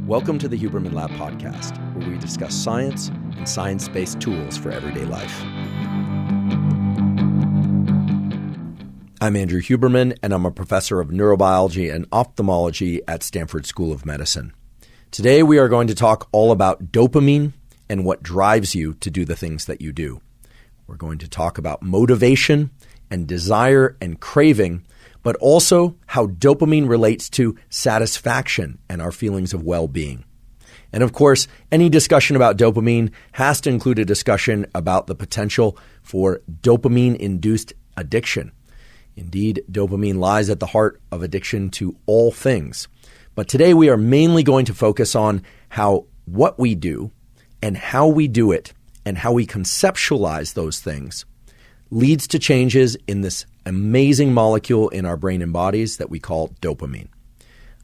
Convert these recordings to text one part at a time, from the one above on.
Welcome to the Huberman Lab podcast, where we discuss science and science-based tools for everyday life. I'm Andrew Huberman, and I'm a professor of neurobiology and ophthalmology at Stanford School of Medicine. Today, we are going to talk all about dopamine and what drives you to do the things that you do. We're going to talk about motivation and desire and craving, but also how dopamine relates to satisfaction and our feelings of well-being. And of course, any discussion about dopamine has to include a discussion about the potential for dopamine-induced addiction. Indeed, dopamine lies at the heart of addiction to all things. But today we are mainly going to focus on how what we do and how we do it and how we conceptualize those things leads to changes in this amazing molecule in our brain and bodies that we call dopamine.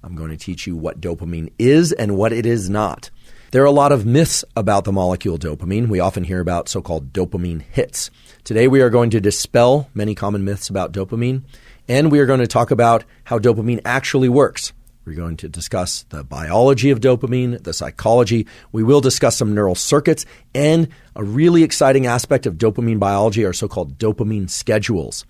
I'm going to teach you what dopamine is and what it is not. There are a lot of myths about the molecule dopamine. We often hear about so-called dopamine hits. Today we are going to dispel many common myths about dopamine, and we are going to talk about how dopamine actually works. We're going to discuss the biology of dopamine, the psychology. We will discuss some neural circuits, and a really exciting aspect of dopamine biology are so-called dopamine schedules.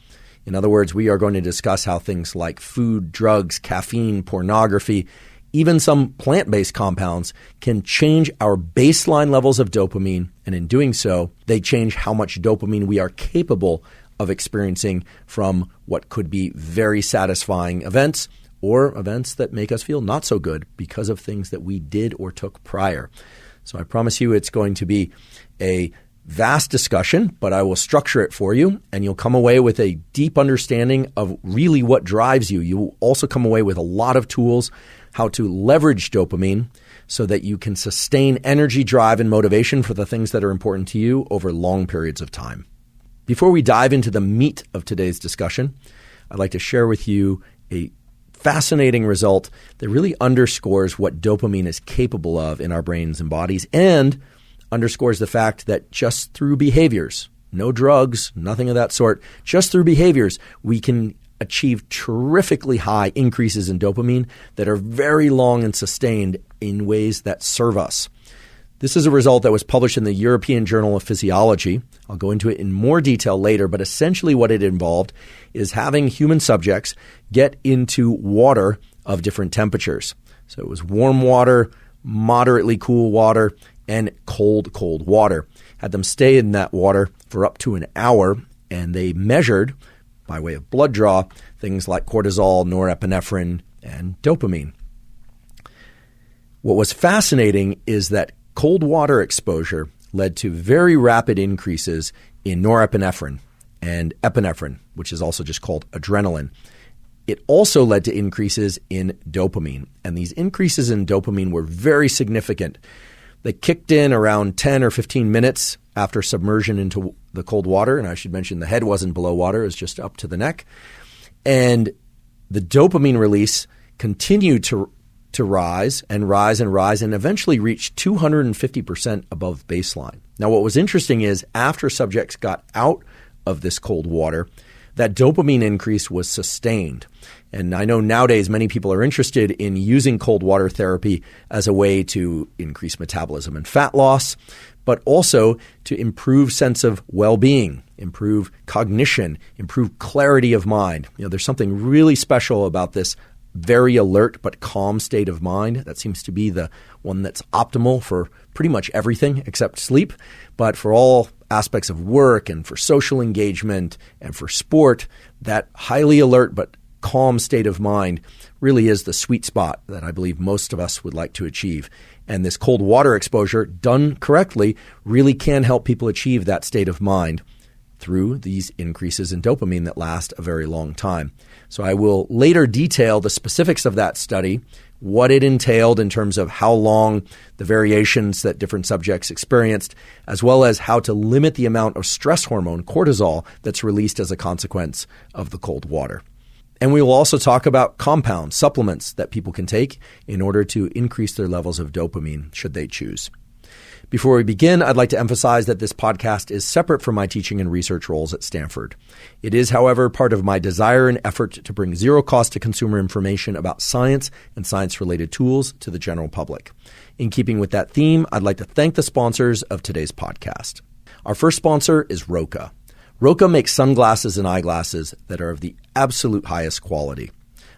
In other words, we are going to discuss how things like food, drugs, caffeine, pornography, even some plant-based compounds can change our baseline levels of dopamine, and in doing so, they change how much dopamine we are capable of experiencing from what could be very satisfying events or events that make us feel not so good because of things that we did or took prior. So I promise you it's going to be a vast discussion, but I will structure it for you, and you'll come away with a deep understanding of really what drives you. You will also come away with a lot of tools how to leverage dopamine so that you can sustain energy, drive, and motivation for the things that are important to you over long periods of time. Before we dive into the meat of today's discussion, I'd like to share with you a fascinating result that really underscores what dopamine is capable of in our brains and bodies, and underscores the fact that just through behaviors, no drugs, nothing of that sort, just through behaviors, we can achieve terrifically high increases in dopamine that are very long and sustained in ways that serve us. This is a result that was published in the European Journal of Physiology. I'll go into it in more detail later, but essentially what it involved is having human subjects get into water of different temperatures. So it was warm water, moderately cool water, and cold water. Had them stay in that water for up to an hour, and they measured, by way of blood draw, things like cortisol, norepinephrine, and dopamine. What was fascinating is that cold water exposure led to very rapid increases in norepinephrine and epinephrine, which is also just called adrenaline. It also led to increases in dopamine, and these increases in dopamine were very significant. They kicked in around 10 or 15 minutes after submersion into the cold water, and I should mention the head wasn't below water, it was just up to the neck. And the dopamine release continued to rise and eventually reached 250% above baseline. Now, what was interesting is after subjects got out of this cold water, that dopamine increase was sustained. And I know nowadays many people are interested in using cold water therapy as a way to increase metabolism and fat loss, but also to improve sense of well-being, improve cognition, improve clarity of mind. There's something really special about this very alert but calm state of mind. That seems to be the one that's optimal for pretty much everything except sleep. But for all aspects of work and for social engagement and for sport, that highly alert but calm state of mind really is the sweet spot that I believe most of us would like to achieve. And this cold water exposure, done correctly, really can help people achieve that state of mind through these increases in dopamine that last a very long time. So I will later detail the specifics of that study, what it entailed in terms of how long the variations that different subjects experienced, as well as how to limit the amount of stress hormone, cortisol, that's released as a consequence of the cold water. And we will also talk about compounds, supplements that people can take in order to increase their levels of dopamine should they choose. Before we begin, I'd like to emphasize that this podcast is separate from my teaching and research roles at Stanford. It is, however, part of my desire and effort to bring zero cost to consumer information about science and science-related tools to the general public. In keeping with that theme, I'd like to thank the sponsors of today's podcast. Our first sponsor is Roka. Roka makes sunglasses and eyeglasses that are of the absolute highest quality.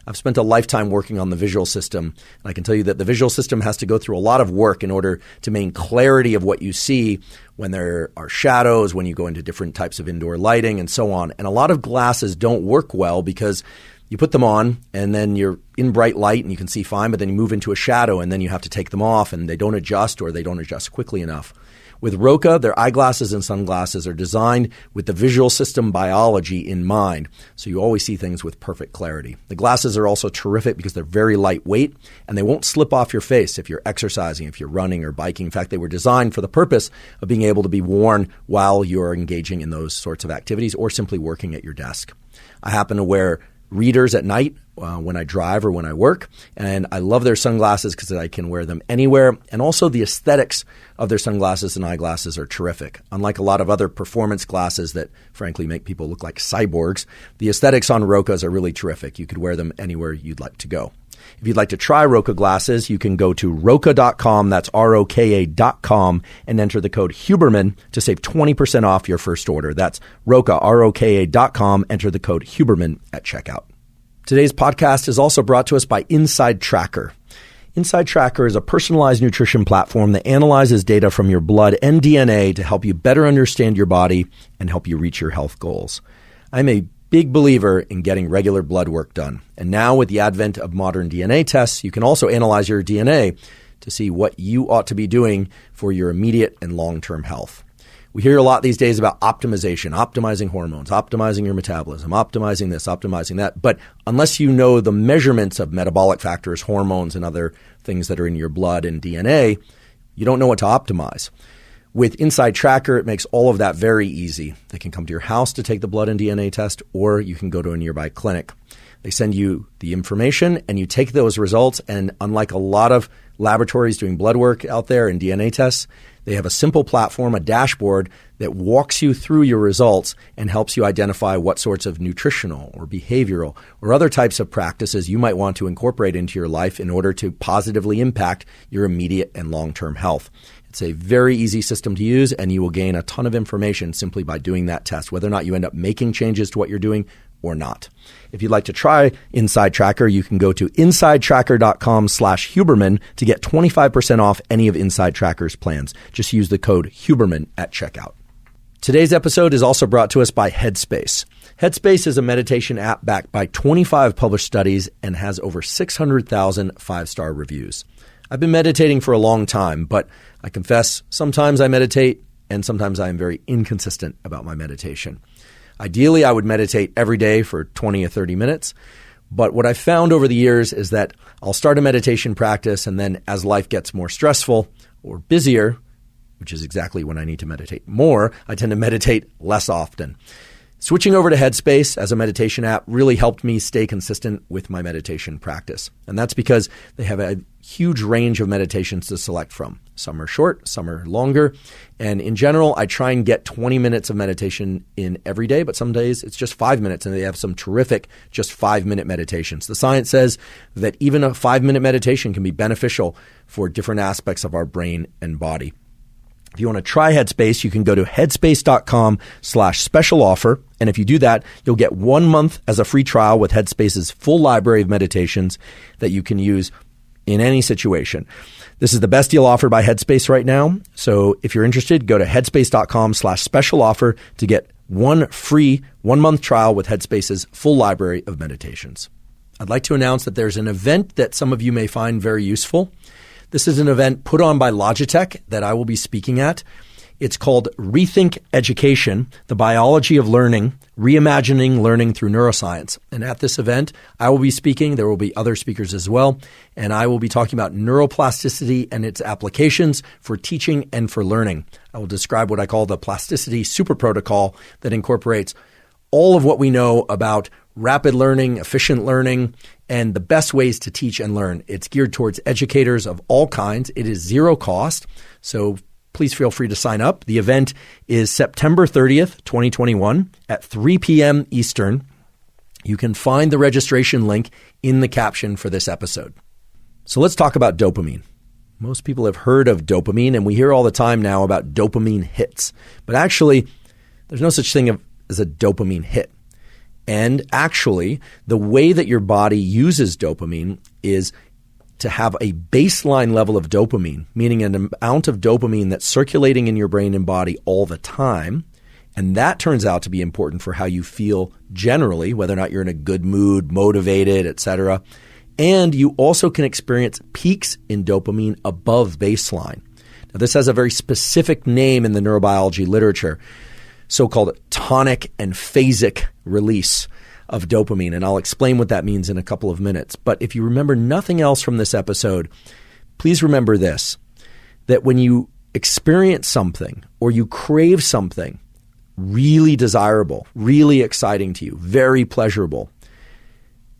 I've spent a lifetime working on the visual system, and I can tell you that the visual system has to go through a lot of work in order to maintain clarity of what you see when there are shadows, when you go into different types of indoor lighting, and so on. And a lot of glasses don't work well because you put them on, and then you're in bright light, and you can see fine, but then you move into a shadow, and then you have to take them off, and they don't adjust, or they don't adjust quickly enough. With Roka, their eyeglasses and sunglasses are designed with the visual system biology in mind, so you always see things with perfect clarity. The glasses are also terrific because they're very lightweight, and they won't slip off your face if you're exercising, if you're running or biking. In fact, they were designed for the purpose of being able to be worn while you're engaging in those sorts of activities or simply working at your desk. I happen to wear readers at night when I drive or when I work, and I love their sunglasses because I can wear them anywhere, and also the aesthetics of their sunglasses and eyeglasses are terrific. Unlike a lot of other performance glasses that frankly make people look like cyborgs, the aesthetics on Rokas are really terrific. You could wear them anywhere you'd like to go. If you'd like to try Roka glasses, you can go to Roka.com, that's Roka.com, and enter the code Huberman to save 20% off your first order. That's Roka, Roka.com, enter the code Huberman at checkout. Today's podcast is also brought to us by InsideTracker. InsideTracker is a personalized nutrition platform that analyzes data from your blood and DNA to help you better understand your body and help you reach your health goals. I'm a big believer in getting regular blood work done. And now with the advent of modern DNA tests, you can also analyze your DNA to see what you ought to be doing for your immediate and long-term health. We hear a lot these days about optimization, optimizing hormones, optimizing your metabolism, optimizing this, optimizing that. But unless you know the measurements of metabolic factors, hormones, and other things that are in your blood and DNA, you don't know what to optimize. With InsideTracker, it makes all of that very easy. They can come to your house to take the blood and DNA test, or you can go to a nearby clinic. They send you the information, and you take those results, and unlike a lot of laboratories doing blood work out there and DNA tests, they have a simple platform, a dashboard that walks you through your results and helps you identify what sorts of nutritional or behavioral or other types of practices you might want to incorporate into your life in order to positively impact your immediate and long-term health. It's a very easy system to use, and you will gain a ton of information simply by doing that test, whether or not you end up making changes to what you're doing or not. If you'd like to try InsideTracker, you can go to InsideTracker.com/Huberman to get 25% off any of InsideTracker's plans. Just use the code Huberman at checkout. Today's episode is also brought to us by Headspace. Headspace is a meditation app backed by 25 published studies and has over 600,000 five-star reviews. I've been meditating for a long time, but I confess sometimes I meditate and sometimes I am very inconsistent about my meditation. Ideally, I would meditate every day for 20 or 30 minutes. But what I've found over the years is that I'll start a meditation practice, and then as life gets more stressful or busier, which is exactly when I need to meditate more, I tend to meditate less often. Switching over to Headspace as a meditation app really helped me stay consistent with my meditation practice. And that's because they have a huge range of meditations to select from. Some are short, some are longer. And in general, I try and get 20 minutes of meditation in every day, but some days it's just 5 minutes, and they have some terrific just 5-minute meditations. The science says that even a 5-minute meditation can be beneficial for different aspects of our brain and body. If you want to try Headspace, you can go to headspace.com/special offer. And if you do that, you'll get 1 month as a free trial with Headspace's full library of meditations that you can use in any situation. This is the best deal offered by Headspace right now. So if you're interested, go to headspace.com/special offer to get one free 1 month trial with Headspace's full library of meditations. I'd like to announce that there's an event that some of you may find very useful. This is an event put on by Logitech that I will be speaking at. It's called Rethink Education, the Biology of Learning, Reimagining Learning Through Neuroscience. And at this event, I will be speaking. There will be other speakers as well. And I will be talking about neuroplasticity and its applications for teaching and for learning. I will describe what I call the plasticity super protocol that incorporates all of what we know about rapid learning, efficient learning, and the best ways to teach and learn. It's geared towards educators of all kinds. It is zero cost. So please feel free to sign up. The event is September 30th, 2021 at 3 p.m. Eastern. You can find the registration link in the caption for this episode. So let's talk about dopamine. Most people have heard of dopamine, and we hear all the time now about dopamine hits. But actually, there's no such thing as a dopamine hit. And actually, the way that your body uses dopamine is to have a baseline level of dopamine, meaning an amount of dopamine that's circulating in your brain and body all the time. And that turns out to be important for how you feel generally, whether or not you're in a good mood, motivated, etc. And you also can experience peaks in dopamine above baseline. Now, this has a very specific name in the neurobiology literature, so-called tonic and phasic release of dopamine. And I'll explain what that means in a couple of minutes. But if you remember nothing else from this episode, please remember this, that when you experience something or you crave something really desirable, really exciting to you, very pleasurable,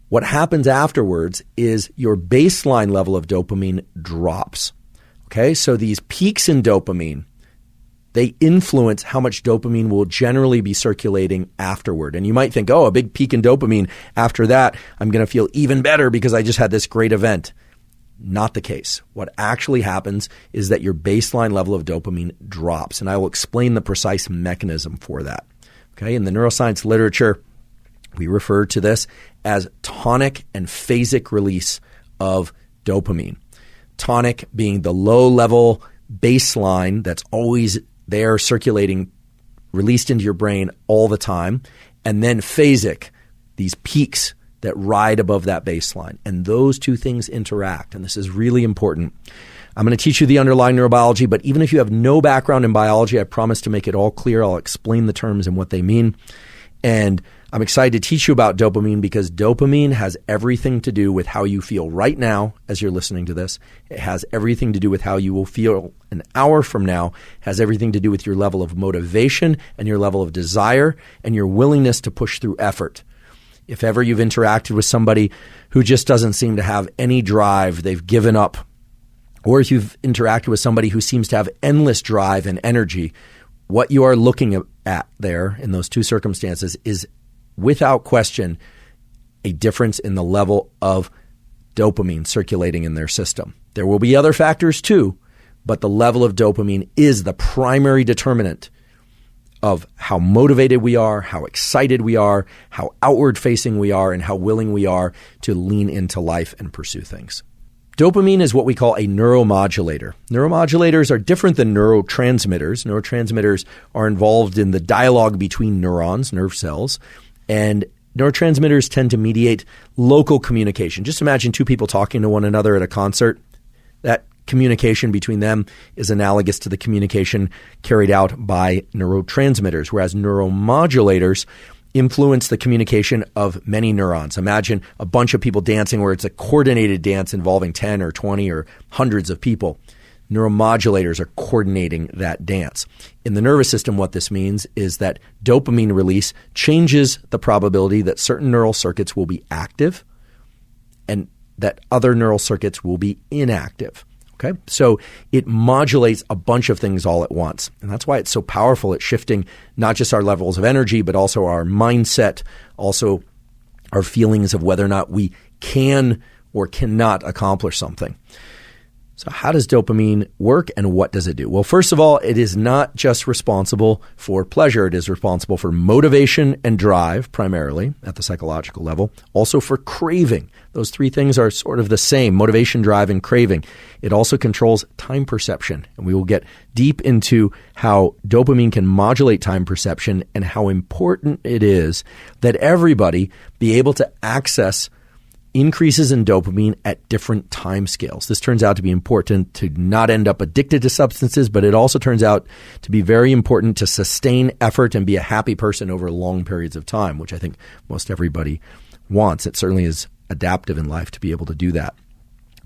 what happens afterwards is your baseline level of dopamine drops. Okay, so these peaks in dopamine, they influence how much dopamine will generally be circulating afterward. And you might think, oh, a big peak in dopamine. After that, I'm going to feel even better because I just had this great event. Not the case. What actually happens is that your baseline level of dopamine drops. And I will explain the precise mechanism for that. Okay, in the neuroscience literature, we refer to this as tonic and phasic release of dopamine. Tonic being the low level baseline that's always there circulating, released into your brain all the time. And then phasic, these peaks that ride above that baseline. And those two things interact. And this is really important. I'm going to teach you the underlying neurobiology, but even if you have no background in biology, I promise to make it all clear. I'll explain the terms and what they mean. And I'm excited to teach you about dopamine because dopamine has everything to do with how you feel right now as you're listening to this. It has everything to do with how you will feel an hour from now. It has everything to do with your level of motivation and your level of desire and your willingness to push through effort. If ever you've interacted with somebody who just doesn't seem to have any drive, they've given up, or if you've interacted with somebody who seems to have endless drive and energy, what you are looking at there in those two circumstances is without question, a difference in the level of dopamine circulating in their system. There will be other factors too, but the level of dopamine is the primary determinant of how motivated we are, how excited we are, how outward-facing we are, and how willing we are to lean into life and pursue things. Dopamine is what we call a neuromodulator. Neuromodulators are different than neurotransmitters. Neurotransmitters are involved in the dialogue between neurons, nerve cells, and neurotransmitters tend to mediate local communication. Just imagine two people talking to one another at a concert. That communication between them is analogous to the communication carried out by neurotransmitters, whereas neuromodulators influence the communication of many neurons. Imagine a bunch of people dancing where it's a coordinated dance involving 10 or 20 or hundreds of people. Neuromodulators are coordinating that dance. In the nervous system, what this means is that dopamine release changes the probability that certain neural circuits will be active and that other neural circuits will be inactive. Okay, so it modulates a bunch of things all at once. And that's why it's so powerful at shifting not just our levels of energy, but also our mindset, also our feelings of whether or not we can or cannot accomplish something. So how does dopamine work and what does it do? Well, first of all, it is not just responsible for pleasure. It is responsible for motivation and drive, primarily at the psychological level. Also for craving. Those three things are sort of the same, motivation, drive, and craving. It also controls time perception. And we will get deep into how dopamine can modulate time perception and how important it is that everybody be able to access increases in dopamine at different time scales. This turns out to be important to not end up addicted to substances, but it also turns out to be very important to sustain effort and be a happy person over long periods of time, which I think most everybody wants. It certainly is adaptive in life to be able to do that.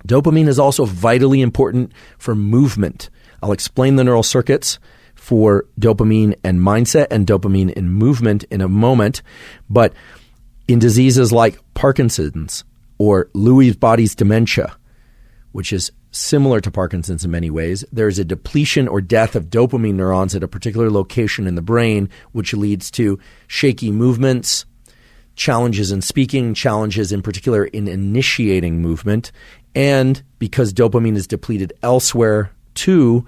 Dopamine is also vitally important for movement. I'll explain the neural circuits for dopamine and mindset and dopamine in movement in a moment, but in diseases like Parkinson's, or Lewy body's dementia, which is similar to Parkinson's in many ways. There's a depletion or death of dopamine neurons at a particular location in the brain, which leads to shaky movements, challenges in speaking, challenges in particular in initiating movement. And because dopamine is depleted elsewhere too,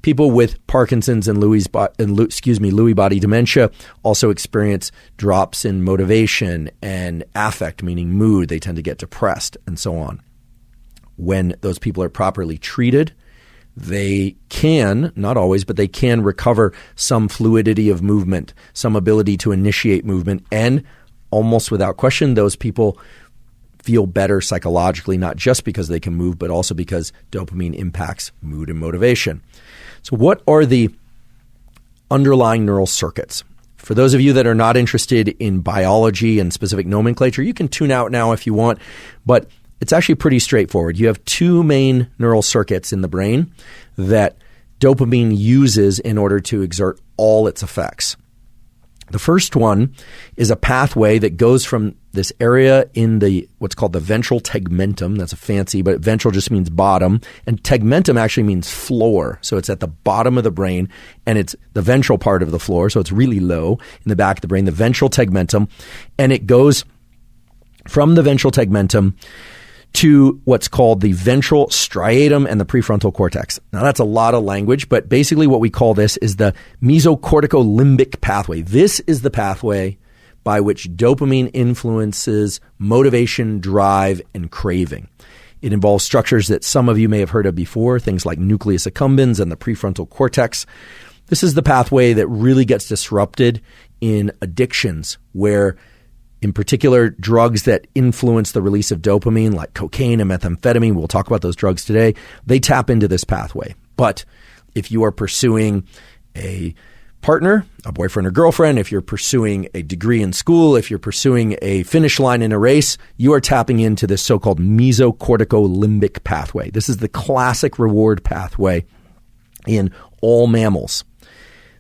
people with Parkinson's and Lewy body dementia also experience drops in motivation and affect, meaning mood. They tend to get depressed and so on. When those people are properly treated, they can, not always, but they can recover some fluidity of movement, some ability to initiate movement, and almost without question, those people feel better psychologically, not just because they can move, but also because dopamine impacts mood and motivation. So what are the underlying neural circuits? For those of you that are not interested in biology and specific nomenclature, you can tune out now if you want, but it's actually pretty straightforward. You have two main neural circuits in the brain that dopamine uses in order to exert all its effects. The first one is a pathway that goes from this area in the what's called the ventral tegmentum. That's a fancy, but ventral just means bottom, and tegmentum actually means floor. So it's at the bottom of the brain, and it's the ventral part of the floor, so it's really low in the back of the brain, the ventral tegmentum, and it goes from the ventral tegmentum to what's called the ventral striatum and the prefrontal cortex. Now, that's a lot of language, but basically what we call this is the mesocorticolimbic pathway. This is the pathway by which dopamine influences motivation, drive, and craving. It involves structures that some of you may have heard of before, things like nucleus accumbens and the prefrontal cortex. This is the pathway that really gets disrupted in addictions, where in particular, drugs that influence the release of dopamine, like cocaine and methamphetamine, we'll talk about those drugs today, they tap into this pathway. But if you are pursuing a partner, a boyfriend or girlfriend, if you're pursuing a degree in school, if you're pursuing a finish line in a race, you are tapping into this so-called mesocorticolimbic pathway. This is the classic reward pathway in all mammals.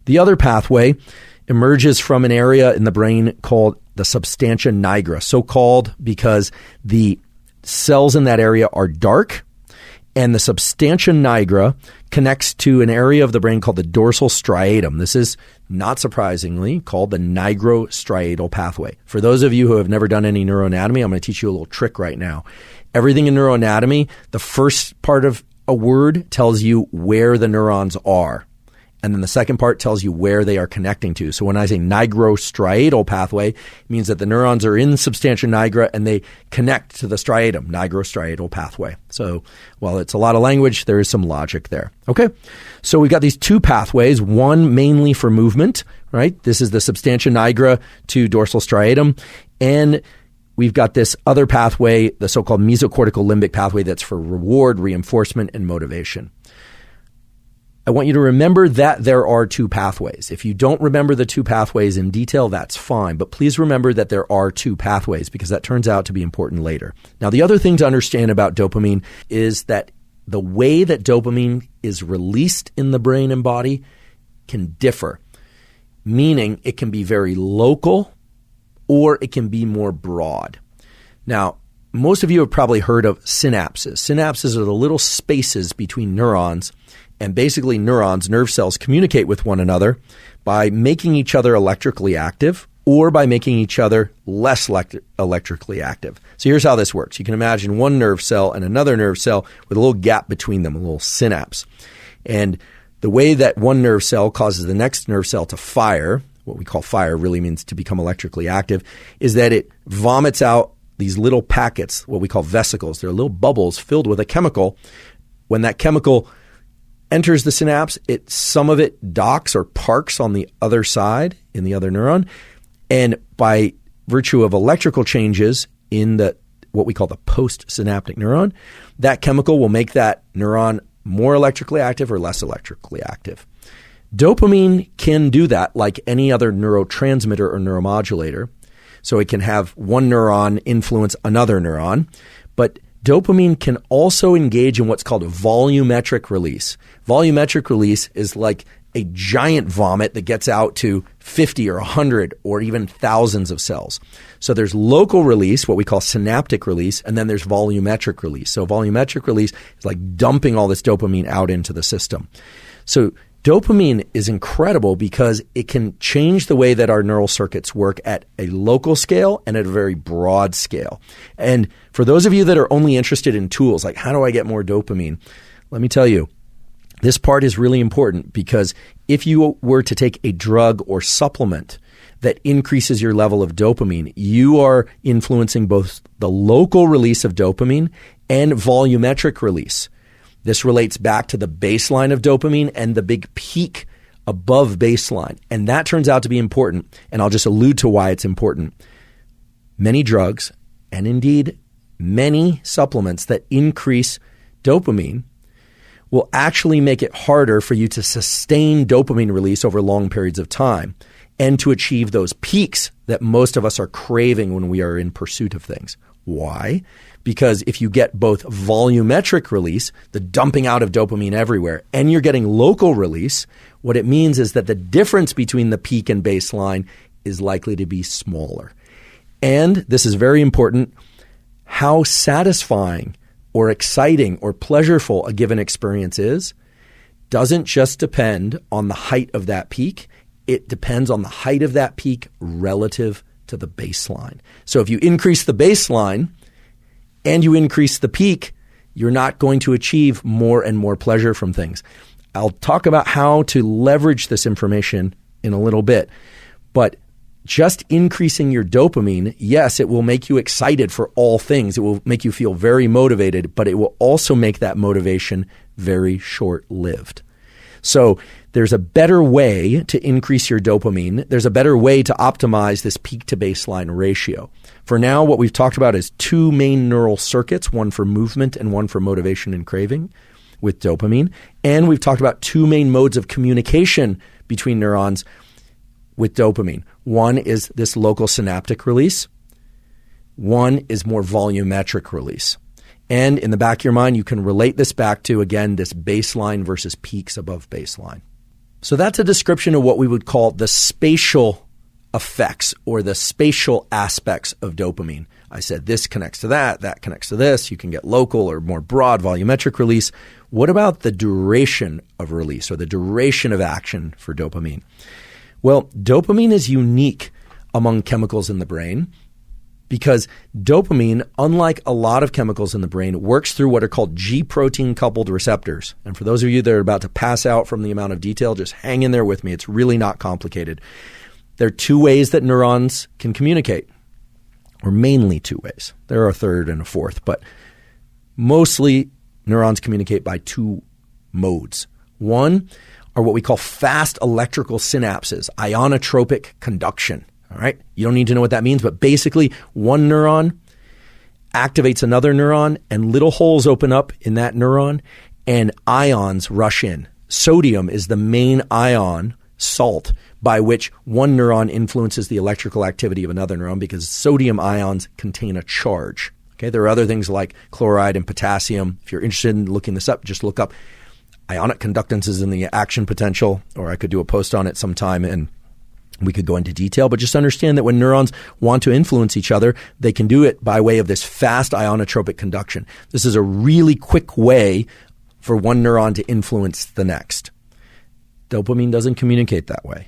The other pathway emerges from an area in the brain called the substantia nigra, so called because the cells in that area are dark, and the substantia nigra connects to an area of the brain called the dorsal striatum. This is, not surprisingly, called the nigrostriatal pathway. For those of you who have never done any neuroanatomy, I'm going to teach you a little trick right now. Everything in neuroanatomy, the first part of a word tells you where the neurons are. And then the second part tells you where they are connecting to. So when I say nigrostriatal pathway, it means that the neurons are in substantia nigra and they connect to the striatum, nigrostriatal pathway. So while it's a lot of language, there is some logic there. Okay, so we've got these two pathways, one mainly for movement, right? This is the substantia nigra to dorsal striatum. And we've got this other pathway, the so-called mesocorticolimbic pathway, that's for reward, reinforcement, and motivation. I want you to remember that there are two pathways. If you don't remember the two pathways in detail, that's fine. But please remember that there are two pathways, because that turns out to be important later. Now, the other thing to understand about dopamine is that the way that dopamine is released in the brain and body can differ, meaning it can be very local or it can be more broad. Now, most of you have probably heard of synapses. Synapses are the little spaces between neurons. And basically neurons, nerve cells, communicate with one another by making each other electrically active or by making each other less electrically active. So here's how this works. You can imagine one nerve cell and another nerve cell with a little gap between them, a little synapse. And the way that one nerve cell causes the next nerve cell to fire, what we call fire really means to become electrically active, is that it vomits out these little packets, what we call vesicles. They're little bubbles filled with a chemical. When that chemical enters the synapse, some of it docks or parks on the other side in the other neuron. And by virtue of electrical changes in what we call the postsynaptic neuron, that chemical will make that neuron more electrically active or less electrically active. Dopamine can do that like any other neurotransmitter or neuromodulator. So it can have one neuron influence another neuron, but dopamine can also engage in what's called volumetric release. Volumetric release is like a giant vomit that gets out to 50 or 100 or even thousands of cells. So there's local release, what we call synaptic release, and then there's volumetric release. So volumetric release is like dumping all this dopamine out into the system. So dopamine is incredible because it can change the way that our neural circuits work at a local scale and at a very broad scale. And for those of you that are only interested in tools, like how do I get more dopamine? Let me tell you, this part is really important because if you were to take a drug or supplement that increases your level of dopamine, you are influencing both the local release of dopamine and volumetric release. This relates back to the baseline of dopamine and the big peak above baseline. And that turns out to be important. And I'll just allude to why it's important. Many drugs, and indeed many supplements that increase dopamine, will actually make it harder for you to sustain dopamine release over long periods of time and to achieve those peaks that most of us are craving when we are in pursuit of things. Why? Because if you get both volumetric release, the dumping out of dopamine everywhere, and you're getting local release, what it means is that the difference between the peak and baseline is likely to be smaller. And this is very important, how satisfying or exciting or pleasureful a given experience is doesn't just depend on the height of that peak. It depends on the height of that peak relative to the baseline. So if you increase the baseline and you increase the peak, you're not going to achieve more and more pleasure from things. I'll talk about how to leverage this information in a little bit, but just increasing your dopamine, yes, it will make you excited for all things. It will make you feel very motivated, but it will also make that motivation very short-lived. So there's a better way to increase your dopamine. There's a better way to optimize this peak to baseline ratio. For now, what we've talked about is two main neural circuits, one for movement and one for motivation and craving with dopamine. And we've talked about two main modes of communication between neurons with dopamine. One is this local synaptic release. One is more volumetric release. And in the back of your mind, you can relate this back to, again, this baseline versus peaks above baseline. So that's a description of what we would call the spatial effects or the spatial aspects of dopamine. I said this connects to that connects to this. You can get local or more broad volumetric release. What about the duration of release or the duration of action for dopamine? Well, dopamine is unique among chemicals in the brain because dopamine, unlike a lot of chemicals in the brain, works through what are called G-protein coupled receptors. And for those of you that are about to pass out from the amount of detail, just hang in there with me. It's really not complicated. There are two ways that neurons can communicate, or mainly two ways. There are a third and a fourth, but mostly neurons communicate by two modes. One are what we call fast electrical synapses, ionotropic conduction. All right. You don't need to know what that means, but basically one neuron activates another neuron and little holes open up in that neuron and ions rush in. Sodium is the main ion, salt, by which one neuron influences the electrical activity of another neuron because sodium ions contain a charge. Okay. There are other things like chloride and potassium. If you're interested in looking this up, just look up ionic conductances in the action potential, or I could do a post on it sometime and we could go into detail, but just understand that when neurons want to influence each other, they can do it by way of this fast ionotropic conduction. This is a really quick way for one neuron to influence the next. Dopamine doesn't communicate that way.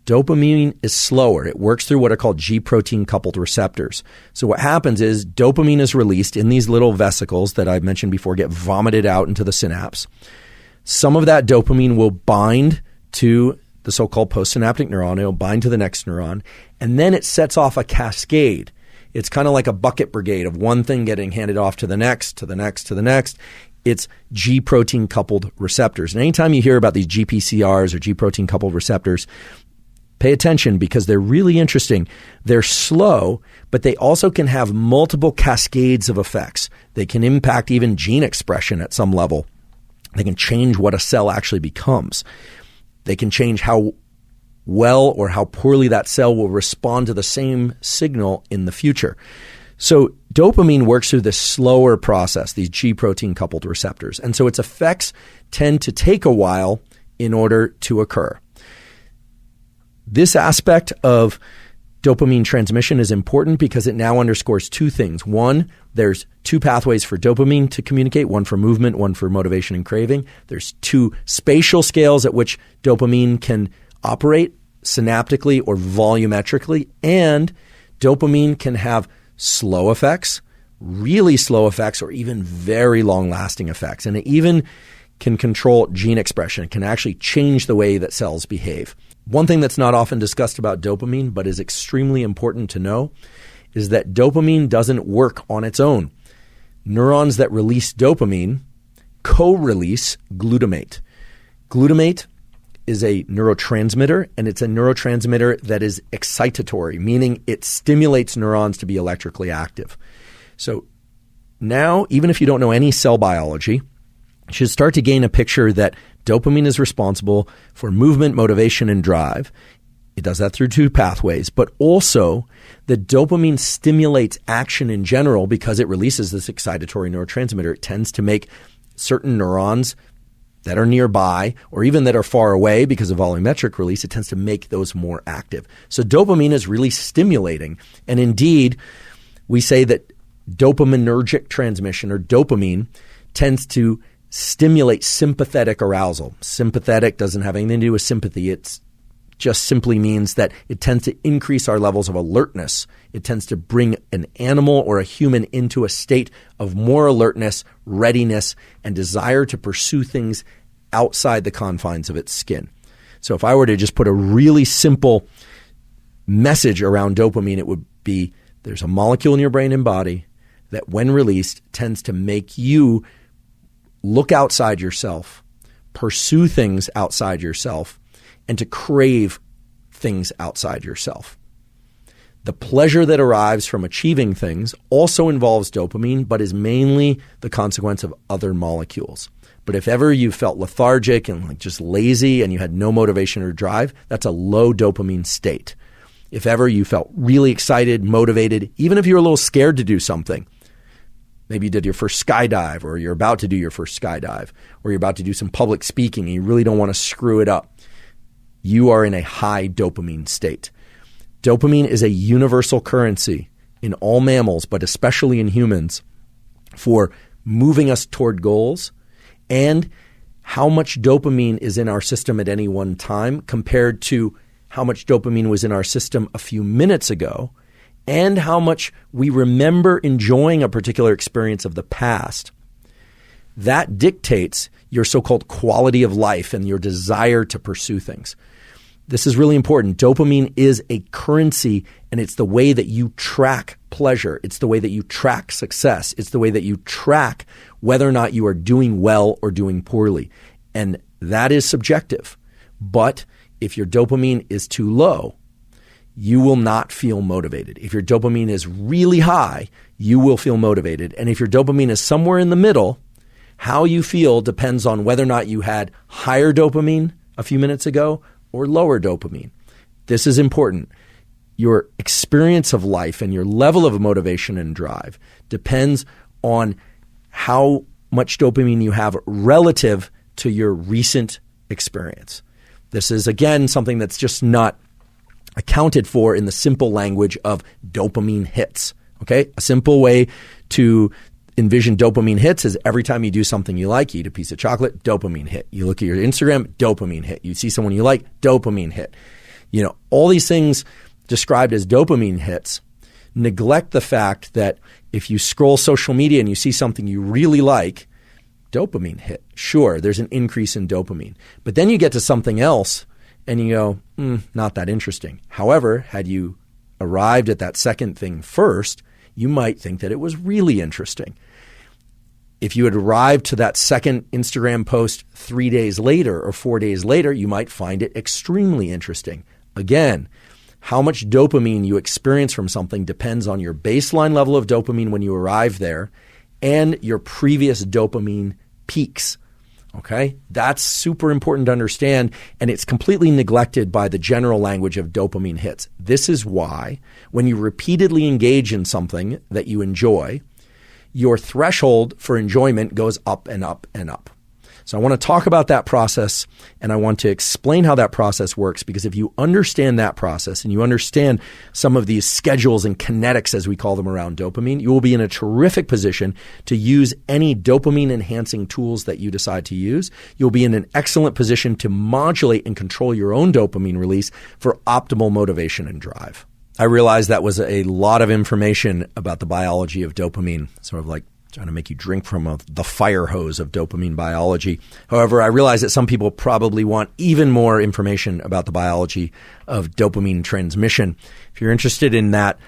Dopamine is slower. It works through what are called G-protein coupled receptors. So what happens is dopamine is released in these little vesicles that I mentioned before, get vomited out into the synapse. Some of that dopamine will bind to the so-called postsynaptic neuron. It'll bind to the next neuron, and then it sets off a cascade. It's kind of like a bucket brigade of one thing getting handed off to the next, to the next, to the next. It's G-protein coupled receptors. And anytime you hear about these GPCRs or G-protein coupled receptors, pay attention because they're really interesting. They're slow, but they also can have multiple cascades of effects. They can impact even gene expression at some level. They can change what a cell actually becomes. They can change how well or how poorly that cell will respond to the same signal in the future. So dopamine works through this slower process, these G-protein coupled receptors. And so its effects tend to take a while in order to occur. This aspect of dopamine transmission is important because it now underscores two things. One, there's two pathways for dopamine to communicate, one for movement, one for motivation and craving. There's two spatial scales at which dopamine can operate, synaptically or volumetrically, and dopamine can have slow effects, really slow effects, or even very long-lasting effects. And it even can control gene expression. It can actually change the way that cells behave. One thing that's not often discussed about dopamine, but is extremely important to know, is that dopamine doesn't work on its own. Neurons that release dopamine co-release glutamate. Glutamate is a neurotransmitter, and it's a neurotransmitter that is excitatory, meaning it stimulates neurons to be electrically active. So now, even if you don't know any cell biology, you should start to gain a picture that dopamine is responsible for movement, motivation, and drive. It does that through two pathways, but also that dopamine stimulates action in general because it releases this excitatory neurotransmitter. It tends to make certain neurons that are nearby or even that are far away because of volumetric release, it tends to make those more active. So dopamine is really stimulating. And indeed, we say that dopaminergic transmission, or dopamine, tends to stimulate sympathetic arousal. Sympathetic doesn't have anything to do with sympathy. It just simply means that it tends to increase our levels of alertness. It tends to bring an animal or a human into a state of more alertness, readiness, and desire to pursue things outside the confines of its skin. So if I were to just put a really simple message around dopamine, it would be there's a molecule in your brain and body that when released tends to make you look outside yourself, pursue things outside yourself, and to crave things outside yourself. The pleasure that arrives from achieving things also involves dopamine, but is mainly the consequence of other molecules. But if ever you felt lethargic and just lazy and you had no motivation or drive, that's a low dopamine state. If ever you felt really excited, motivated, even if you're a little scared to do something, maybe you did your first skydive, or you're about to do your first skydive, or you're about to do some public speaking and you really don't want to screw it up, you are in a high dopamine state. Dopamine is a universal currency in all mammals, but especially in humans, for moving us toward goals, and how much dopamine is in our system at any one time compared to how much dopamine was in our system a few minutes ago, and how much we remember enjoying a particular experience of the past. That dictates your so-called quality of life and your desire to pursue things. This is really important. Dopamine is a currency, and it's the way that you track pleasure. It's the way that you track success. It's the way that you track whether or not you are doing well or doing poorly. And that is subjective. But if your dopamine is too low, you will not feel motivated. If your dopamine is really high, you will feel motivated. And if your dopamine is somewhere in the middle, how you feel depends on whether or not you had higher dopamine a few minutes ago or lower dopamine. This is important. Your experience of life and your level of motivation and drive depends on how much dopamine you have relative to your recent experience. This is, again, something that's just not accounted for in the simple language of dopamine hits. Okay? A simple way to envision dopamine hits is every time you do something you like, you eat a piece of chocolate, dopamine hit. You look at your Instagram, dopamine hit. You see someone you like, dopamine hit. You know, all these things described as dopamine hits neglect the fact that if you scroll social media and you see something you really like, dopamine hit. Sure, there's an increase in dopamine. But then you get to something else and you go, not that interesting. However, had you arrived at that second thing first, you might think that it was really interesting. If you had arrived to that second Instagram post 3 days later or 4 days later, you might find it extremely interesting. Again, how much dopamine you experience from something depends on your baseline level of dopamine when you arrive there and your previous dopamine peaks. Okay? That's super important to understand, and it's completely neglected by the general language of dopamine hits. This is why when you repeatedly engage in something that you enjoy, your threshold for enjoyment goes up and up and up. So I want to talk about that process, and I want to explain how that process works, because if you understand that process and you understand some of these schedules and kinetics, as we call them, around dopamine, you will be in a terrific position to use any dopamine-enhancing tools that you decide to use. You'll be in an excellent position to modulate and control your own dopamine release for optimal motivation and drive. I realized that was a lot of information about the biology of dopamine, sort of like trying to make you drink from the fire hose of dopamine biology. However, I realize that some people probably want even more information about the biology of dopamine transmission. If you're interested in that,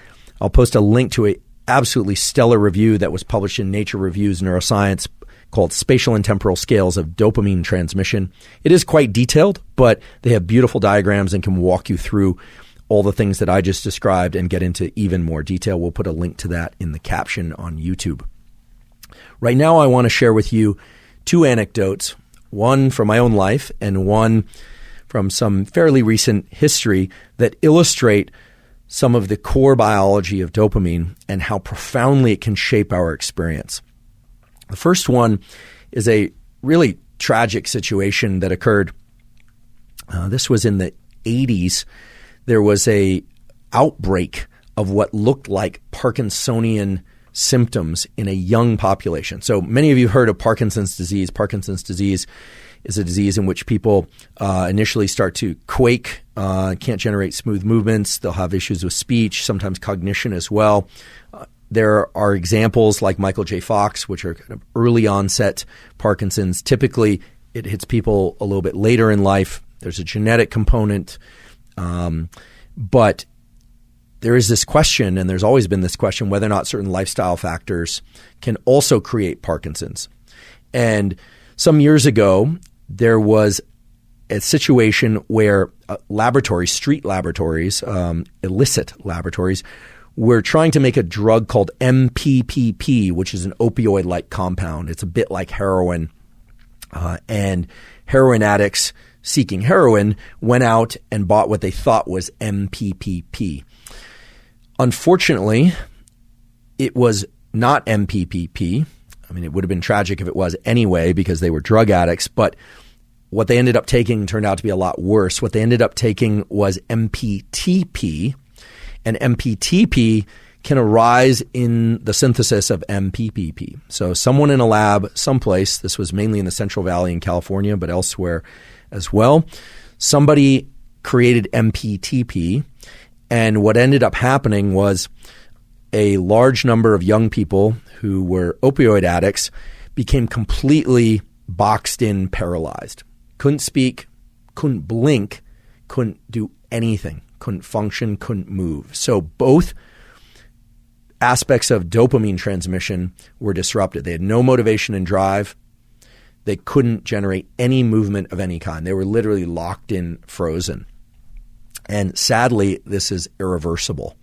I'll post a link to an absolutely stellar review that was published in Nature Reviews Neuroscience called Spatial and Temporal Scales of Dopamine Transmission. It is quite detailed, but they have beautiful diagrams and can walk you through all the things that I just described and get into even more detail. We'll put a link to that in the caption on YouTube. Right now, I want to share with you two anecdotes, one from my own life and one from some fairly recent history, that illustrate some of the core biology of dopamine and how profoundly it can shape our experience. The first one is a really tragic situation that occurred. This was in the 80s. There was a outbreak of what looked like Parkinsonian symptoms in a young population. So many of you have heard of Parkinson's disease. Parkinson's disease is a disease in which people initially start to quake, can't generate smooth movements. They'll have issues with speech, sometimes cognition as well. There are examples like Michael J. Fox, which are kind of early onset Parkinson's. Typically, it hits people a little bit later in life. There's a genetic component, but there is this question, and there's always been this question, whether or not certain lifestyle factors can also create Parkinson's. And some years ago, there was a situation where street laboratories, illicit laboratories, were trying to make a drug called MPPP, which is an opioid-like compound. It's a bit like heroin. And heroin addicts seeking heroin went out and bought what they thought was MPPP. Unfortunately, it was not MPPP. I mean, it would have been tragic if it was anyway, because they were drug addicts. But what they ended up taking turned out to be a lot worse. What they ended up taking was MPTP. And MPTP can arise in the synthesis of MPPP. So someone in a lab someplace, this was mainly in the Central Valley in California, but elsewhere as well, somebody created MPTP. And what ended up happening was a large number of young people who were opioid addicts became completely boxed in, paralyzed. Couldn't speak, couldn't blink, couldn't do anything, couldn't function, couldn't move. So both aspects of dopamine transmission were disrupted. They had no motivation and drive. They couldn't generate any movement of any kind. They were literally locked in, frozen. And sadly, this is irreversible.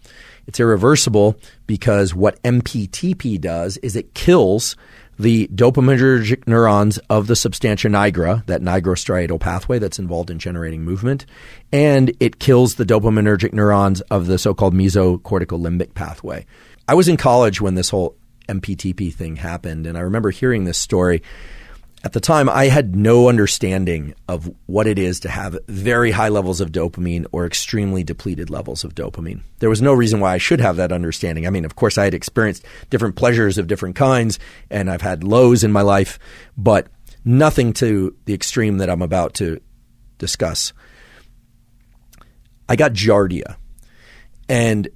It's irreversible because what MPTP does is it kills the dopaminergic neurons of the substantia nigra, that nigrostriatal pathway that's involved in generating movement, and it kills the dopaminergic neurons of the so-called mesocortical limbic pathway. I was in college when this whole MPTP thing happened, and I remember hearing this story. At the time, I had no understanding of what it is to have very high levels of dopamine or extremely depleted levels of dopamine. There was no reason why I should have that understanding. I mean, of course, I had experienced different pleasures of different kinds, and I've had lows in my life, but nothing to the extreme that I'm about to discuss. I got Giardia, and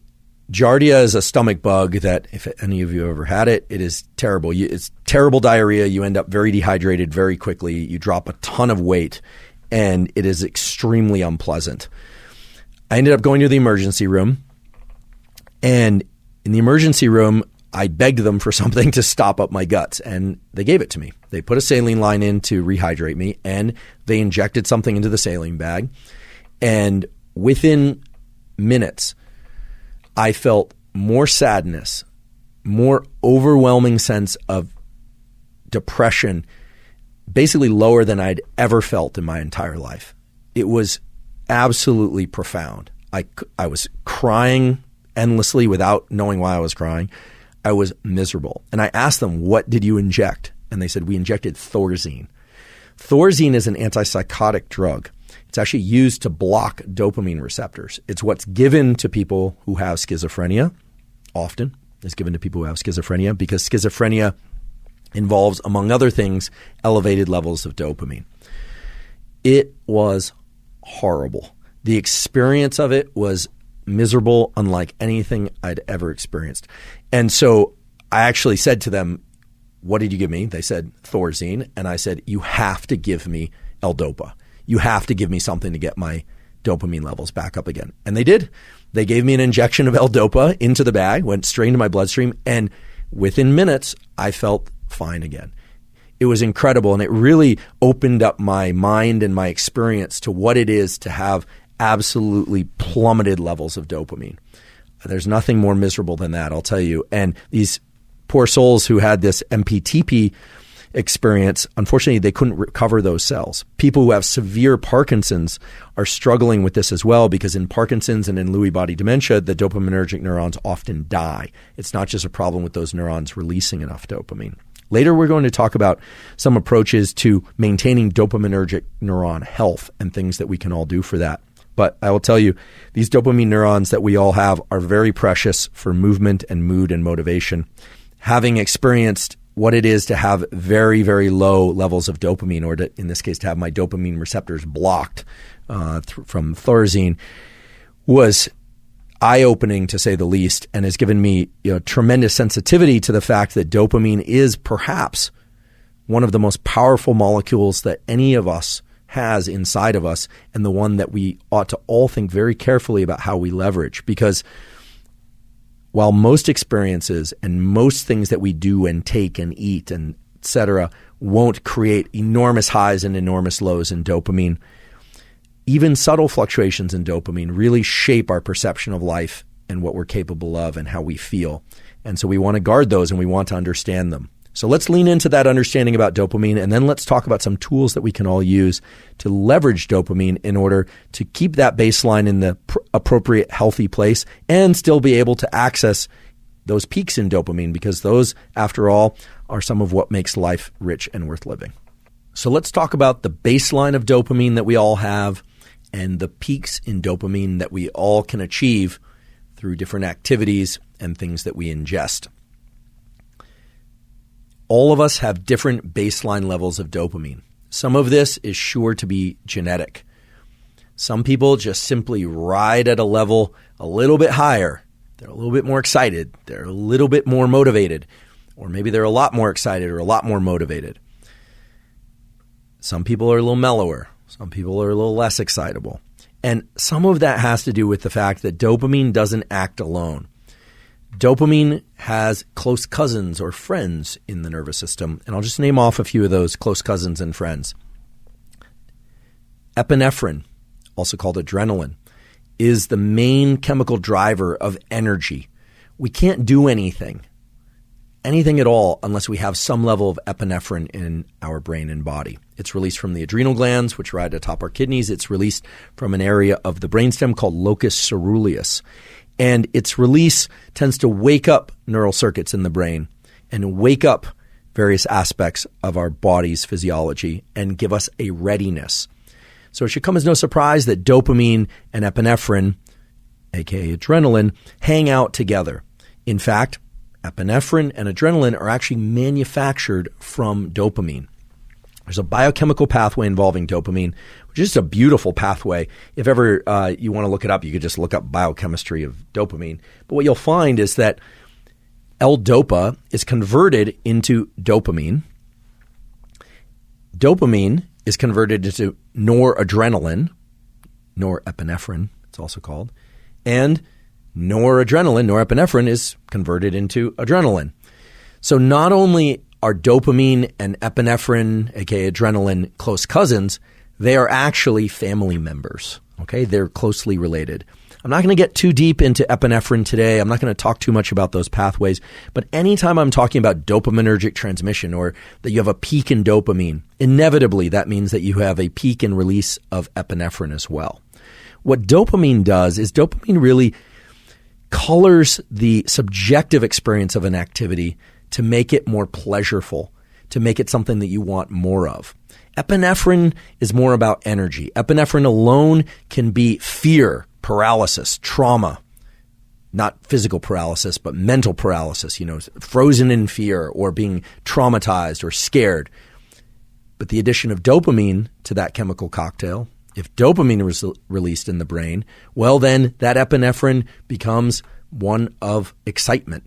Giardia is a stomach bug that, if any of you ever had it, it is terrible. It's terrible diarrhea. You end up very dehydrated very quickly. You drop a ton of weight, and it is extremely unpleasant. I ended up going to the emergency room, and in the emergency room, I begged them for something to stop up my guts, and they gave it to me. They put a saline line in to rehydrate me, and they injected something into the saline bag, and within minutes, I felt more sadness, more overwhelming sense of depression, basically lower than I'd ever felt in my entire life. It was absolutely profound. I was crying endlessly without knowing why I was crying. I was miserable. And I asked them, what did you inject? And they said, we injected Thorazine. Thorazine is an antipsychotic drug. It's actually used to block dopamine receptors. It's what's given to people who have schizophrenia, often is given to people who have schizophrenia, because schizophrenia involves, among other things, elevated levels of dopamine. It was horrible. The experience of it was miserable, unlike anything I'd ever experienced. And so I actually said to them, what did you give me? They said Thorazine. And I said, you have to give me L-Dopa. You have to give me something to get my dopamine levels back up again. And they did. They gave me an injection of L-Dopa into the bag, went straight into my bloodstream, and within minutes, I felt fine again. It was incredible, and it really opened up my mind and my experience to what it is to have absolutely plummeted levels of dopamine. There's nothing more miserable than that, I'll tell you. And these poor souls who had this MPTP experience, unfortunately, they couldn't recover those cells. People who have severe Parkinson's are struggling with this as well, because in Parkinson's and in Lewy body dementia, the dopaminergic neurons often die. It's not just a problem with those neurons releasing enough dopamine. Later, we're going to talk about some approaches to maintaining dopaminergic neuron health and things that we can all do for that. But I will tell you, these dopamine neurons that we all have are very precious for movement and mood and motivation. Having experienced what it is to have very, very low levels of dopamine, or to, in this case, to have my dopamine receptors blocked from Thorazine, was eye-opening, to say the least, and has given me tremendous sensitivity to the fact that dopamine is perhaps one of the most powerful molecules that any of us has inside of us, and the one that we ought to all think very carefully about how we leverage. Because while most experiences and most things that we do and take and eat and et cetera won't create enormous highs and enormous lows in dopamine, even subtle fluctuations in dopamine really shape our perception of life and what we're capable of and how we feel. And so we want to guard those, and we want to understand them. So let's lean into that understanding about dopamine, and then let's talk about some tools that we can all use to leverage dopamine in order to keep that baseline in the appropriate healthy place and still be able to access those peaks in dopamine, because those, after all, are some of what makes life rich and worth living. So let's talk about the baseline of dopamine that we all have and the peaks in dopamine that we all can achieve through different activities and things that we ingest. All of us have different baseline levels of dopamine. Some of this is sure to be genetic. Some people just simply ride at a level a little bit higher. They're a little bit more excited. They're a little bit more motivated. Or maybe they're a lot more excited or a lot more motivated. Some people are a little mellower. Some people are a little less excitable. And some of that has to do with the fact that dopamine doesn't act alone. Dopamine has close cousins or friends in the nervous system, and I'll just name off a few of those close cousins and friends. Epinephrine, also called adrenaline, is the main chemical driver of energy. We can't do anything at all, unless we have some level of epinephrine in our brain and body. It's released from the adrenal glands, which are right atop our kidneys. It's released from an area of the brainstem called locus ceruleus. And its release tends to wake up neural circuits in the brain and wake up various aspects of our body's physiology and give us a readiness. So it should come as no surprise that dopamine and epinephrine, aka adrenaline, hang out together. In fact, epinephrine and adrenaline are actually manufactured from dopamine. There's a biochemical pathway involving dopamine, which is a beautiful pathway. If ever you want to look it up, you could just look up biochemistry of dopamine. But what you'll find is that L-Dopa is converted into dopamine. Dopamine is converted into noradrenaline, norepinephrine, it's also called. And norepinephrine is converted into adrenaline. So not only are dopamine and epinephrine, aka adrenaline, close cousins, they are actually family members. Okay, they're closely related. I'm not going to get too deep into epinephrine today. I'm not going to talk too much about those pathways. But anytime I'm talking about dopaminergic transmission, or that you have a peak in dopamine, inevitably that means that you have a peak in release of epinephrine as well. What dopamine does is dopamine really colors the subjective experience of an activity to make it more pleasurable, to make it something that you want more of. Epinephrine is more about energy. Epinephrine alone can be fear, paralysis, trauma, not physical paralysis, but mental paralysis, frozen in fear or being traumatized or scared. But the addition of dopamine to that chemical cocktail, if dopamine is released in the brain, well, then that epinephrine becomes one of excitement.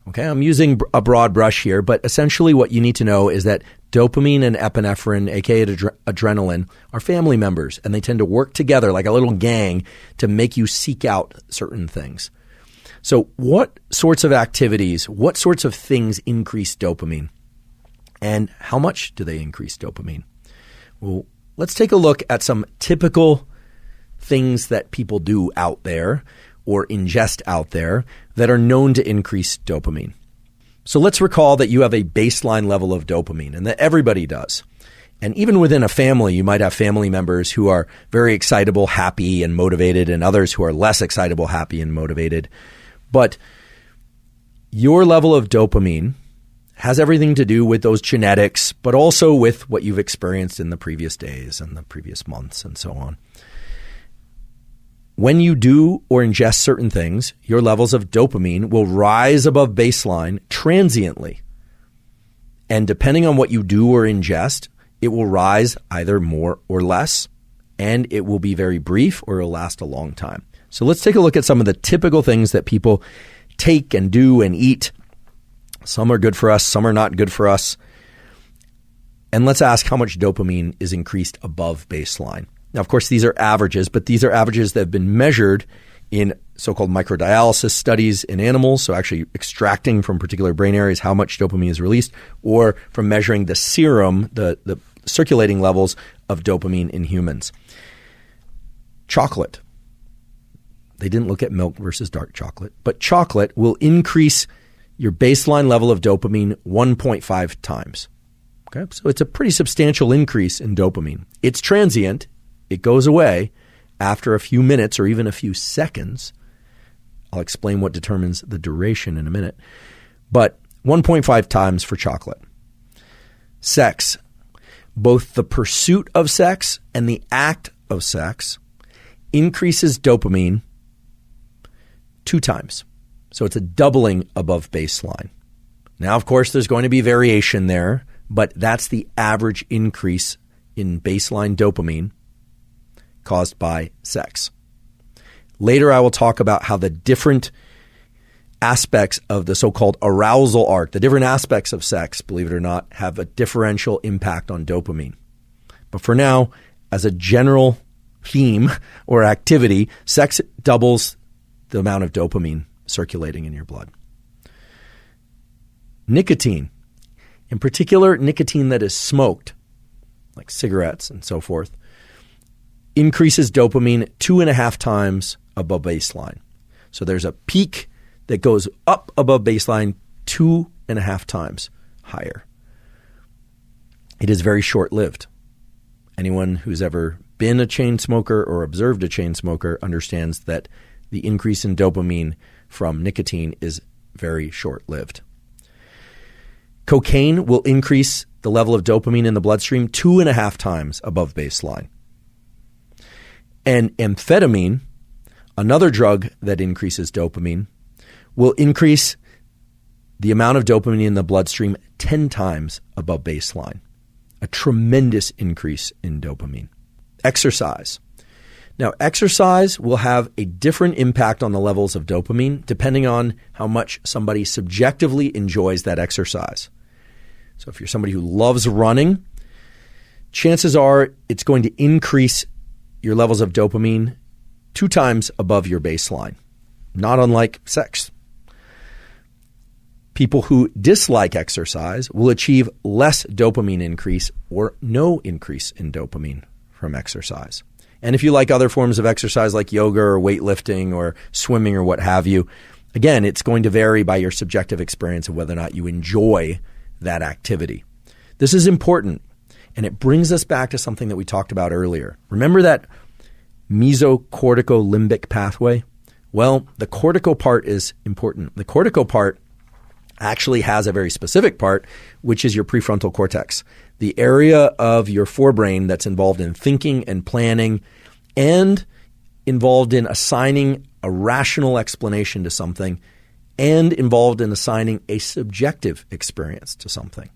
Okay, I'm using a broad brush here, but essentially what you need to know is that dopamine and epinephrine, aka adrenaline, are family members, and they tend to work together like a little gang to make you seek out certain things. So what sorts of activities, what sorts of things increase dopamine? And how much do they increase dopamine? Well, let's take a look at some typical things that people do out there or ingest out there that are known to increase dopamine. So let's recall that you have a baseline level of dopamine and that everybody does. And even within a family, you might have family members who are very excitable, happy, and motivated, and others who are less excitable, happy, and motivated. But your level of dopamine has everything to do with those genetics, but also with what you've experienced in the previous days and the previous months and so on. When you do or ingest certain things, your levels of dopamine will rise above baseline transiently. And depending on what you do or ingest, it will rise either more or less, and it will be very brief or it will last a long time. So let's take a look at some of the typical things that people take and do and eat. Some are good for us, some are not good for us. And let's ask how much dopamine is increased above baseline. Now, of course, these are averages, but these are averages that have been measured in so-called microdialysis studies in animals, so actually extracting from particular brain areas how much dopamine is released, or from measuring the serum, the circulating levels of dopamine in humans. Chocolate. They didn't look at milk versus dark chocolate, but chocolate will increase your baseline level of dopamine 1.5 times. Okay, so it's a pretty substantial increase in dopamine. It's transient. It goes away after a few minutes or even a few seconds. I'll explain what determines the duration in a minute. But 1.5 times for chocolate. Sex. Both the pursuit of sex and the act of sex increases dopamine 2 times. So it's a doubling above baseline. Now, of course, there's going to be variation there, but that's the average increase in baseline dopamine caused by sex. Later, I will talk about how the different aspects of the so-called arousal arc, the different aspects of sex, believe it or not, have a differential impact on dopamine. But for now, as a general theme or activity, sex doubles the amount of dopamine circulating in your blood. Nicotine, in particular nicotine that is smoked, like cigarettes and so forth, increases dopamine 2.5 times above baseline. So there's a peak that goes up above baseline 2.5 times higher. It is very short-lived. Anyone who's ever been a chain smoker or observed a chain smoker understands that the increase in dopamine from nicotine is very short-lived. Cocaine will increase the level of dopamine in the bloodstream 2.5 times above baseline. And amphetamine, another drug that increases dopamine, will increase the amount of dopamine in the bloodstream 10 times above baseline. A tremendous increase in dopamine. Exercise. Now, exercise will have a different impact on the levels of dopamine depending on how much somebody subjectively enjoys that exercise. So if you're somebody who loves running, chances are it's going to increase your levels of dopamine 2 times above your baseline, not unlike sex. People who dislike exercise will achieve less dopamine increase or no increase in dopamine from exercise. And if you like other forms of exercise like yoga or weightlifting or swimming or what have you, again, it's going to vary by your subjective experience of whether or not you enjoy that activity. This is important, and it brings us back to something that we talked about earlier. Remember that mesocorticolimbic pathway? Well, the cortical part is important. The cortical part actually has a very specific part, which is your prefrontal cortex. the area of your forebrain that's involved in thinking and planning and involved in assigning a rational explanation to something and involved in assigning a subjective experience to something.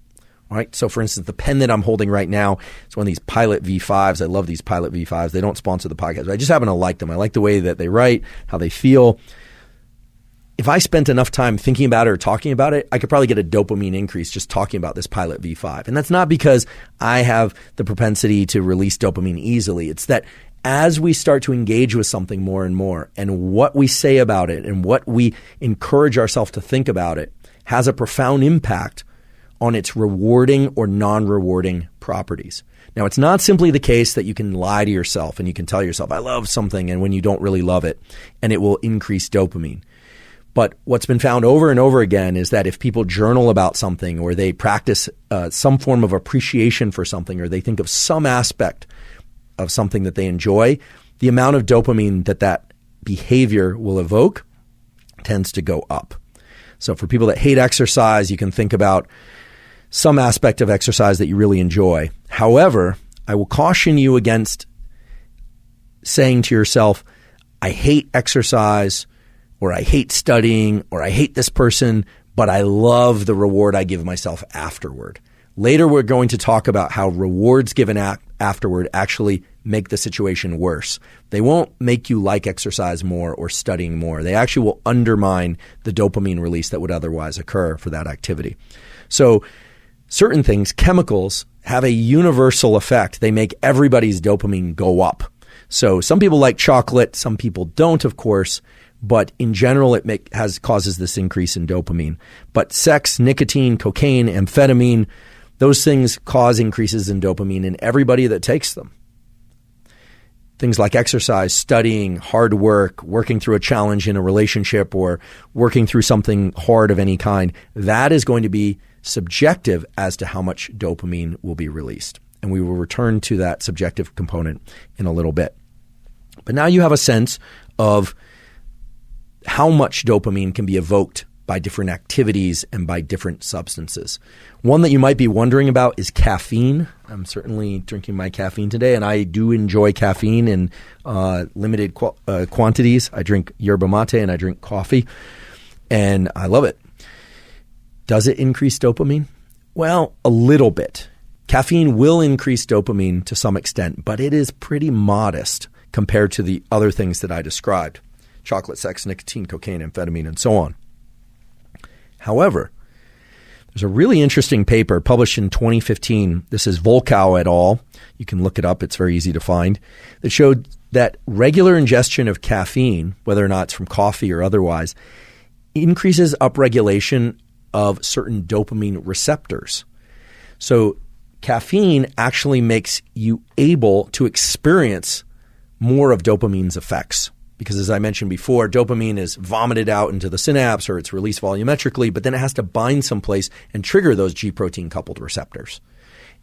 All right. So, for instance, the pen that I'm holding right now is one of these Pilot V5s. I love these Pilot V5s. They don't sponsor the podcast, but I just happen to like them. I like the way that they write, how they feel. If I spent enough time thinking about it or talking about it, I could probably get a dopamine increase just talking about this Pilot V5. And that's not because I have the propensity to release dopamine easily. It's that as we start to engage with something more and more, and what we say about it and what we encourage ourselves to think about it has a profound impact on its rewarding or non-rewarding properties. Now, it's not simply the case that you can lie to yourself and you can tell yourself, I love something, and when you don't really love it, and it will increase dopamine. But what's been found over and over again is that if people journal about something or they practice some form of appreciation for something or they think of some aspect of something that they enjoy, the amount of dopamine that behavior will evoke tends to go up. So for people that hate exercise, you can think about some aspect of exercise that you really enjoy. However, I will caution you against saying to yourself, I hate exercise, or I hate studying, or I hate this person, but I love the reward I give myself afterward. Later, we're going to talk about how rewards given afterward actually make the situation worse. They won't make you like exercise more or studying more. They actually will undermine the dopamine release that would otherwise occur for that activity. So certain things, chemicals, have a universal effect. They make everybody's dopamine go up. So some people like chocolate, some people don't, of course, but in general, it causes this increase in dopamine. But sex, nicotine, cocaine, amphetamine, those things cause increases in dopamine in everybody that takes them. Things like exercise, studying, hard work, working through a challenge in a relationship, or working through something hard of any kind, that is going to be subjective as to how much dopamine will be released. And we will return to that subjective component in a little bit. But now you have a sense of how much dopamine can be evoked by different activities and by different substances. One that you might be wondering about is caffeine. I'm certainly drinking my caffeine today, and I do enjoy caffeine in limited quantities. I drink yerba mate and I drink coffee, and I love it. Does it increase dopamine? Well, a little bit. Caffeine will increase dopamine to some extent, but it is pretty modest compared to the other things that I described. Chocolate, sex, nicotine, cocaine, amphetamine, and so on. However, there's a really interesting paper published in 2015. This is Volkow et al. You can look it up. It's very easy to find. That showed that regular ingestion of caffeine, whether or not it's from coffee or otherwise, increases upregulation of certain dopamine receptors. So caffeine actually makes you able to experience more of dopamine's effects. Because as I mentioned before, dopamine is vomited out into the synapse or it's released volumetrically, but then it has to bind someplace and trigger those G protein coupled receptors.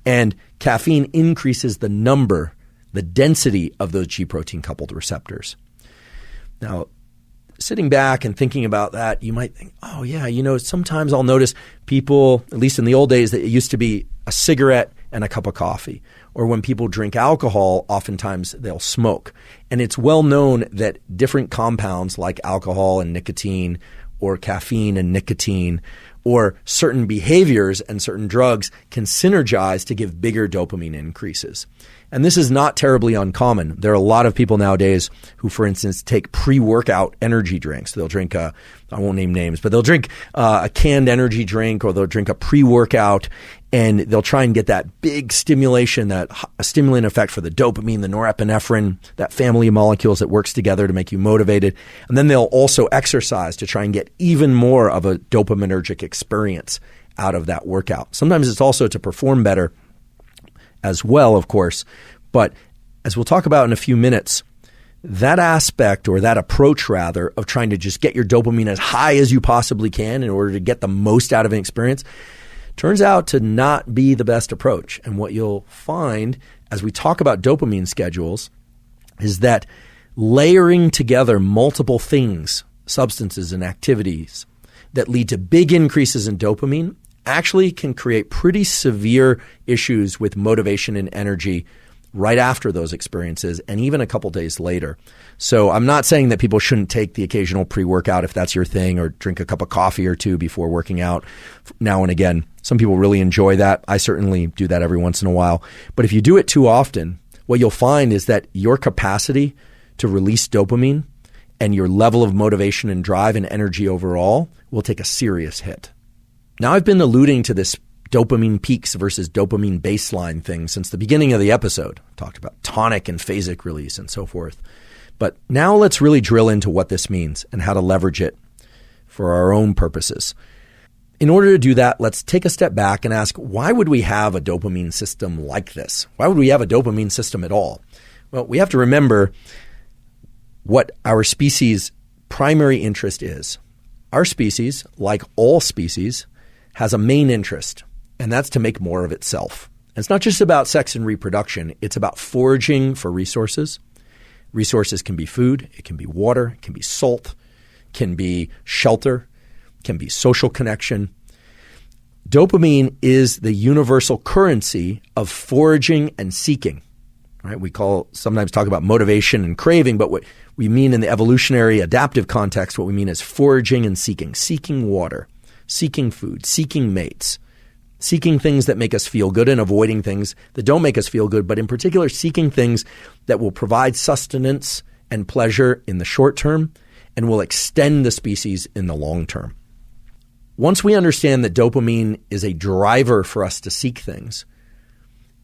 And caffeine increases the number, the density of those G protein coupled receptors. Now, sitting back and thinking about that, you might think, oh yeah, sometimes I'll notice people, at least in the old days, that it used to be a cigarette and a cup of coffee. Or when people drink alcohol, oftentimes they'll smoke. And it's well known that different compounds like alcohol and nicotine, or caffeine and nicotine, or certain behaviors and certain drugs can synergize to give bigger dopamine increases. And this is not terribly uncommon. There are a lot of people nowadays who, for instance, take pre-workout energy drinks. They'll drink I won't name names, but they'll drink a canned energy drink, or they'll drink a pre-workout, and they'll try and get that big stimulation, that stimulant effect for the dopamine, the norepinephrine, that family of molecules that works together to make you motivated. And then they'll also exercise to try and get even more of a dopaminergic experience out of that workout. Sometimes it's also to perform better as well, of course. But as we'll talk about in a few minutes, that aspect, or that approach rather, of trying to just get your dopamine as high as you possibly can in order to get the most out of an experience, turns out to not be the best approach. And what you'll find as we talk about dopamine schedules is that layering together multiple things, substances and activities that lead to big increases in dopamine actually can create pretty severe issues with motivation and energy right after those experiences and even a couple days later. So I'm not saying that people shouldn't take the occasional pre-workout if that's your thing, or drink a cup of coffee or two before working out now and again. Some people really enjoy that. I certainly do that every once in a while. But if you do it too often, what you'll find is that your capacity to release dopamine and your level of motivation and drive and energy overall will take a serious hit. Now, I've been alluding to this dopamine peaks versus dopamine baseline thing since the beginning of the episode. I talked about tonic and phasic release and so forth. But now let's really drill into what this means and how to leverage it for our own purposes. In order to do that, let's take a step back and ask, why would we have a dopamine system like this? Why would we have a dopamine system at all? Well, we have to remember what our species' primary interest is. Our species, like all species, has a main interest, and that's to make more of itself. And it's not just about sex and reproduction. It's about foraging for resources. Resources can be food, it can be water, it can be salt, can be shelter, can be social connection. Dopamine is the universal currency of foraging and seeking. Right? We sometimes talk about motivation and craving, but what we mean in the evolutionary adaptive context, what we mean is foraging and seeking water, seeking food, seeking mates, seeking things that make us feel good and avoiding things that don't make us feel good, but in particular seeking things that will provide sustenance and pleasure in the short term and will extend the species in the long term. Once we understand that dopamine is a driver for us to seek things,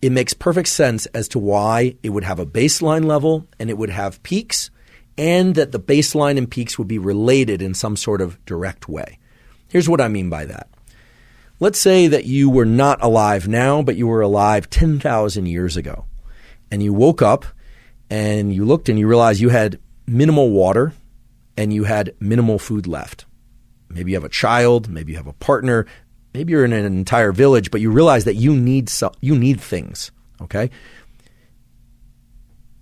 it makes perfect sense as to why it would have a baseline level and it would have peaks, and that the baseline and peaks would be related in some sort of direct way. Here's what I mean by that. Let's say that you were not alive now, but you were alive 10,000 years ago. And you woke up and you looked and you realized you had minimal water and you had minimal food left. Maybe you have a child, maybe you have a partner, maybe you're in an entire village, but you realize that you need things, okay?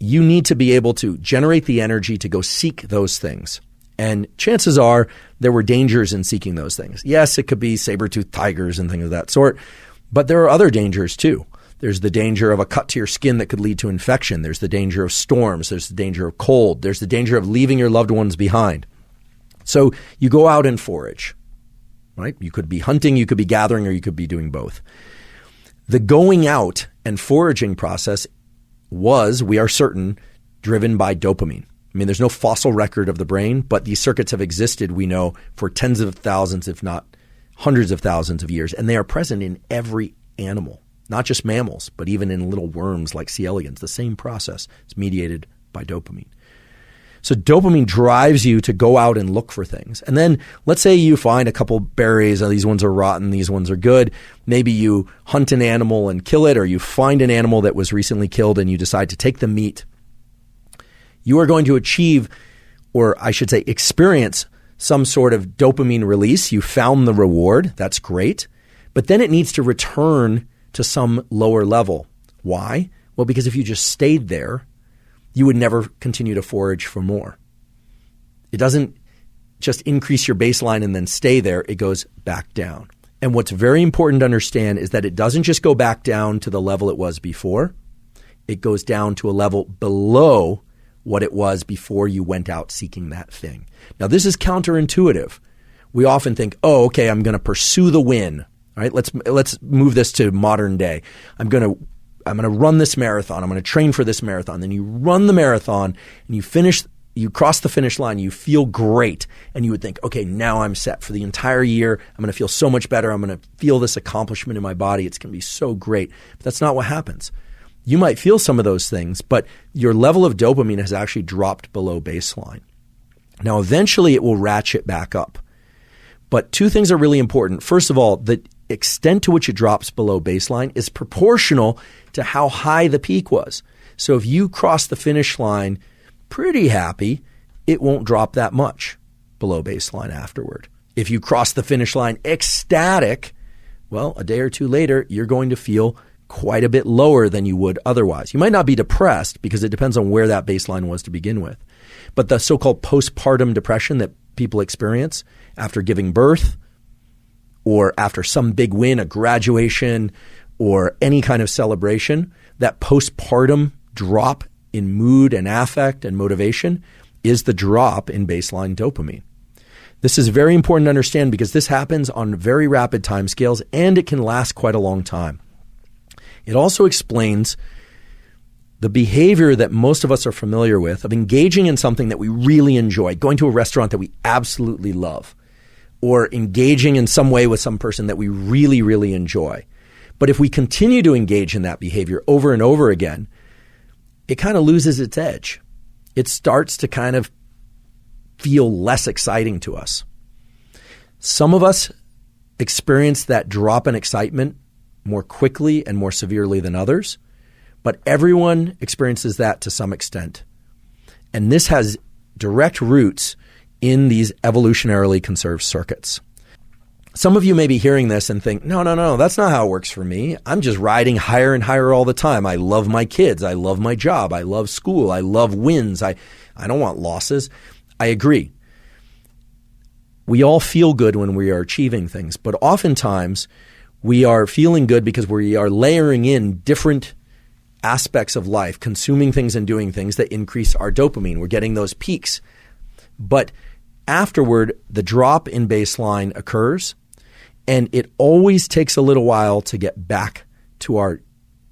You need to be able to generate the energy to go seek those things. And chances are there were dangers in seeking those things. Yes, it could be saber-toothed tigers and things of that sort, but there are other dangers too. There's the danger of a cut to your skin that could lead to infection. There's the danger of storms. There's the danger of cold. There's the danger of leaving your loved ones behind. So you go out and forage, right? You could be hunting, you could be gathering, or you could be doing both. The going out and foraging process was, we are certain, driven by dopamine. I mean, there's no fossil record of the brain, but these circuits have existed, we know, for tens of thousands, if not hundreds of thousands of years. And they are present in every animal, not just mammals, but even in little worms like C. elegans. The same process is mediated by dopamine. So dopamine drives you to go out and look for things. And then let's say you find a couple berries. These ones are rotten. These ones are good. Maybe you hunt an animal and kill it, or you find an animal that was recently killed and you decide to take the meat. You are going to achieve, or I should say experience, some sort of dopamine release. You found the reward. That's great. But then it needs to return to some lower level. Why? Well, because if you just stayed there, you would never continue to forage for more. It doesn't just increase your baseline and then stay there. It goes back down. And what's very important to understand is that it doesn't just go back down to the level it was before. It goes down to a level below what it was before you went out seeking that thing. Now, this is counterintuitive. We often think, oh, okay, I'm going to pursue the win. All right, let's move this to modern day. I'm going to run this marathon. I'm going to train for this marathon. Then you run the marathon and you cross the finish line. You feel great. And you would think, okay, now I'm set for the entire year. I'm going to feel so much better. I'm going to feel this accomplishment in my body. It's going to be so great. But that's not what happens. You might feel some of those things, but your level of dopamine has actually dropped below baseline. Now, eventually it will ratchet back up. But two things are really important. First of all, the extent to which it drops below baseline is proportional to how high the peak was. So if you cross the finish line pretty happy, it won't drop that much below baseline afterward. If you cross the finish line ecstatic, well, a day or two later, you're going to feel quite a bit lower than you would otherwise. You might not be depressed because it depends on where that baseline was to begin with. But the so-called postpartum depression that people experience after giving birth or after some big win, a graduation, or any kind of celebration, that postpartum drop in mood and affect and motivation is the drop in baseline dopamine. This is very important to understand because this happens on very rapid timescales and it can last quite a long time. It also explains the behavior that most of us are familiar with of engaging in something that we really enjoy, going to a restaurant that we absolutely love, or engaging in some way with some person that we really, really enjoy. But if we continue to engage in that behavior over and over again, it kind of loses its edge. It starts to kind of feel less exciting to us. Some of us experience that drop in excitement more quickly and more severely than others, but everyone experiences that to some extent. And this has direct roots in these evolutionarily conserved circuits. Some of you may be hearing this and think, no, that's not how it works for me. I'm just riding higher and higher all the time. I love my kids. I love my job. I love school. I love wins. I don't want losses. I agree. We all feel good when we are achieving things, but oftentimes we are feeling good because we are layering in different aspects of life, consuming things and doing things that increase our dopamine. We're getting those peaks. But afterward, the drop in baseline occurs, and it always takes a little while to get back to our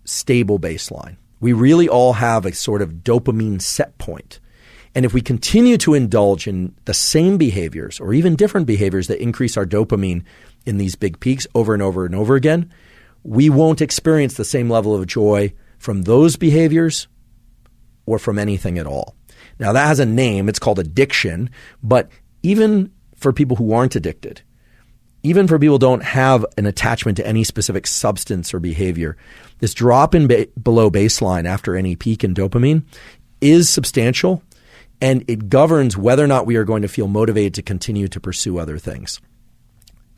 stable baseline. We really all have a sort of dopamine set point. And if we continue to indulge in the same behaviors or even different behaviors that increase our dopamine in these big peaks over and over and over again, we won't experience the same level of joy from those behaviors or from anything at all. Now, that has a name. It's called addiction. But even for people who aren't addicted, even for people who don't have an attachment to any specific substance or behavior, this drop in below baseline after any peak in dopamine is substantial, and it governs whether or not we are going to feel motivated to continue to pursue other things.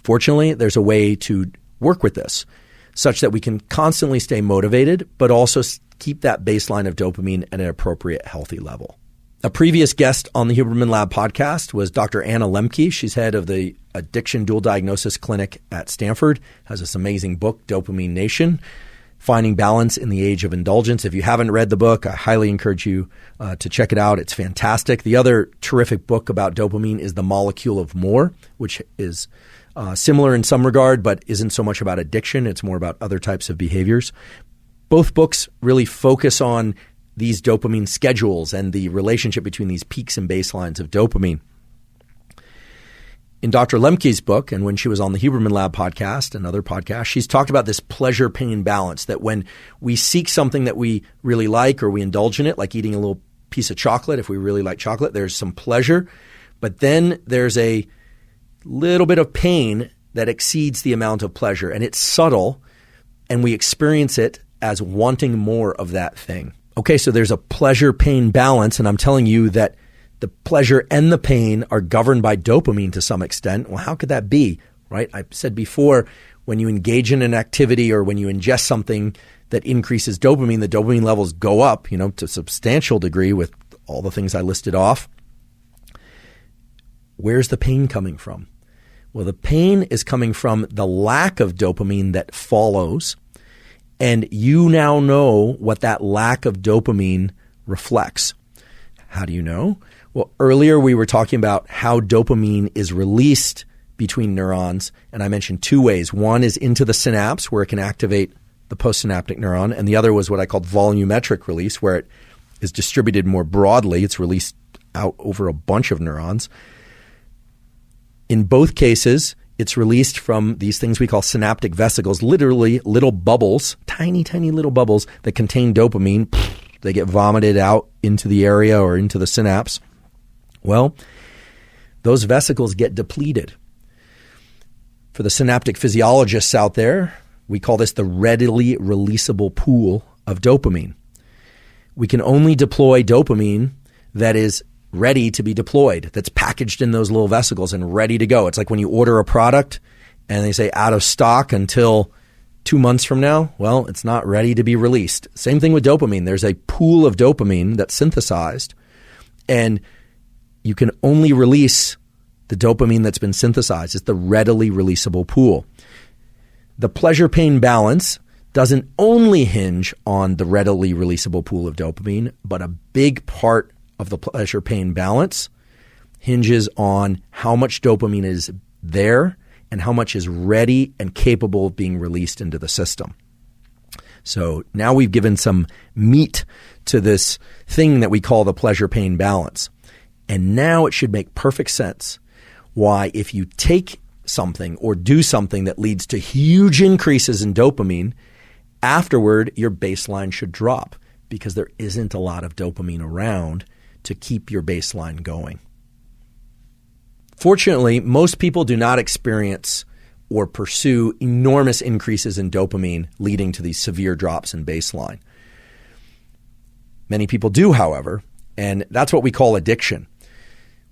Fortunately, there's a way to work with this such that we can constantly stay motivated, but also keep that baseline of dopamine at an appropriate, healthy level. A previous guest on the Huberman Lab podcast was Dr. Anna Lemke. She's head of the Addiction Dual Diagnosis Clinic at Stanford, has this amazing book, Dopamine Nation, Finding Balance in the Age of Indulgence. If you haven't read the book, I highly encourage you to check it out. It's fantastic. The other terrific book about dopamine is The Molecule of More, which is similar in some regard, but isn't so much about addiction. It's more about other types of behaviors. Both books really focus on these dopamine schedules and the relationship between these peaks and baselines of dopamine. In Dr. Lemke's book, and when she was on the Huberman Lab podcast and other podcasts, she's talked about this pleasure-pain balance, that when we seek something that we really like or we indulge in it, like eating a little piece of chocolate, if we really like chocolate, there's some pleasure, but then there's a little bit of pain that exceeds the amount of pleasure, and it's subtle, and we experience it as wanting more of that thing. Okay, so there's a pleasure-pain balance, and I'm telling you that the pleasure and the pain are governed by dopamine to some extent. Well, how could that be, right? I said before, when you engage in an activity or when you ingest something that increases dopamine, the dopamine levels go up, to a substantial degree with all the things I listed off. Where's the pain coming from? Well, the pain is coming from the lack of dopamine that follows, and you now know what that lack of dopamine reflects. How do you know? Well, earlier we were talking about how dopamine is released between neurons, and I mentioned two ways. One is into the synapse, where it can activate the postsynaptic neuron, and the other was what I called volumetric release, where it is distributed more broadly. It's released out over a bunch of neurons. In both cases, it's released from these things we call synaptic vesicles, literally little bubbles, tiny, tiny little bubbles that contain dopamine. They get vomited out into the area or into the synapse. Well, those vesicles get depleted. For the synaptic physiologists out there, we call this the readily releasable pool of dopamine. We can only deploy dopamine that is ready to be deployed, that's packaged in those little vesicles and ready to go. It's like when you order a product and they say out of stock until 2 months from now. Well, it's not ready to be released. Same thing with dopamine. There's a pool of dopamine that's synthesized, and you can only release the dopamine that's been synthesized. It's the readily releasable pool. The pleasure-pain balance doesn't only hinge on the readily releasable pool of dopamine, but a big part of the pleasure-pain balance hinges on how much dopamine is there and how much is ready and capable of being released into the system. So now we've given some meat to this thing that we call the pleasure-pain balance. And now it should make perfect sense why if you take something or do something that leads to huge increases in dopamine, afterward your baseline should drop because there isn't a lot of dopamine around to keep your baseline going. Fortunately, most people do not experience or pursue enormous increases in dopamine leading to these severe drops in baseline. Many people do, however, and that's what we call addiction.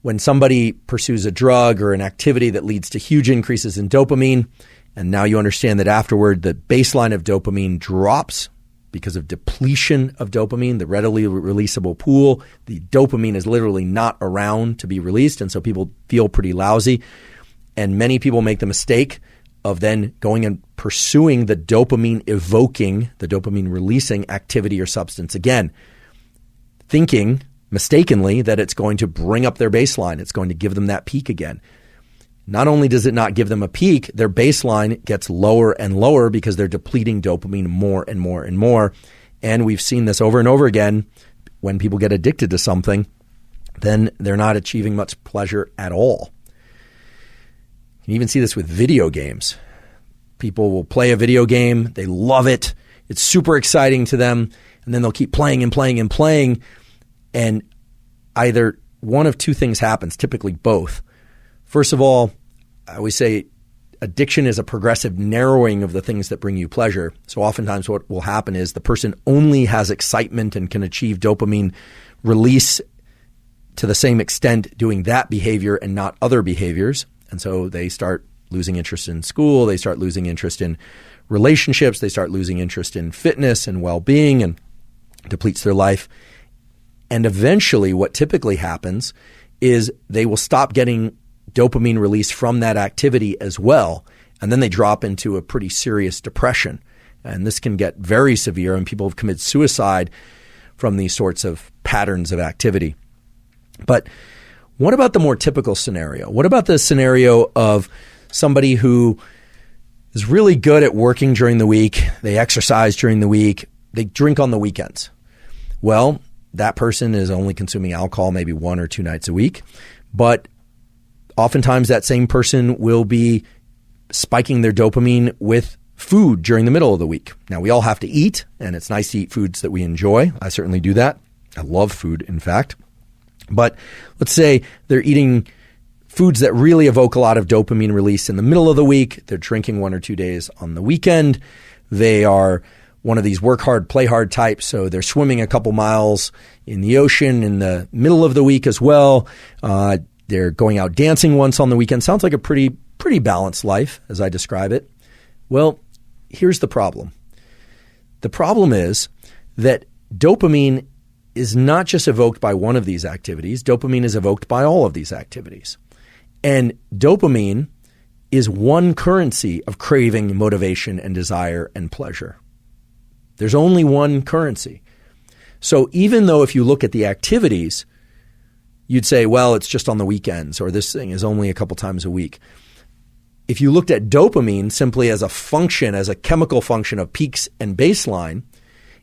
When somebody pursues a drug or an activity that leads to huge increases in dopamine, and now you understand that afterward the baseline of dopamine drops because of depletion of dopamine, the readily releasable pool, the dopamine is literally not around to be released, and so people feel pretty lousy. And many people make the mistake of then going and pursuing the dopamine evoking, the dopamine releasing activity or substance again, thinking mistakenly that it's going to bring up their baseline. It's going to give them that peak again. Not only does it not give them a peak, their baseline gets lower and lower because they're depleting dopamine more and more and more. And we've seen this over and over again. When people get addicted to something, then they're not achieving much pleasure at all. You can even see this with video games. People will play a video game. They love it. It's super exciting to them. And then they'll keep playing and playing and playing. And either one of two things happens, typically both. First of all, I always say addiction is a progressive narrowing of the things that bring you pleasure. So oftentimes what will happen is the person only has excitement and can achieve dopamine release to the same extent doing that behavior and not other behaviors. And so they start losing interest in school. They start losing interest in relationships. They start losing interest in fitness and well-being, and depletes their life. And eventually what typically happens is they will stop getting dopamine release from that activity as well. And then they drop into a pretty serious depression. And this can get very severe, and people have committed suicide from these sorts of patterns of activity. But what about the more typical scenario? What about the scenario of somebody who is really good at working during the week, they exercise during the week, they drink on the weekends? Well, that person is only consuming alcohol maybe 1 or 2 nights a week, but oftentimes that same person will be spiking their dopamine with food during the middle of the week. Now, we all have to eat, and it's nice to eat foods that we enjoy. I certainly do that. I love food, in fact. But let's say they're eating foods that really evoke a lot of dopamine release in the middle of the week. They're drinking 1 or 2 days on the weekend. They are one of these work hard, play hard types. So they're swimming a couple miles in the ocean in the middle of the week as well. They're going out dancing once on the weekend. Sounds like a pretty balanced life as I describe it. Well, here's the problem. The problem is that dopamine is not just evoked by one of these activities. Dopamine is evoked by all of these activities. And dopamine is one currency of craving, motivation, and desire and pleasure. There's only one currency. So even though if you look at the activities, you'd say, well, it's just on the weekends, or this thing is only a couple times a week. If you looked at dopamine simply as a function, as a chemical function of peaks and baseline,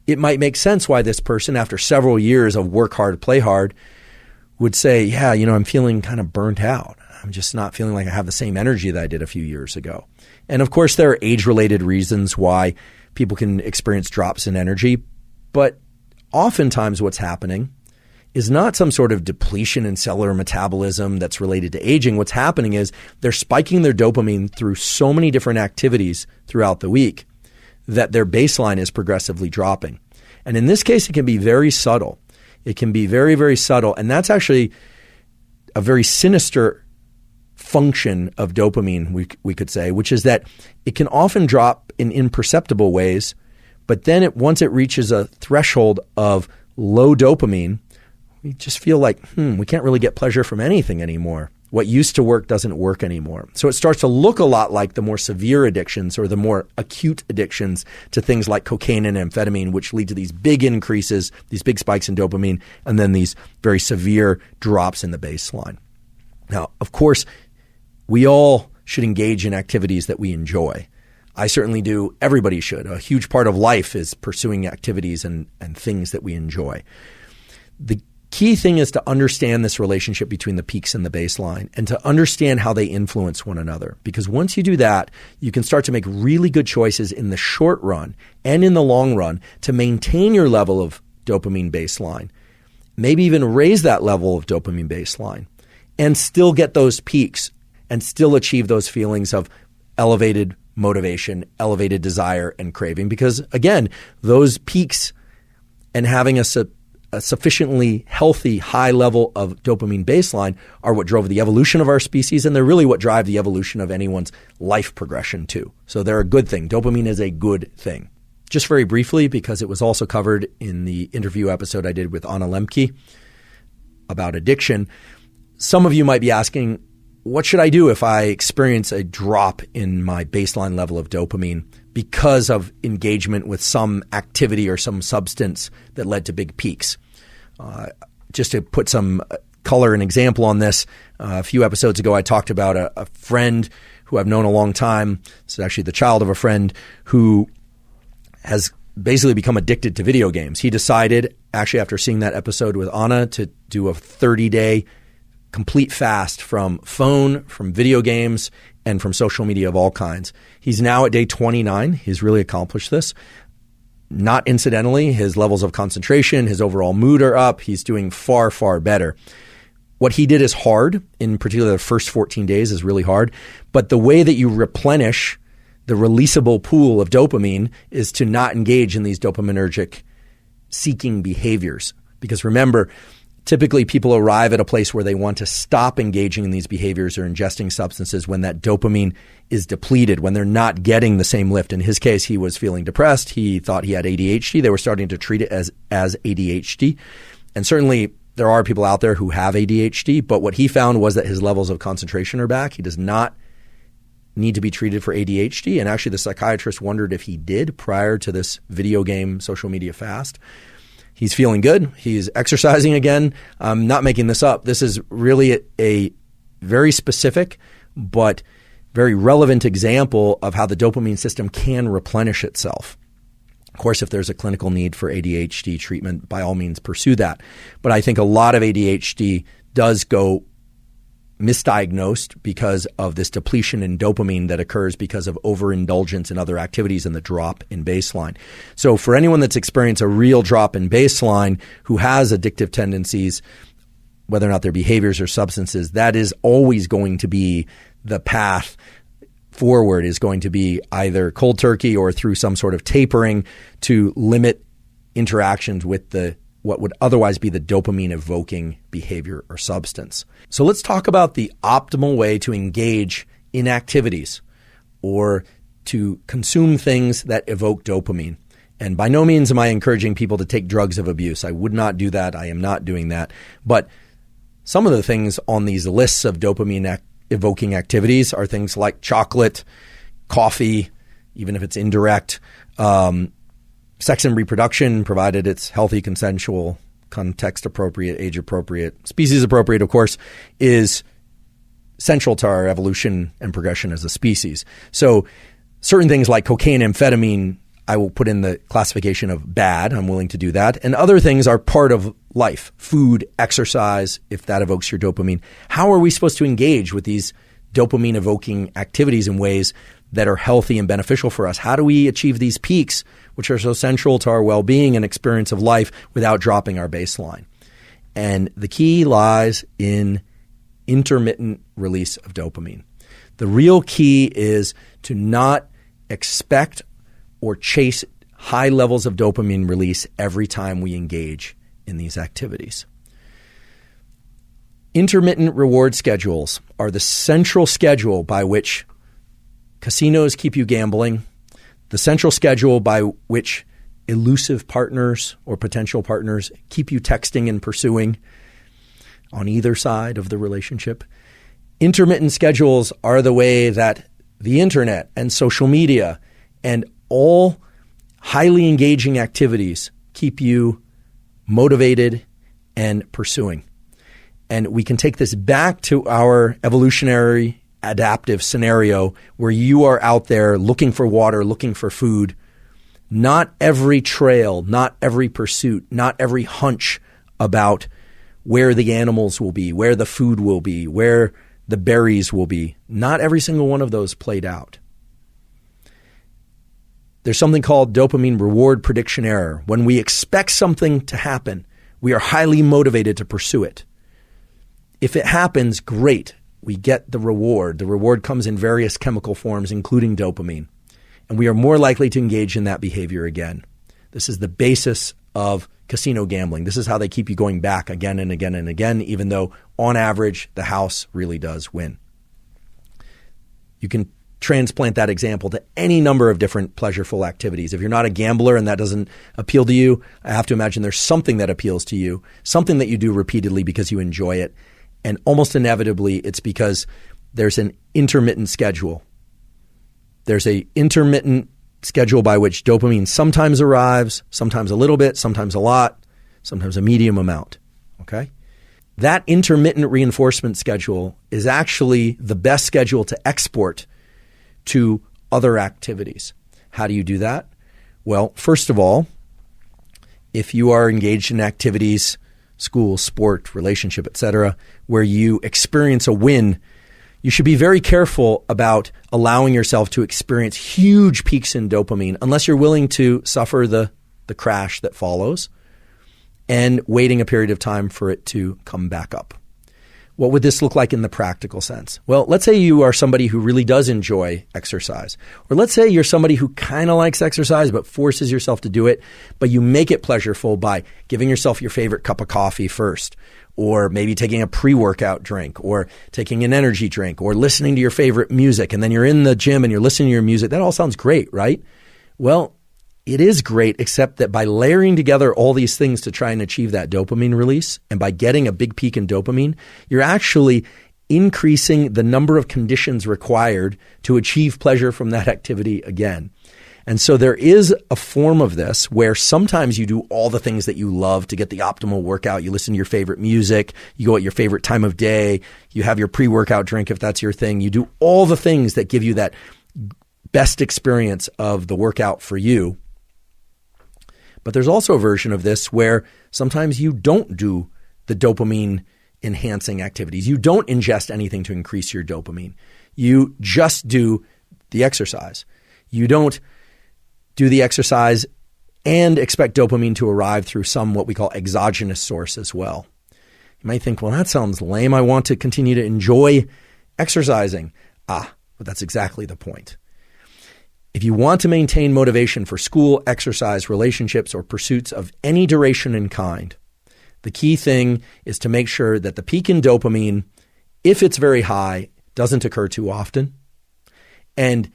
it might make sense why this person, after several years of work hard, play hard, would say, yeah, I'm feeling kind of burnt out. I'm just not feeling like I have the same energy that I did a few years ago. And of course, there are age-related reasons why people can experience drops in energy. But oftentimes what's happening is not some sort of depletion in cellular metabolism that's related to aging. What's happening is they're spiking their dopamine through so many different activities throughout the week that their baseline is progressively dropping. And in this case, it can be very subtle. It can be very, very subtle. And that's actually a very sinister function of dopamine, we could say, which is that it can often drop in imperceptible ways, but then once it reaches a threshold of low dopamine, we just feel like, we can't really get pleasure from anything anymore. what used to work doesn't work anymore. So it starts to look a lot like the more severe addictions or the more acute addictions to things like cocaine and amphetamine, which lead to these big increases, these big spikes in dopamine, and then these very severe drops in the baseline. Now, of course, we all should engage in activities that we enjoy. I certainly do. Everybody should. A huge part of life is pursuing activities and things that we enjoy. The key thing is to understand this relationship between the peaks and the baseline and to understand how they influence one another. Because once you do that, you can start to make really good choices in the short run and in the long run to maintain your level of dopamine baseline, maybe even raise that level of dopamine baseline and still get those peaks and still achieve those feelings of elevated motivation, elevated desire, and craving. Because again, those peaks and having a sufficiently healthy high level of dopamine baseline are what drove the evolution of our species, and they're really what drive the evolution of anyone's life progression too. So they're a good thing. Dopamine is a good thing. Just very briefly, because it was also covered in the interview episode I did with Anna Lemke about addiction, some of you might be asking, what should I do if I experience a drop in my baseline level of dopamine because of engagement with some activity or some substance that led to big peaks? Just to put some color and example on this, a few episodes ago I talked about a friend who I've known a long time. This is actually the child of a friend who has basically become addicted to video games. He decided, actually after seeing that episode with Anna, to do a 30-day complete fast from phone, from video games, and from social media of all kinds. He's now at day 29. He's really accomplished this. Not incidentally, his levels of concentration, his overall mood are up. He's doing far, far better. What he did is hard. In particular, the first 14 days is really hard. But the way that you replenish the releasable pool of dopamine is to not engage in these dopaminergic seeking behaviors. Because remember, typically people arrive at a place where they want to stop engaging in these behaviors or ingesting substances when that dopamine is depleted, when they're not getting the same lift. In his case, he was feeling depressed. He thought he had ADHD. They were starting to treat it as ADHD. And certainly there are people out there who have ADHD, but what he found was that his levels of concentration are back. He does not need to be treated for ADHD. And actually the psychiatrist wondered if he did prior to this video game social media fast. He's feeling good. He's exercising again. I'm not making this up. This is really a very specific but very relevant example of how the dopamine system can replenish itself. Of course, if there's a clinical need for ADHD treatment, by all means pursue that. But I think a lot of ADHD does go misdiagnosed because of this depletion in dopamine that occurs because of overindulgence in other activities and the drop in baseline. So for anyone that's experienced a real drop in baseline who has addictive tendencies, whether or not they're behaviors or substances, that is always going to be the path forward, is going to be either cold turkey or through some sort of tapering to limit interactions with what would otherwise be the dopamine-evoking behavior or substance. So let's talk about the optimal way to engage in activities or to consume things that evoke dopamine. And by no means am I encouraging people to take drugs of abuse. I would not do that. I am not doing that. But some of the things on these lists of dopamine-evoking activities are things like chocolate, coffee, even if it's indirect, sex and reproduction, provided it's healthy, consensual, context-appropriate, age-appropriate, species-appropriate, of course, is central to our evolution and progression as a species. So certain things like cocaine, amphetamine, I will put in the classification of bad. I'm willing to do that. And other things are part of life. Food, exercise, if that evokes your dopamine. How are we supposed to engage with these dopamine-evoking activities in ways that are healthy and beneficial for us? How do we achieve these peaks, which are so central to our well-being and experience of life, without dropping our baseline? And the key lies in intermittent release of dopamine. The real key is to not expect or chase high levels of dopamine release every time we engage in these activities. Intermittent reward schedules are the central schedule by which casinos keep you gambling, the central schedule by which elusive partners or potential partners keep you texting and pursuing on either side of the relationship. Intermittent schedules are the way that the internet and social media and all highly engaging activities keep you motivated and pursuing. And we can take this back to our evolutionary adaptive scenario where you are out there looking for water, looking for food. Not every trail, not every pursuit, not every hunch about where the animals will be, where the food will be, where the berries will be. Not every single one of those played out. There's something called dopamine reward prediction error. When we expect something to happen, we are highly motivated to pursue it. If it happens, great. We get the reward. The reward comes in various chemical forms, including dopamine. And we are more likely to engage in that behavior again. This is the basis of casino gambling. This is how they keep you going back again and again and again, even though on average, the house really does win. You can transplant that example to any number of different pleasureful activities. If you're not a gambler and that doesn't appeal to you, I have to imagine there's something that appeals to you, something that you do repeatedly because you enjoy it. And almost inevitably, it's because there's an intermittent schedule. There's an intermittent schedule by which dopamine sometimes arrives, sometimes a little bit, sometimes a lot, sometimes a medium amount. Okay? That intermittent reinforcement schedule is actually the best schedule to export to other activities. How do you do that? Well, first of all, if you are engaged in activities, school, sport, relationship, etc., where you experience a win, you should be very careful about allowing yourself to experience huge peaks in dopamine unless you're willing to suffer the crash that follows and waiting a period of time for it to come back up. What would this look like in the practical sense? Well, let's say you are somebody who really does enjoy exercise. Or let's say you're somebody who kind of likes exercise but forces yourself to do it, but you make it pleasureful by giving yourself your favorite cup of coffee first, or maybe taking a pre-workout drink, or taking an energy drink, or listening to your favorite music, and then you're in the gym and you're listening to your music. That all sounds great, right? Well, it is great, except that by layering together all these things to try and achieve that dopamine release, and by getting a big peak in dopamine, you're actually increasing the number of conditions required to achieve pleasure from that activity again. And so there is a form of this where sometimes you do all the things that you love to get the optimal workout. You listen to your favorite music, you go at your favorite time of day, you have your pre-workout drink if that's your thing. You do all the things that give you that best experience of the workout for you. But there's also a version of this where sometimes you don't do the dopamine enhancing activities. You don't ingest anything to increase your dopamine. You just do the exercise. You don't do the exercise and expect dopamine to arrive through some what we call exogenous source as well. You might think, well, that sounds lame. I want to continue to enjoy exercising. But that's exactly the point. If you want to maintain motivation for school, exercise, relationships, or pursuits of any duration and kind, the key thing is to make sure that the peak in dopamine, if it's very high, doesn't occur too often. And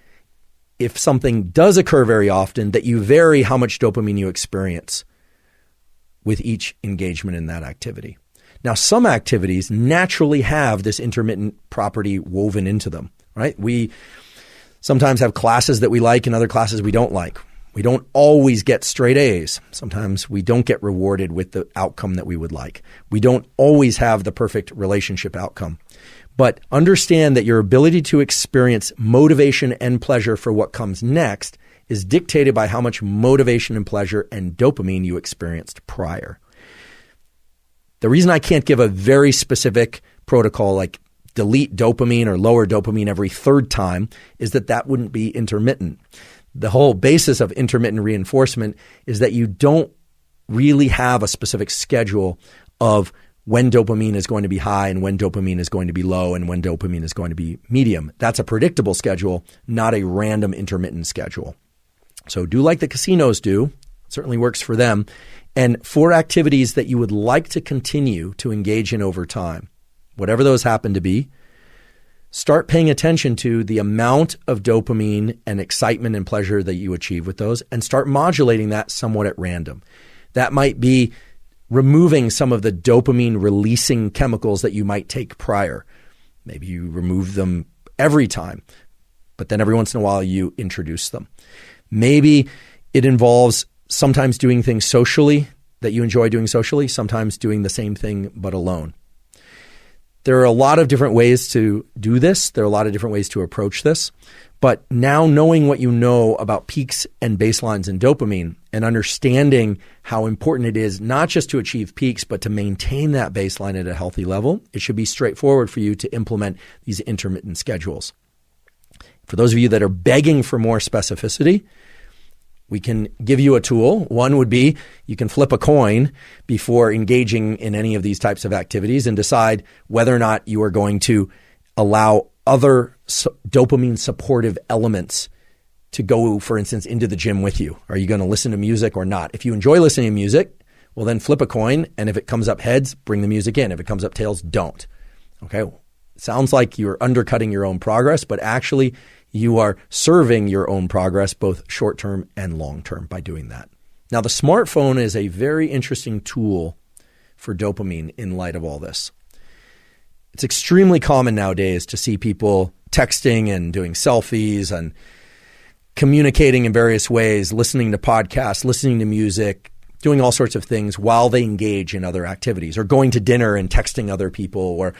if something does occur very often, that you vary how much dopamine you experience with each engagement in that activity. Now, some activities naturally have this intermittent property woven into them, right? We sometimes have classes that we like and other classes we don't like. We don't always get straight A's. Sometimes we don't get rewarded with the outcome that we would like. We don't always have the perfect relationship outcome. But understand that your ability to experience motivation and pleasure for what comes next is dictated by how much motivation and pleasure and dopamine you experienced prior. The reason I can't give a very specific protocol like delete dopamine or lower dopamine every third time is that wouldn't be intermittent. The whole basis of intermittent reinforcement is that you don't really have a specific schedule of when dopamine is going to be high and when dopamine is going to be low and when dopamine is going to be medium. That's a predictable schedule, not a random intermittent schedule. So do like the casinos do. It certainly works for them. And for activities that you would like to continue to engage in over time, whatever those happen to be, start paying attention to the amount of dopamine and excitement and pleasure that you achieve with those and start modulating that somewhat at random. That might be removing some of the dopamine releasing chemicals that you might take prior. Maybe you remove them every time, but then every once in a while you introduce them. Maybe it involves sometimes doing things socially that you enjoy doing socially, sometimes doing the same thing but alone. There are a lot of different ways to do this. There are a lot of different ways to approach this. But now knowing what you know about peaks and baselines in dopamine and understanding how important it is not just to achieve peaks, but to maintain that baseline at a healthy level, it should be straightforward for you to implement these intermittent schedules. For those of you that are begging for more specificity, we can give you a tool. One would be you can flip a coin before engaging in any of these types of activities and decide whether or not you are going to allow other dopamine supportive elements to go, for instance, into the gym with you. Are you going to listen to music or not? If you enjoy listening to music, well, then flip a coin. And if it comes up heads, bring the music in. If it comes up tails, don't. Okay. Sounds like you're undercutting your own progress, but actually you are serving your own progress, both short-term and long-term, by doing that. Now, the smartphone is a very interesting tool for dopamine in light of all this. It's extremely common nowadays to see people texting and doing selfies and communicating in various ways, listening to podcasts, listening to music, doing all sorts of things while they engage in other activities, or going to dinner and texting other people, or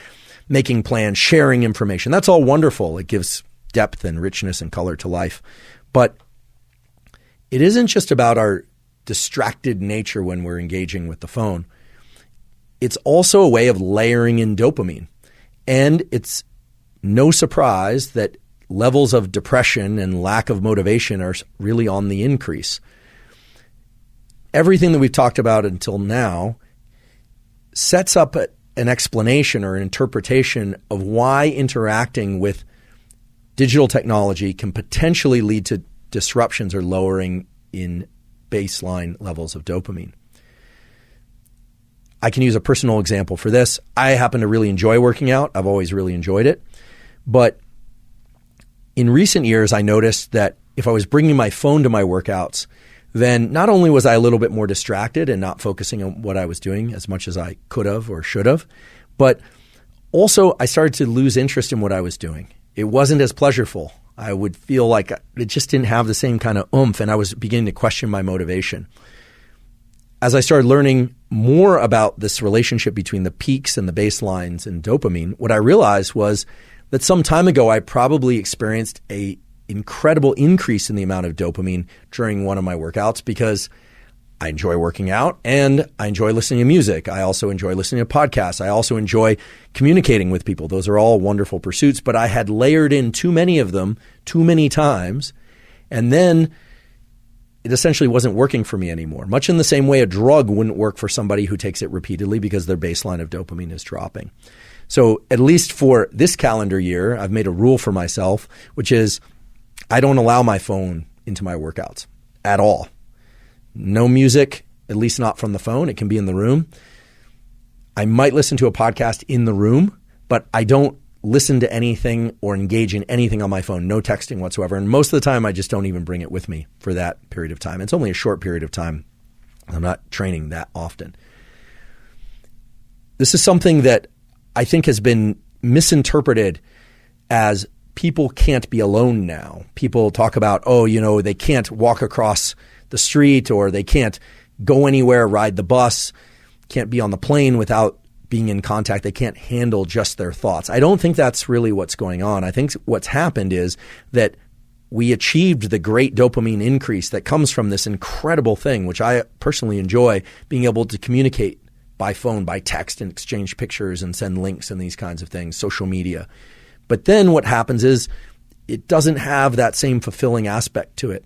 making plans, sharing information. That's all wonderful. It gives depth and richness and color to life. But it isn't just about our distracted nature when we're engaging with the phone. It's also a way of layering in dopamine. And it's no surprise that levels of depression and lack of motivation are really on the increase. Everything that we've talked about until now sets up an explanation or an interpretation of why interacting with digital technology can potentially lead to disruptions or lowering in baseline levels of dopamine. I can use a personal example for this. I happen to really enjoy working out. I've always really enjoyed it. But in recent years, I noticed that if I was bringing my phone to my workouts, then not only was I a little bit more distracted and not focusing on what I was doing as much as I could have or should have, but also I started to lose interest in what I was doing. It wasn't as pleasurable. I would feel like it just didn't have the same kind of oomph, and I was beginning to question my motivation. As I started learning more about this relationship between the peaks and the baselines in dopamine, what I realized was that some time ago I probably experienced an incredible increase in the amount of dopamine during one of my workouts because I enjoy working out and I enjoy listening to music. I also enjoy listening to podcasts. I also enjoy communicating with people. Those are all wonderful pursuits, but I had layered in too many of them too many times, and then it essentially wasn't working for me anymore. Much in the same way a drug wouldn't work for somebody who takes it repeatedly because their baseline of dopamine is dropping. So at least for this calendar year, I've made a rule for myself, which is I don't allow my phone into my workouts at all. No music, at least not from the phone. It can be in the room. I might listen to a podcast in the room, but I don't listen to anything or engage in anything on my phone. No texting whatsoever. And most of the time, I just don't even bring it with me for that period of time. It's only a short period of time. I'm not training that often. This is something that I think has been misinterpreted as people can't be alone now. People talk about, they can't walk across the street, or they can't go anywhere, ride the bus, can't be on the plane without being in contact. They can't handle just their thoughts. I don't think that's really what's going on. I think what's happened is that we achieved the great dopamine increase that comes from this incredible thing, which I personally enjoy, being able to communicate by phone, by text, and exchange pictures and send links and these kinds of things, social media. But then what happens is it doesn't have that same fulfilling aspect to it.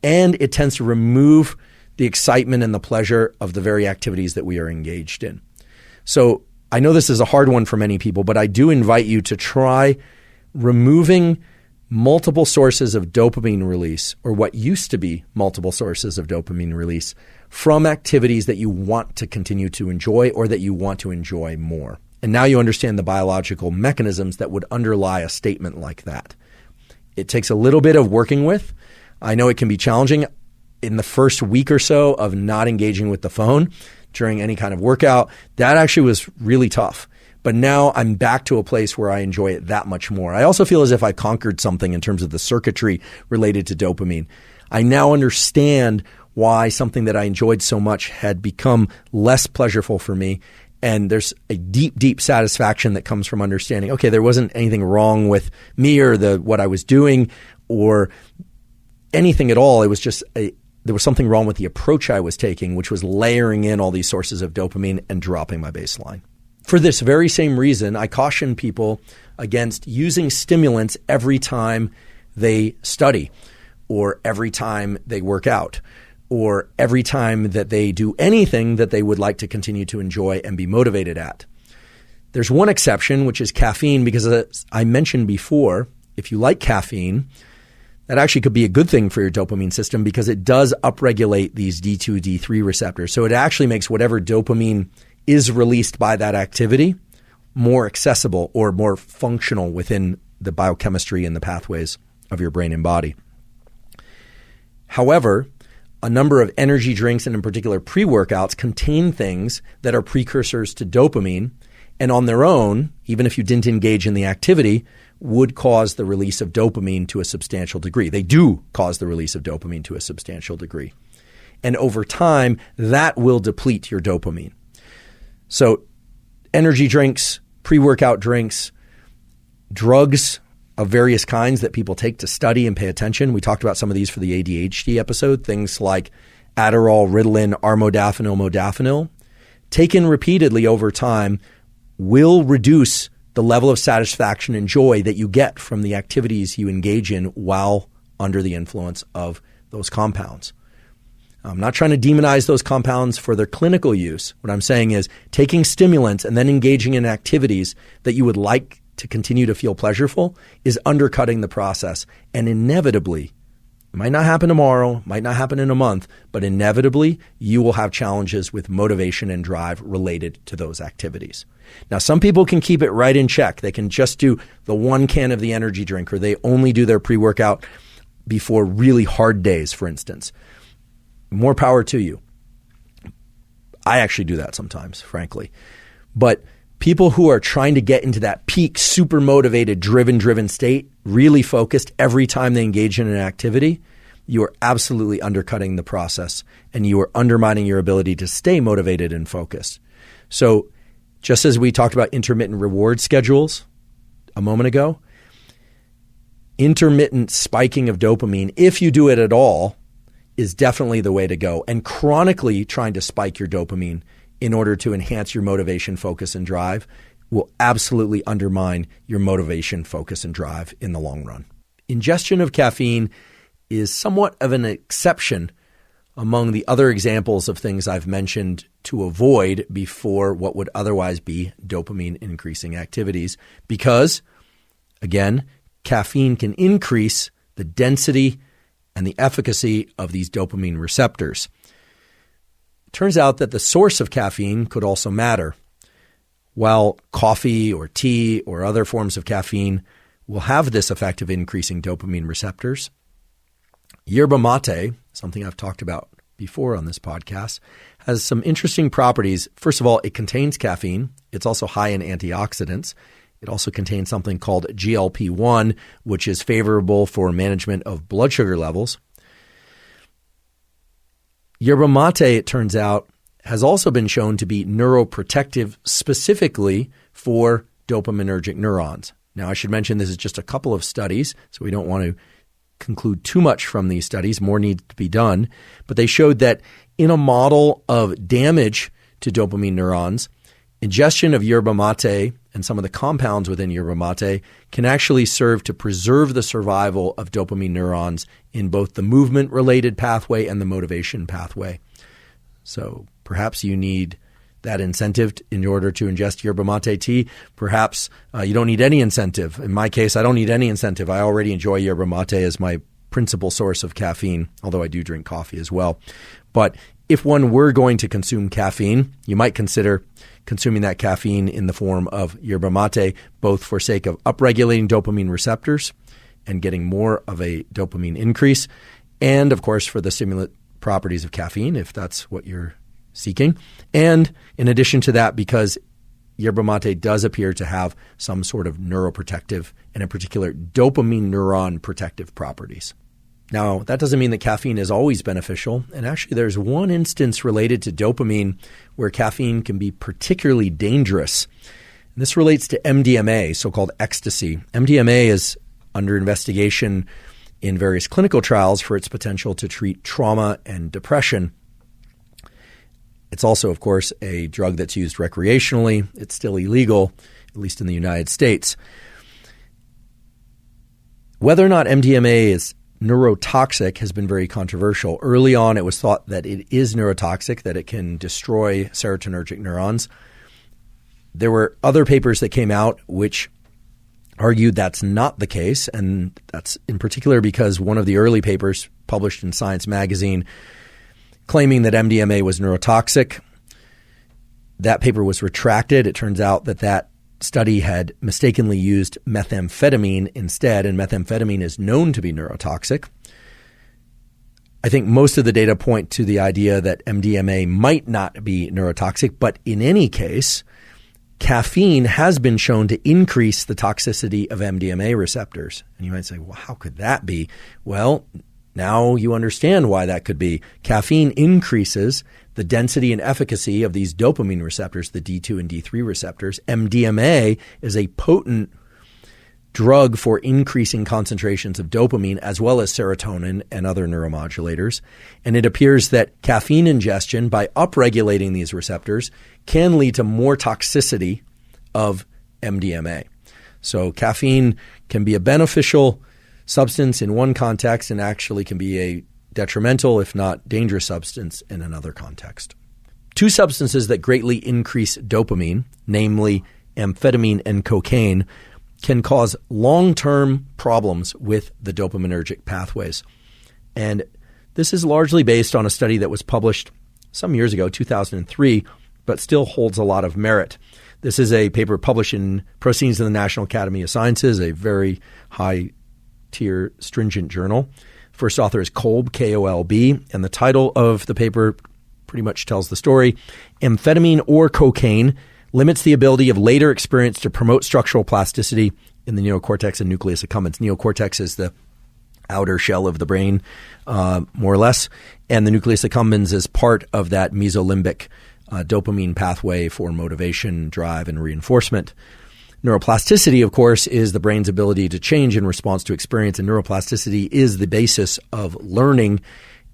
And it tends to remove the excitement and the pleasure of the very activities that we are engaged in. So I know this is a hard one for many people, but I do invite you to try removing multiple sources of dopamine release, or what used to be multiple sources of dopamine release, from activities that you want to continue to enjoy or that you want to enjoy more. And now you understand the biological mechanisms that would underlie a statement like that. It takes a little bit of working with. I know it can be challenging in the first week or so of not engaging with the phone during any kind of workout. That actually was really tough. But now I'm back to a place where I enjoy it that much more. I also feel as if I conquered something in terms of the circuitry related to dopamine. I now understand why something that I enjoyed so much had become less pleasurable for me. And there's a deep, deep satisfaction that comes from understanding, okay, there wasn't anything wrong with me or what I was doing or anything at all. It was just there was something wrong with the approach I was taking, which was layering in all these sources of dopamine and dropping my baseline. For this very same reason, I caution people against using stimulants every time they study or every time they work out or every time that they do anything that they would like to continue to enjoy and be motivated at. There's one exception, which is caffeine, because as I mentioned before, if you like caffeine, that actually could be a good thing for your dopamine system because it does upregulate these D2, D3 receptors. So it actually makes whatever dopamine is released by that activity more accessible or more functional within the biochemistry and the pathways of your brain and body. However, a number of energy drinks and in particular pre-workouts contain things that are precursors to dopamine and on their own, even if you didn't engage in the activity, would cause the release of dopamine to a substantial degree. They do cause the release of dopamine to a substantial degree. And over time, that will deplete your dopamine. So energy drinks, pre-workout drinks, drugs of various kinds that people take to study and pay attention. We talked about some of these for the ADHD episode, things like Adderall, Ritalin, armodafinil, modafinil, taken repeatedly over time will reduce the level of satisfaction and joy that you get from the activities you engage in while under the influence of those compounds. I'm not trying to demonize those compounds for their clinical use. What I'm saying is taking stimulants and then engaging in activities that you would like to continue to feel pleasurable is undercutting the process. And inevitably, it might not happen tomorrow, might not happen in a month, but inevitably you will have challenges with motivation and drive related to those activities. Now, some people can keep it right in check. They can just do the one can of the energy drink, or they only do their pre-workout before really hard days, for instance. More power to you. I actually do that sometimes, frankly. But people who are trying to get into that peak, super motivated, driven state, really focused every time they engage in an activity, you are absolutely undercutting the process and you are undermining your ability to stay motivated and focused. So just as we talked about intermittent reward schedules a moment ago, intermittent spiking of dopamine, if you do it at all, is definitely the way to go. And chronically trying to spike your dopamine in order to enhance your motivation, focus, and drive will absolutely undermine your motivation, focus, and drive in the long run. Ingestion of caffeine is somewhat of an exception among the other examples of things I've mentioned to avoid before what would otherwise be dopamine increasing activities because, again, caffeine can increase the density and the efficacy of these dopamine receptors. It turns out that the source of caffeine could also matter. While coffee or tea or other forms of caffeine will have this effect of increasing dopamine receptors, yerba mate, something I've talked about before on this podcast, has some interesting properties. First of all, it contains caffeine. It's also high in antioxidants. It also contains something called GLP-1, which is favorable for management of blood sugar levels. Yerba mate, it turns out, has also been shown to be neuroprotective specifically for dopaminergic neurons. Now, I should mention this is just a couple of studies, so we don't want to conclude too much from these studies. More needs to be done. But they showed that in a model of damage to dopamine neurons, ingestion of yerba mate and some of the compounds within yerba mate can actually serve to preserve the survival of dopamine neurons in both the movement-related pathway and the motivation pathway. So perhaps you need that incentive in order to ingest yerba mate tea. Perhaps you don't need any incentive. In my case, I don't need any incentive. I already enjoy yerba mate as my principal source of caffeine, although I do drink coffee as well. But if one were going to consume caffeine, you might consider consuming that caffeine in the form of yerba mate, both for sake of upregulating dopamine receptors and getting more of a dopamine increase, and of course for the stimulant properties of caffeine, if that's what you're seeking. And in addition to that, because yerba mate does appear to have some sort of neuroprotective and in particular dopamine neuron protective properties. Now, that doesn't mean that caffeine is always beneficial. And actually, there's one instance related to dopamine where caffeine can be particularly dangerous. And this relates to MDMA, so-called ecstasy. MDMA is under investigation in various clinical trials for its potential to treat trauma and depression. It's also, of course, a drug that's used recreationally. It's still illegal, at least in the United States. Whether or not MDMA is neurotoxic has been very controversial. Early on, it was thought that it is neurotoxic, that it can destroy serotonergic neurons. There were other papers that came out which argued that's not the case, and that's in particular because one of the early papers published in Science magazine claiming that MDMA was neurotoxic. That paper was retracted. It turns out that that study had mistakenly used methamphetamine instead, and methamphetamine is known to be neurotoxic. I think most of the data point to the idea that MDMA might not be neurotoxic, but in any case, caffeine has been shown to increase the toxicity of MDMA receptors. And you might say, well, how could that be? Well, now you understand why that could be. Caffeine increases the density and efficacy of these dopamine receptors, the D2 and D3 receptors. MDMA is a potent drug for increasing concentrations of dopamine as well as serotonin and other neuromodulators. And it appears that caffeine ingestion, by upregulating these receptors, can lead to more toxicity of MDMA. So caffeine can be a beneficial substance in one context and actually can be a detrimental, if not dangerous substance in another context. Two substances that greatly increase dopamine, namely amphetamine and cocaine, can cause long-term problems with the dopaminergic pathways. And this is largely based on a study that was published some years ago, 2003, but still holds a lot of merit. This is a paper published in Proceedings of the National Academy of Sciences, a very high-tier, stringent journal. First author is Kolb, K-O-L-B, and the title of the paper pretty much tells the story. Amphetamine or cocaine limits the ability of later experience to promote structural plasticity in the neocortex and nucleus accumbens. Neocortex is the outer shell of the brain, more or less, and the nucleus accumbens is part of that mesolimbic dopamine pathway for motivation, drive, and reinforcement. Neuroplasticity, of course, is the brain's ability to change in response to experience, and neuroplasticity is the basis of learning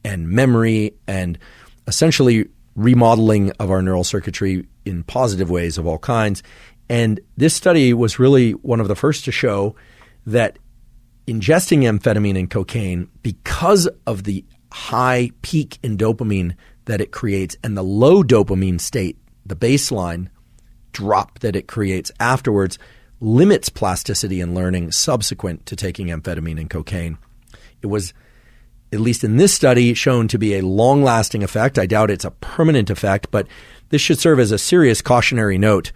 and memory and essentially remodeling of our neural circuitry in positive ways of all kinds. And this study was really one of the first to show that ingesting amphetamine and cocaine, because of the high peak in dopamine that it creates and the low dopamine state, the baseline drop that it creates afterwards, limits plasticity and learning subsequent to taking amphetamine and cocaine. It was, at least in this study, shown to be a long-lasting effect. I doubt it's a permanent effect, but this should serve as a serious cautionary note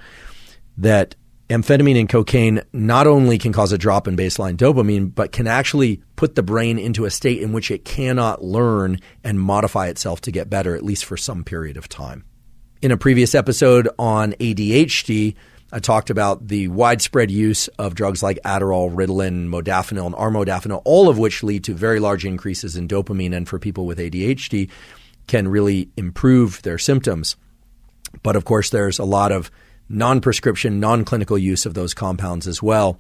that amphetamine and cocaine not only can cause a drop in baseline dopamine, but can actually put the brain into a state in which it cannot learn and modify itself to get better, at least for some period of time. In a previous episode on ADHD, I talked about the widespread use of drugs like Adderall, Ritalin, modafinil, and armodafinil, all of which lead to very large increases in dopamine and for people with ADHD can really improve their symptoms. But of course, there's a lot of non-prescription, non-clinical use of those compounds as well.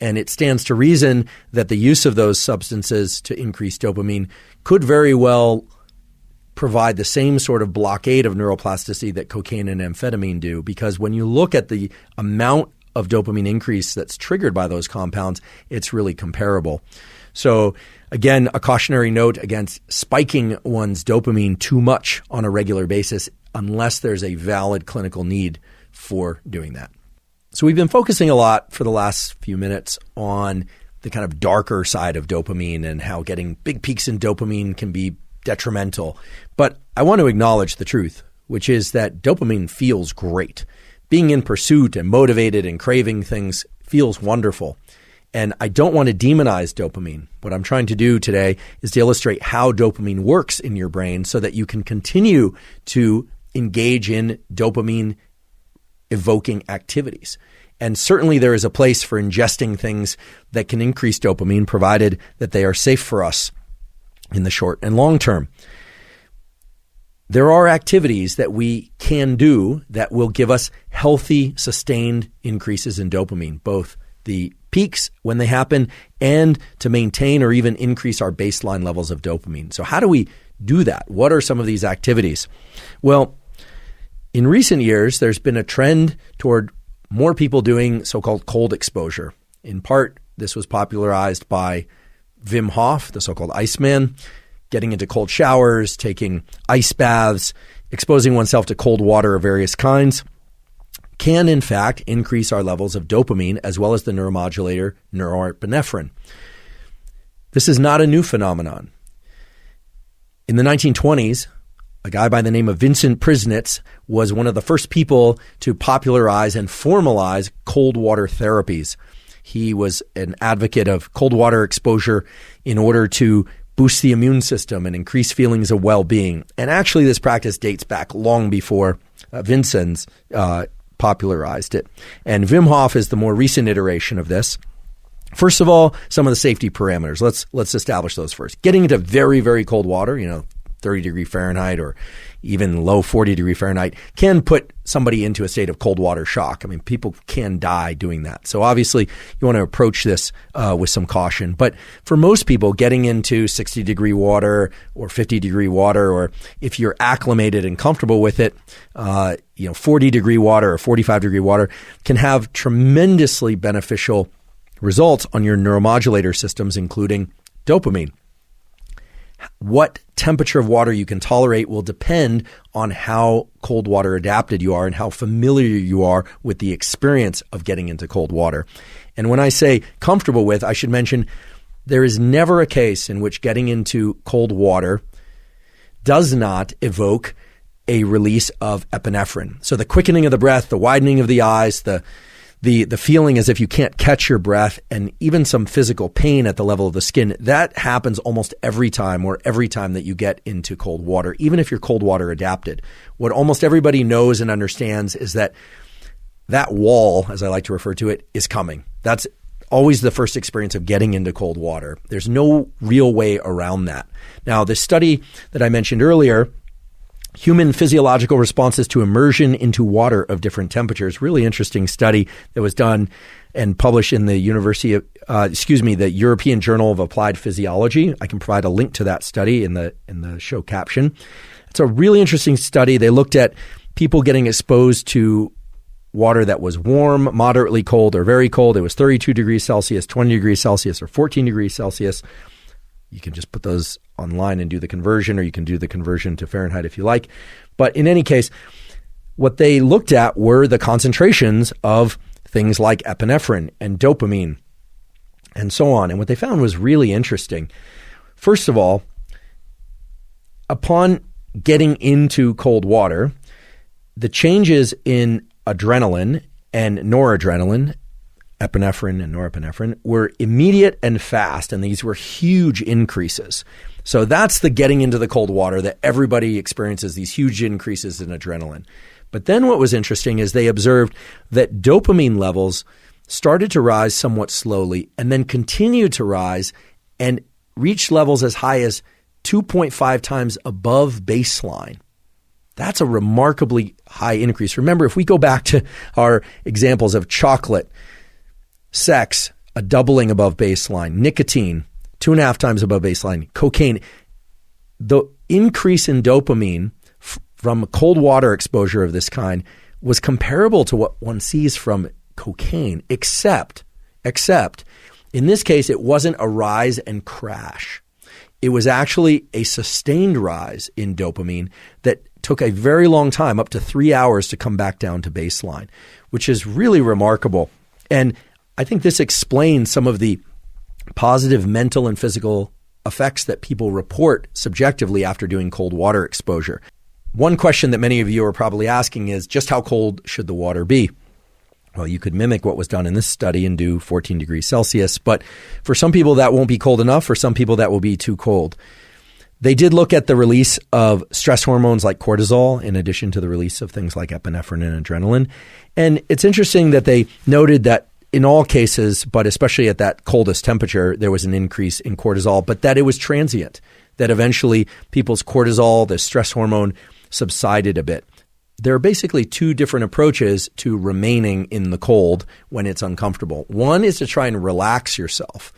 And it stands to reason that the use of those substances to increase dopamine could very well provide the same sort of blockade of neuroplasticity that cocaine and amphetamine do, because when you look at the amount of dopamine increase that's triggered by those compounds, it's really comparable. So again, a cautionary note against spiking one's dopamine too much on a regular basis unless there's a valid clinical need for doing that. So we've been focusing a lot for the last few minutes on the kind of darker side of dopamine and how getting big peaks in dopamine can be detrimental. But I want to acknowledge the truth, which is that dopamine feels great. Being in pursuit and motivated and craving things feels wonderful. And I don't want to demonize dopamine. What I'm trying to do today is to illustrate how dopamine works in your brain so that you can continue to engage in dopamine evoking activities. And certainly there is a place for ingesting things that can increase dopamine, provided that they are safe for us in the short and long term. There are activities that we can do that will give us healthy, sustained increases in dopamine, both the peaks when they happen and to maintain or even increase our baseline levels of dopamine. So how do we do that? What are some of these activities? Well, in recent years, there's been a trend toward more people doing so-called cold exposure. In part, this was popularized by Wim Hof, the so-called Iceman, getting into cold showers, taking ice baths, exposing oneself to cold water of various kinds, can in fact increase our levels of dopamine as well as the neuromodulator norepinephrine. This is not a new phenomenon. In the 1920s, a guy by the name of Vincent Prisnitz was one of the first people to popularize and formalize cold water therapies. He was an advocate of cold water exposure in order to boost the immune system and increase feelings of well-being. And actually, this practice dates back long before Vincent's popularized it. And Wim Hof is the more recent iteration of this. First of all, some of the safety parameters. Let's establish those first. Getting into very, very cold water, 30-degree Fahrenheit or even low 40-degree Fahrenheit, can put somebody into a state of cold water shock. I mean, people can die doing that. So obviously, you want to approach this with some caution. But for most people, getting into 60-degree water or 50-degree water, or if you're acclimated and comfortable with it, 40-degree water or 45-degree water can have tremendously beneficial results on your neuromodulator systems, including dopamine. What temperature of water you can tolerate will depend on how cold water adapted you are and how familiar you are with the experience of getting into cold water. And when I say comfortable with, I should mention there is never a case in which getting into cold water does not evoke a release of epinephrine. So the quickening of the breath, the widening of the eyes, the feeling as if you can't catch your breath, and even some physical pain at the level of the skin, that happens almost every time that you get into cold water, even if you're cold water adapted. What almost everybody knows and understands is that wall, as I like to refer to it, is coming. That's always the first experience of getting into cold water. There's no real way around that. Now, this study that I mentioned earlier, Human Physiological Responses to Immersion into Water of Different Temperatures. Really interesting study that was done and published in the the European Journal of Applied Physiology. I can provide a link to that study in the show caption. It's a really interesting study. They looked at people getting exposed to water that was warm, moderately cold, or very cold. It was 32 degrees Celsius, 20 degrees Celsius, or 14 degrees Celsius. You can just put those online and do the conversion, or you can do the conversion to Fahrenheit if you like. But in any case, what they looked at were the concentrations of things like epinephrine and dopamine and so on. And what they found was really interesting. First of all, upon getting into cold water, the changes in adrenaline and noradrenaline, epinephrine and norepinephrine, were immediate and fast, and these were huge increases. So that's the getting into the cold water that everybody experiences, these huge increases in adrenaline. But then what was interesting is they observed that dopamine levels started to rise somewhat slowly and then continued to rise and reached levels as high as 2.5 times above baseline. That's a remarkably high increase. Remember, if we go back to our examples of chocolate, sex, a doubling above baseline, nicotine, 2.5 times above baseline, cocaine, the increase in dopamine from cold water exposure of this kind was comparable to what one sees from cocaine, except in this case, it wasn't a rise and crash. It was actually a sustained rise in dopamine that took a very long time, up to 3 hours, to come back down to baseline, which is really remarkable. And I think this explains some of the positive mental and physical effects that people report subjectively after doing cold water exposure. One question that many of you are probably asking is, just how cold should the water be? Well, you could mimic what was done in this study and do 14 degrees Celsius, but for some people that won't be cold enough. For some people that will be too cold. They did look at the release of stress hormones like cortisol in addition to the release of things like epinephrine and adrenaline. And it's interesting that they noted that in all cases, but especially at that coldest temperature, there was an increase in cortisol, but that it was transient, that eventually people's cortisol, the stress hormone, subsided a bit. There are basically two different approaches to remaining in the cold when it's uncomfortable. One is to try and relax yourself,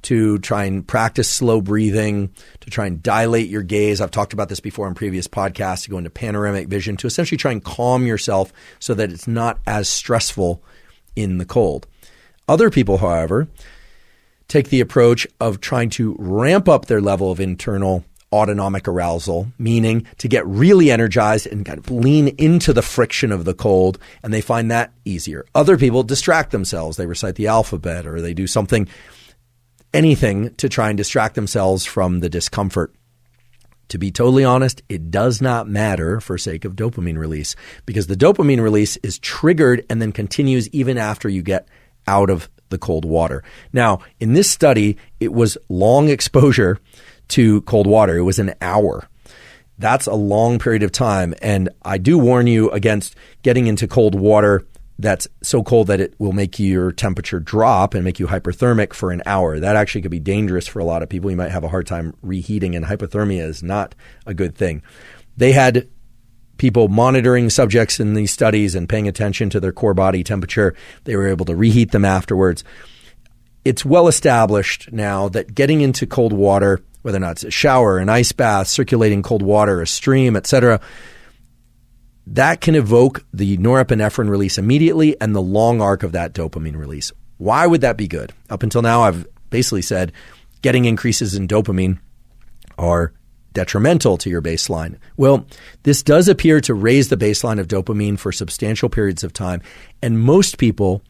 to try and practice slow breathing, to try and dilate your gaze. I've talked about this before in previous podcasts, to go into panoramic vision, to essentially try and calm yourself so that it's not as stressful in the cold. Other people, however, take the approach of trying to ramp up their level of internal autonomic arousal, meaning to get really energized and kind of lean into the friction of the cold, and they find that easier. Other people distract themselves. They recite the alphabet or they do anything to try and distract themselves from the discomfort. To be totally honest, it does not matter for sake of dopamine release, because the dopamine release is triggered and then continues even after you get out of the cold water. Now, in this study, it was long exposure to cold water. It was an hour. That's a long period of time. And I do warn you against getting into cold water that's so cold that it will make your temperature drop and make you hyperthermic for an hour. That actually could be dangerous for a lot of people. You might have a hard time reheating, and hypothermia is not a good thing. They had people monitoring subjects in these studies and paying attention to their core body temperature. They were able to reheat them afterwards. It's well established now that getting into cold water, whether or not it's a shower, an ice bath, circulating cold water, a stream, etc., that can evoke the norepinephrine release immediately and the long arc of that dopamine release. Why would that be good? Up until now, I've basically said getting increases in dopamine are detrimental to your baseline. Well, this does appear to raise the baseline of dopamine for substantial periods of time, and most people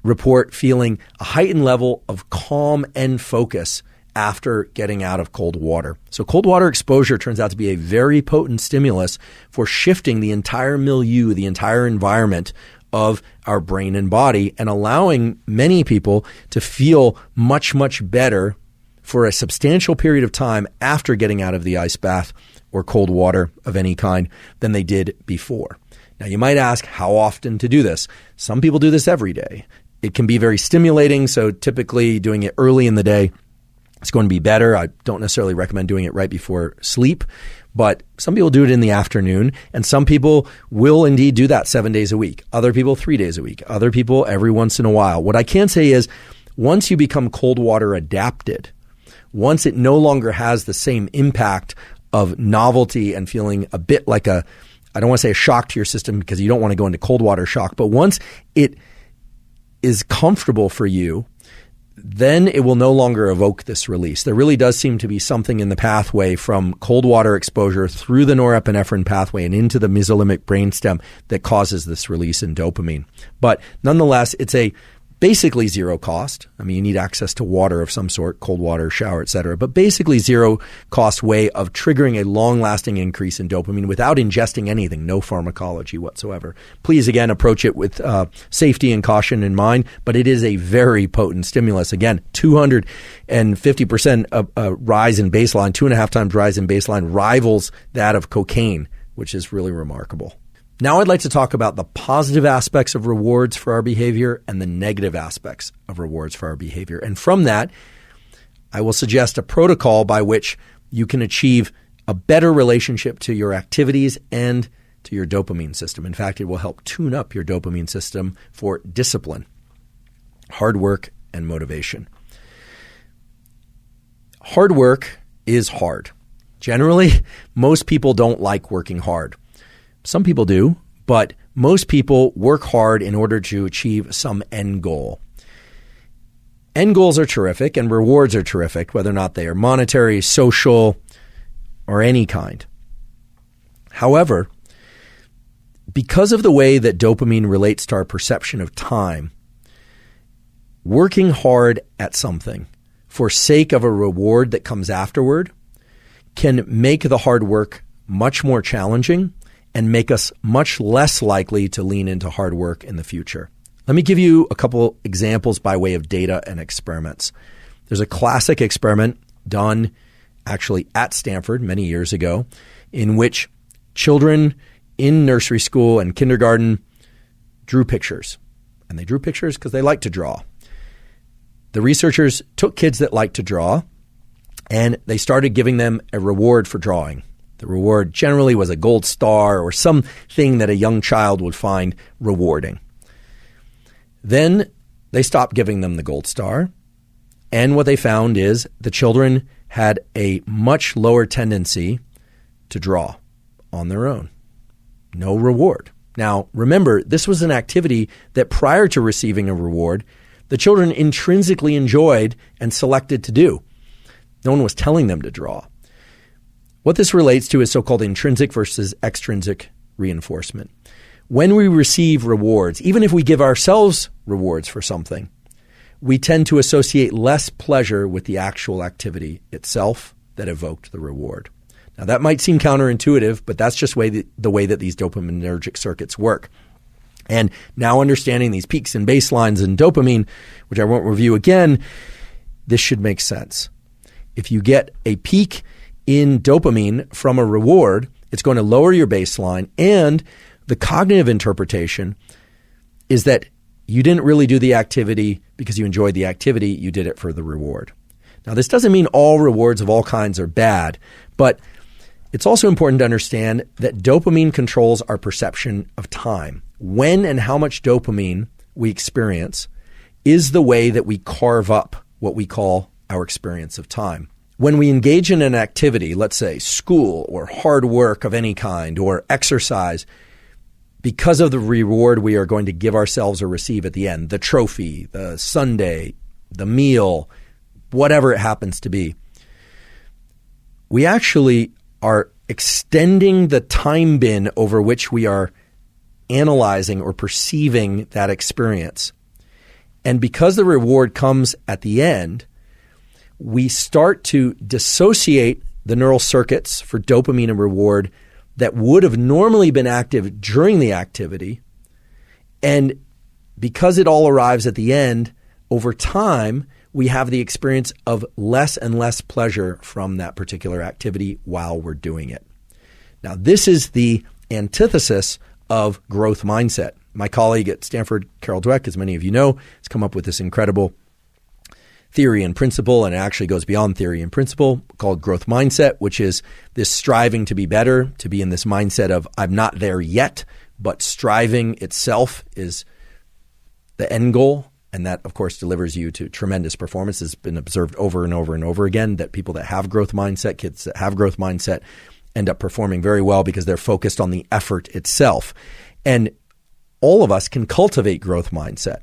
report feeling a heightened level of calm and focus after getting out of cold water. So cold water exposure turns out to be a very potent stimulus for shifting the entire milieu, the entire environment of our brain and body, and allowing many people to feel much, much better for a substantial period of time after getting out of the ice bath or cold water of any kind than they did before. Now, you might ask how often to do this. Some people do this every day. It can be very stimulating, so typically doing it early in the day it's going to be better. I don't necessarily recommend doing it right before sleep, but some people do it in the afternoon, and some people will indeed do that 7 days a week. Other people 3 days a week. Other people every once in a while. What I can say is once you become cold water adapted, once it no longer has the same impact of novelty and feeling a bit like I don't want to say a shock to your system because you don't want to go into cold water shock, but once it is comfortable for you, then it will no longer evoke this release. There really does seem to be something in the pathway from cold water exposure through the norepinephrine pathway and into the mesolimbic brainstem that causes this release in dopamine. But nonetheless, it's a basically zero cost. I mean, you need access to water of some sort, cold water, shower, etc. But basically zero cost way of triggering a long-lasting increase in dopamine without ingesting anything, no pharmacology whatsoever. Please, again, approach it with safety and caution in mind, but it is a very potent stimulus. Again, 250% rise in baseline, 2.5 times rise in baseline rivals that of cocaine, which is really remarkable. Now I'd like to talk about the positive aspects of rewards for our behavior and the negative aspects of rewards for our behavior. And from that, I will suggest a protocol by which you can achieve a better relationship to your activities and to your dopamine system. In fact, it will help tune up your dopamine system for discipline, hard work, and motivation. Hard work is hard. Generally, most people don't like working hard. Some people do, but most people work hard in order to achieve some end goal. End goals are terrific and rewards are terrific, whether or not they are monetary, social, or any kind. However, because of the way that dopamine relates to our perception of time, working hard at something for sake of a reward that comes afterward can make the hard work much more challenging and make us much less likely to lean into hard work in the future. Let me give you a couple examples by way of data and experiments. There's a classic experiment done actually at Stanford many years ago, in which children in nursery school and kindergarten drew pictures. And they drew pictures because they like to draw. The researchers took kids that like to draw and they started giving them a reward for drawing. The reward generally was a gold star or something that a young child would find rewarding. Then they stopped giving them the gold star. And what they found is the children had a much lower tendency to draw on their own. No reward. Now, remember, this was an activity that prior to receiving a reward, the children intrinsically enjoyed and selected to do. No one was telling them to draw. What this relates to is so-called intrinsic versus extrinsic reinforcement. When we receive rewards, even if we give ourselves rewards for something, we tend to associate less pleasure with the actual activity itself that evoked the reward. Now, that might seem counterintuitive, but that's just the way that these dopaminergic circuits work. And now understanding these peaks and baselines in dopamine, which I won't review again, this should make sense. If you get a peak in dopamine from a reward, it's going to lower your baseline, and the cognitive interpretation is that you didn't really do the activity because you enjoyed the activity, you did it for the reward. Now, this doesn't mean all rewards of all kinds are bad, but it's also important to understand that dopamine controls our perception of time. When and how much dopamine we experience is the way that we carve up what we call our experience of time. When we engage in an activity, let's say school or hard work of any kind or exercise, because of the reward we are going to give ourselves or receive at the end, the trophy, the sundae, the meal, whatever it happens to be, we actually are extending the time bin over which we are analyzing or perceiving that experience. And because the reward comes at the end, we start to dissociate the neural circuits for dopamine and reward that would have normally been active during the activity. And because it all arrives at the end, over time, we have the experience of less and less pleasure from that particular activity while we're doing it. Now, this is the antithesis of growth mindset. My colleague at Stanford, Carol Dweck, as many of you know, has come up with this incredible theory and principle, and it actually goes beyond theory and principle, called growth mindset, which is this striving to be better, to be in this mindset of I'm not there yet, but striving itself is the end goal. And that, of course, delivers you to tremendous performance. It's been observed over and over and over again that people that have growth mindset, kids that have growth mindset, end up performing very well because they're focused on the effort itself. And all of us can cultivate growth mindset.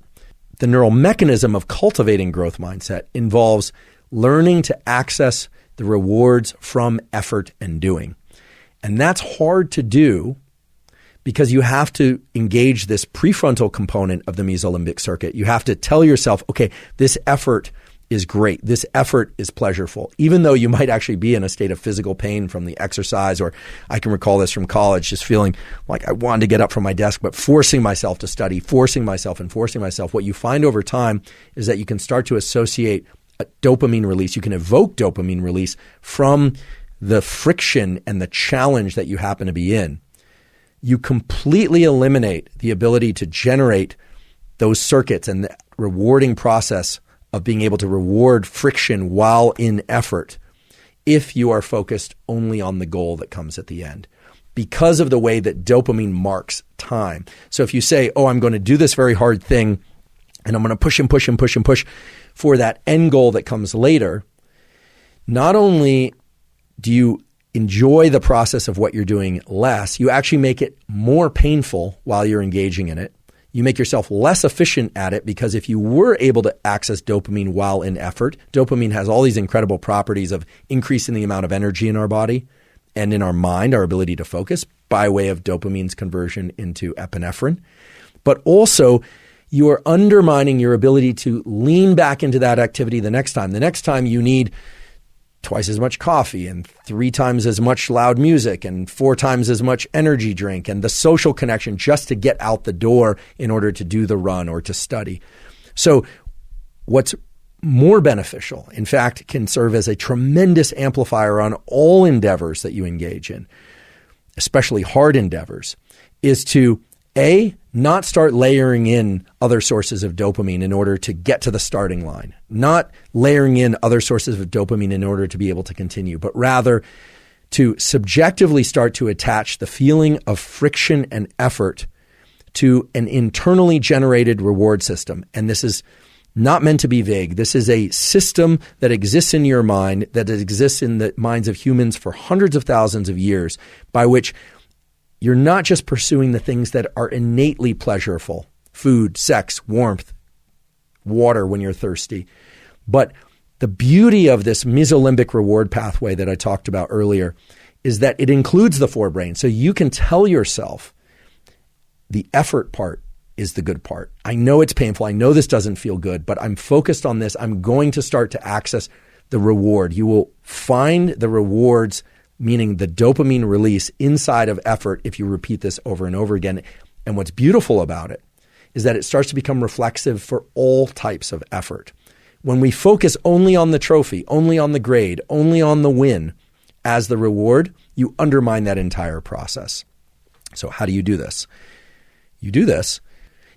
The neural mechanism of cultivating growth mindset involves learning to access the rewards from effort and doing. And that's hard to do because you have to engage this prefrontal component of the mesolimbic circuit. You have to tell yourself, okay, this effort is great. This effort is pleasurable, even though you might actually be in a state of physical pain from the exercise. Or I can recall this from college, just feeling like I wanted to get up from my desk, but forcing myself to study, forcing myself. What you find over time is that you can start to associate a dopamine release. You can evoke dopamine release from the friction and the challenge that you happen to be in. You completely eliminate the ability to generate those circuits and the rewarding process of being able to reward friction while in effort if you are focused only on the goal that comes at the end, because of the way that dopamine marks time. So if you say, oh, I'm going to do this very hard thing and I'm going to push and push and push and push for that end goal that comes later, not only do you enjoy the process of what you're doing less, you actually make it more painful while you're engaging in it. You make yourself less efficient at it because if you were able to access dopamine while in effort, dopamine has all these incredible properties of increasing the amount of energy in our body and in our mind, our ability to focus by way of dopamine's conversion into epinephrine. But also, you are undermining your ability to lean back into that activity the next time. The next time you need twice as much coffee and 3 times as much loud music and 4 times as much energy drink and the social connection just to get out the door in order to do the run or to study. So what's more beneficial, in fact, can serve as a tremendous amplifier on all endeavors that you engage in, especially hard endeavors, is to A, not start layering in other sources of dopamine in order to get to the starting line, not layering in other sources of dopamine in order to be able to continue, but rather to subjectively start to attach the feeling of friction and effort to an internally generated reward system. And this is not meant to be vague. This is a system that exists in your mind, that exists in the minds of humans for hundreds of thousands of years, by which you're not just pursuing the things that are innately pleasurable, food, sex, warmth, water when you're thirsty, but the beauty of this mesolimbic reward pathway that I talked about earlier is that it includes the forebrain. So you can tell yourself the effort part is the good part. I know it's painful. I know this doesn't feel good, but I'm focused on this. I'm going to start to access the reward. You will find the rewards, meaning the dopamine release inside of effort if you repeat this over and over again. And what's beautiful about it is that it starts to become reflexive for all types of effort. When we focus only on the trophy, only on the grade, only on the win as the reward, you undermine that entire process. So how do you do this? You do this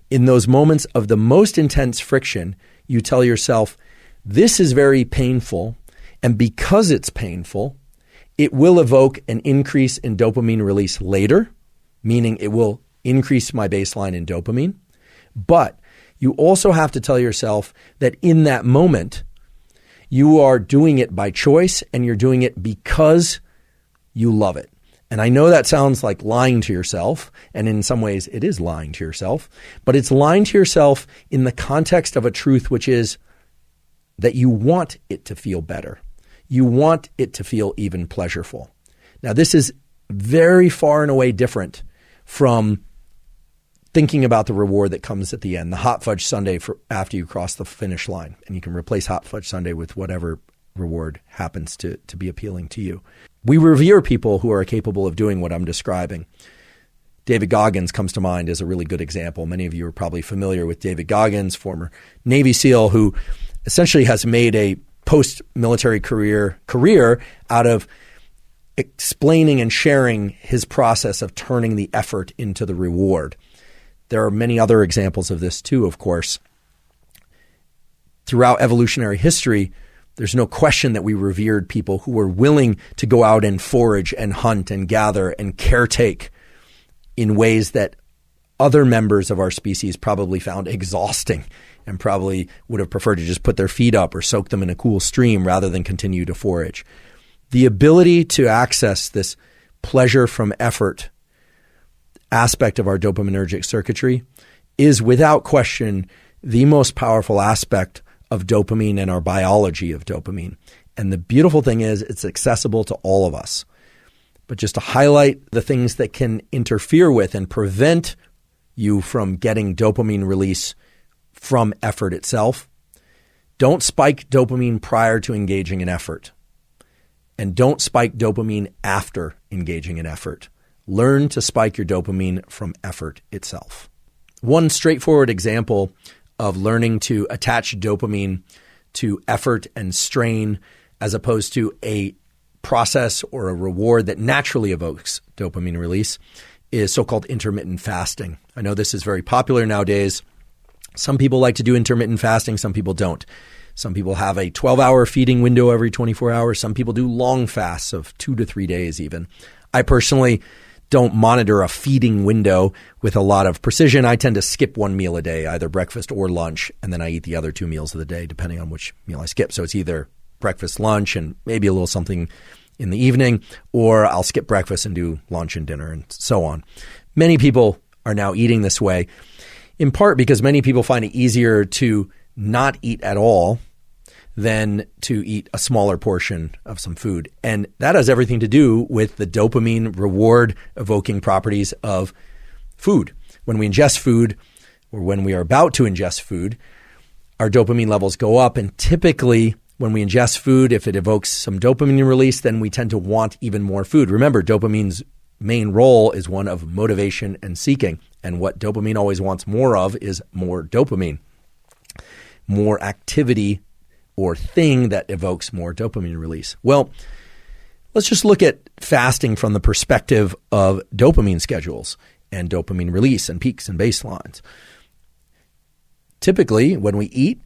in those moments of the most intense friction. You tell yourself, this is very painful, and because it's painful, it will evoke an increase in dopamine release later, meaning it will increase my baseline in dopamine. But you also have to tell yourself that in that moment, you are doing it by choice and you're doing it because you love it. And I know that sounds like lying to yourself, and in some ways it is lying to yourself, but it's lying to yourself in the context of a truth, which is that you want it to feel better. You want it to feel even pleasurable. Now, this is very far and away different from thinking about the reward that comes at the end, the hot fudge sundae for after you cross the finish line. And you can replace hot fudge sundae with whatever reward happens to be appealing to you. We revere people who are capable of doing what I'm describing. David Goggins comes to mind as a really good example. Many of you are probably familiar with David Goggins, former Navy SEAL, who essentially has made a post-military career out of explaining and sharing his process of turning the effort into the reward. There are many other examples of this too, of course. Throughout evolutionary history, there's no question that we revered people who were willing to go out and forage and hunt and gather and caretake in ways that other members of our species probably found exhausting and probably would have preferred to just put their feet up or soak them in a cool stream rather than continue to forage. The ability to access this pleasure from effort aspect of our dopaminergic circuitry is without question the most powerful aspect of dopamine and our biology of dopamine. And the beautiful thing is it's accessible to all of us. But just to highlight the things that can interfere with and prevent you from getting dopamine release from effort itself, don't spike dopamine prior to engaging in effort. And don't spike dopamine after engaging in effort. Learn to spike your dopamine from effort itself. One straightforward example of learning to attach dopamine to effort and strain as opposed to a process or a reward that naturally evokes dopamine release is so-called intermittent fasting. I know this is very popular nowadays. Some people like to do intermittent fasting, some people don't. Some people have a 12-hour feeding window every 24 hours. Some people do long fasts of 2 to 3 days even. I personally don't monitor a feeding window with a lot of precision. I tend to skip one meal a day, either breakfast or lunch, and then I eat the other 2 meals of the day, depending on which meal I skip. So it's either breakfast, lunch, and maybe a little something in the evening, or I'll skip breakfast and do lunch and dinner and so on. Many people are now eating this way, in part because many people find it easier to not eat at all than to eat a smaller portion of some food. And that has everything to do with the dopamine reward evoking properties of food. When we ingest food, or when we are about to ingest food, our dopamine levels go up. And typically when we ingest food, if it evokes some dopamine release, then we tend to want even more food. Remember, dopamine's main role is one of motivation and seeking. And what dopamine always wants more of is more dopamine. More activity or thing that evokes more dopamine release? Well, let's just look at fasting from the perspective of dopamine schedules and dopamine release and peaks and baselines. Typically, when we eat,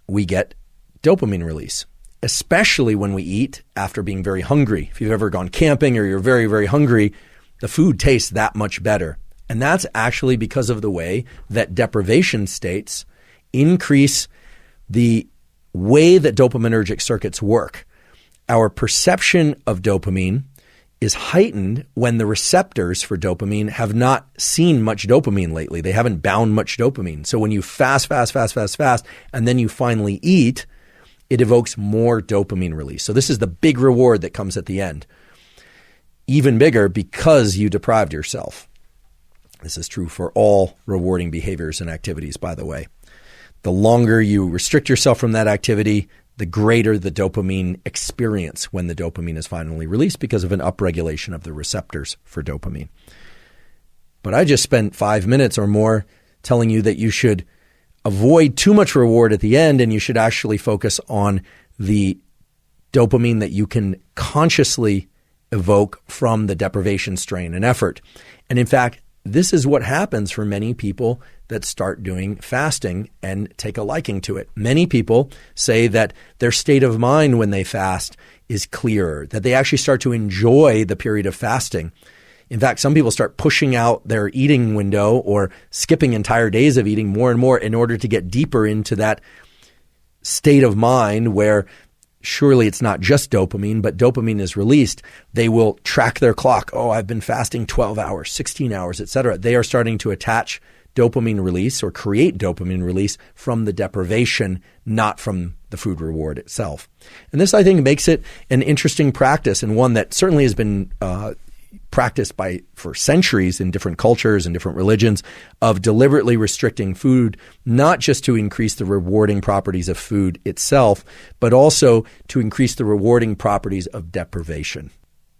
we get dopamine release, especially when we eat after being very hungry. If you've ever gone camping or you're very, very hungry, the food tastes that much better. And that's actually because of the way that deprivation states increase the way that dopaminergic circuits work. Our perception of dopamine is heightened when the receptors for dopamine have not seen much dopamine lately. They haven't bound much dopamine. So when you fast, and then you finally eat, it evokes more dopamine release. So this is the big reward that comes at the end. Even bigger because you deprived yourself. This is true for all rewarding behaviors and activities, by the way. The longer you restrict yourself from that activity, the greater the dopamine experience when the dopamine is finally released because of an upregulation of the receptors for dopamine. But I just spent 5 minutes or more telling you that you should avoid too much reward at the end, and you should actually focus on the dopamine that you can consciously evoke from the deprivation strain and effort. And in fact, this is what happens for many people that start doing fasting and take a liking to it. Many people say that their state of mind when they fast is clearer, that they actually start to enjoy the period of fasting. In fact, some people start pushing out their eating window or skipping entire days of eating more and more in order to get deeper into that state of mind where surely it's not just dopamine, but dopamine is released. They will track their clock. Oh, I've been fasting 12 hours, 16 hours, etc. They are starting to attach dopamine release or create dopamine release from the deprivation, not from the food reward itself. And this, I think, makes it an interesting practice, and one that certainly has been practiced for centuries in different cultures and different religions, of deliberately restricting food, not just to increase the rewarding properties of food itself, but also to increase the rewarding properties of deprivation.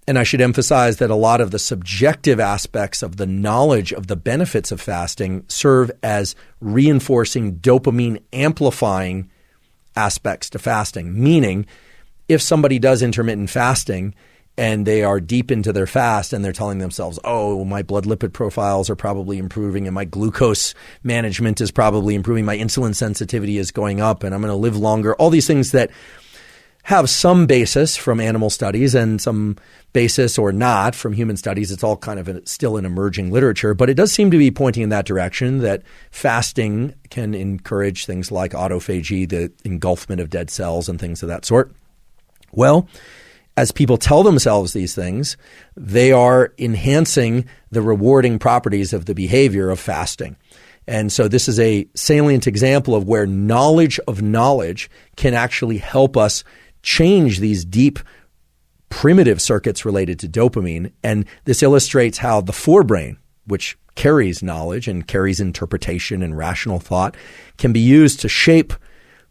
And I should emphasize that a lot of the subjective aspects of the knowledge of the benefits of fasting serve as reinforcing dopamine amplifying aspects to fasting. Meaning, if somebody does intermittent fasting and they are deep into their fast and they're telling themselves, oh, my blood lipid profiles are probably improving and my glucose management is probably improving, my insulin sensitivity is going up and I'm going to live longer, all these things that have some basis from animal studies and some basis or not from human studies. It's all kind of still an emerging literature, but it does seem to be pointing in that direction, that fasting can encourage things like autophagy, the engulfment of dead cells and things of that sort. Well, as people tell themselves these things, they are enhancing the rewarding properties of the behavior of fasting. And so this is a salient example of where knowledge of knowledge can actually help us change these deep primitive circuits related to dopamine. And this illustrates how the forebrain, which carries knowledge and carries interpretation and rational thought, can be used to shape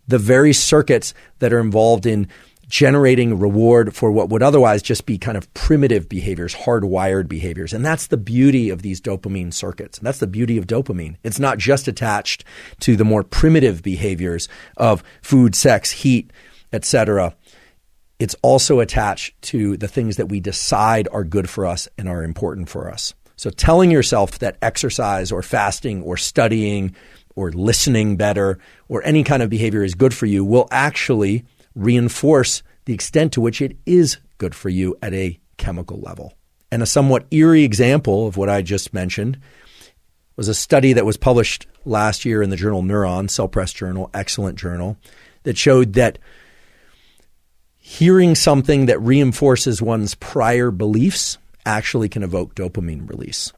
the very circuits that are involved in generating reward for what would otherwise just be kind of primitive behaviors, hardwired behaviors. And that's the beauty of these dopamine circuits. And that's the beauty of dopamine. It's not just attached to the more primitive behaviors of food, sex, heat, etc. It's also attached to the things that we decide are good for us and are important for us. So telling yourself that exercise or fasting or studying or listening better or any kind of behavior is good for you will actually reinforce the extent to which it is good for you at a chemical level. And a somewhat eerie example of what I just mentioned was a study that was published last year in the journal Neurons, Cell Press Journal, excellent journal, that showed that hearing something that reinforces one's prior beliefs actually can evoke dopamine release.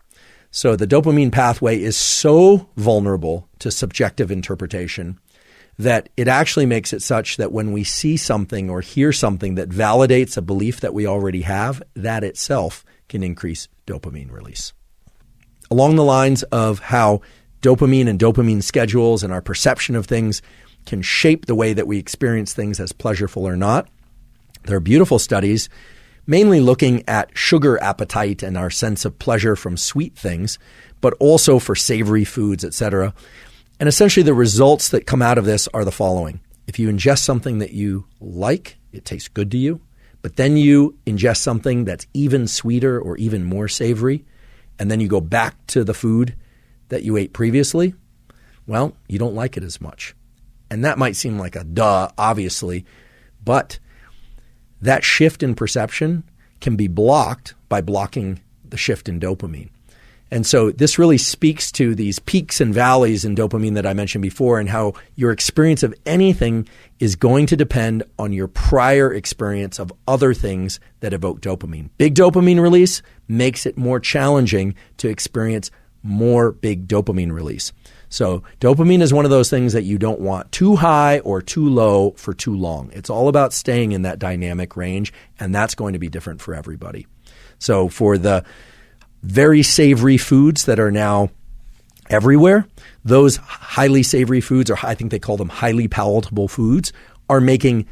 So the dopamine pathway is so vulnerable to subjective interpretation that it actually makes it such that when we see something or hear something that validates a belief that we already have, that itself can increase dopamine release. Along the lines of how dopamine and dopamine schedules and our perception of things can shape the way that we experience things as pleasureful or not, there are beautiful studies mainly looking at sugar appetite and our sense of pleasure from sweet things, but also for savory foods, etc. And essentially the results that come out of this are the following. If you ingest something that you like, it tastes good to you, but then you ingest something that's even sweeter or even more savory, and then you go back to the food that you ate previously, well, you don't like it as much. And that might seem like a duh, obviously, but that shift in perception can be blocked by blocking the shift in dopamine. And so this really speaks to these peaks and valleys in dopamine that I mentioned before, and how your experience of anything is going to depend on your prior experience of other things that evoke dopamine. Big dopamine release makes it more challenging to experience more big dopamine release. So dopamine is one of those things that you don't want too high or too low for too long. It's all about staying in that dynamic range, and that's going to be different for everybody. So for the very savory foods that are now everywhere, those highly savory foods, or I think they call them highly palatable foods, are making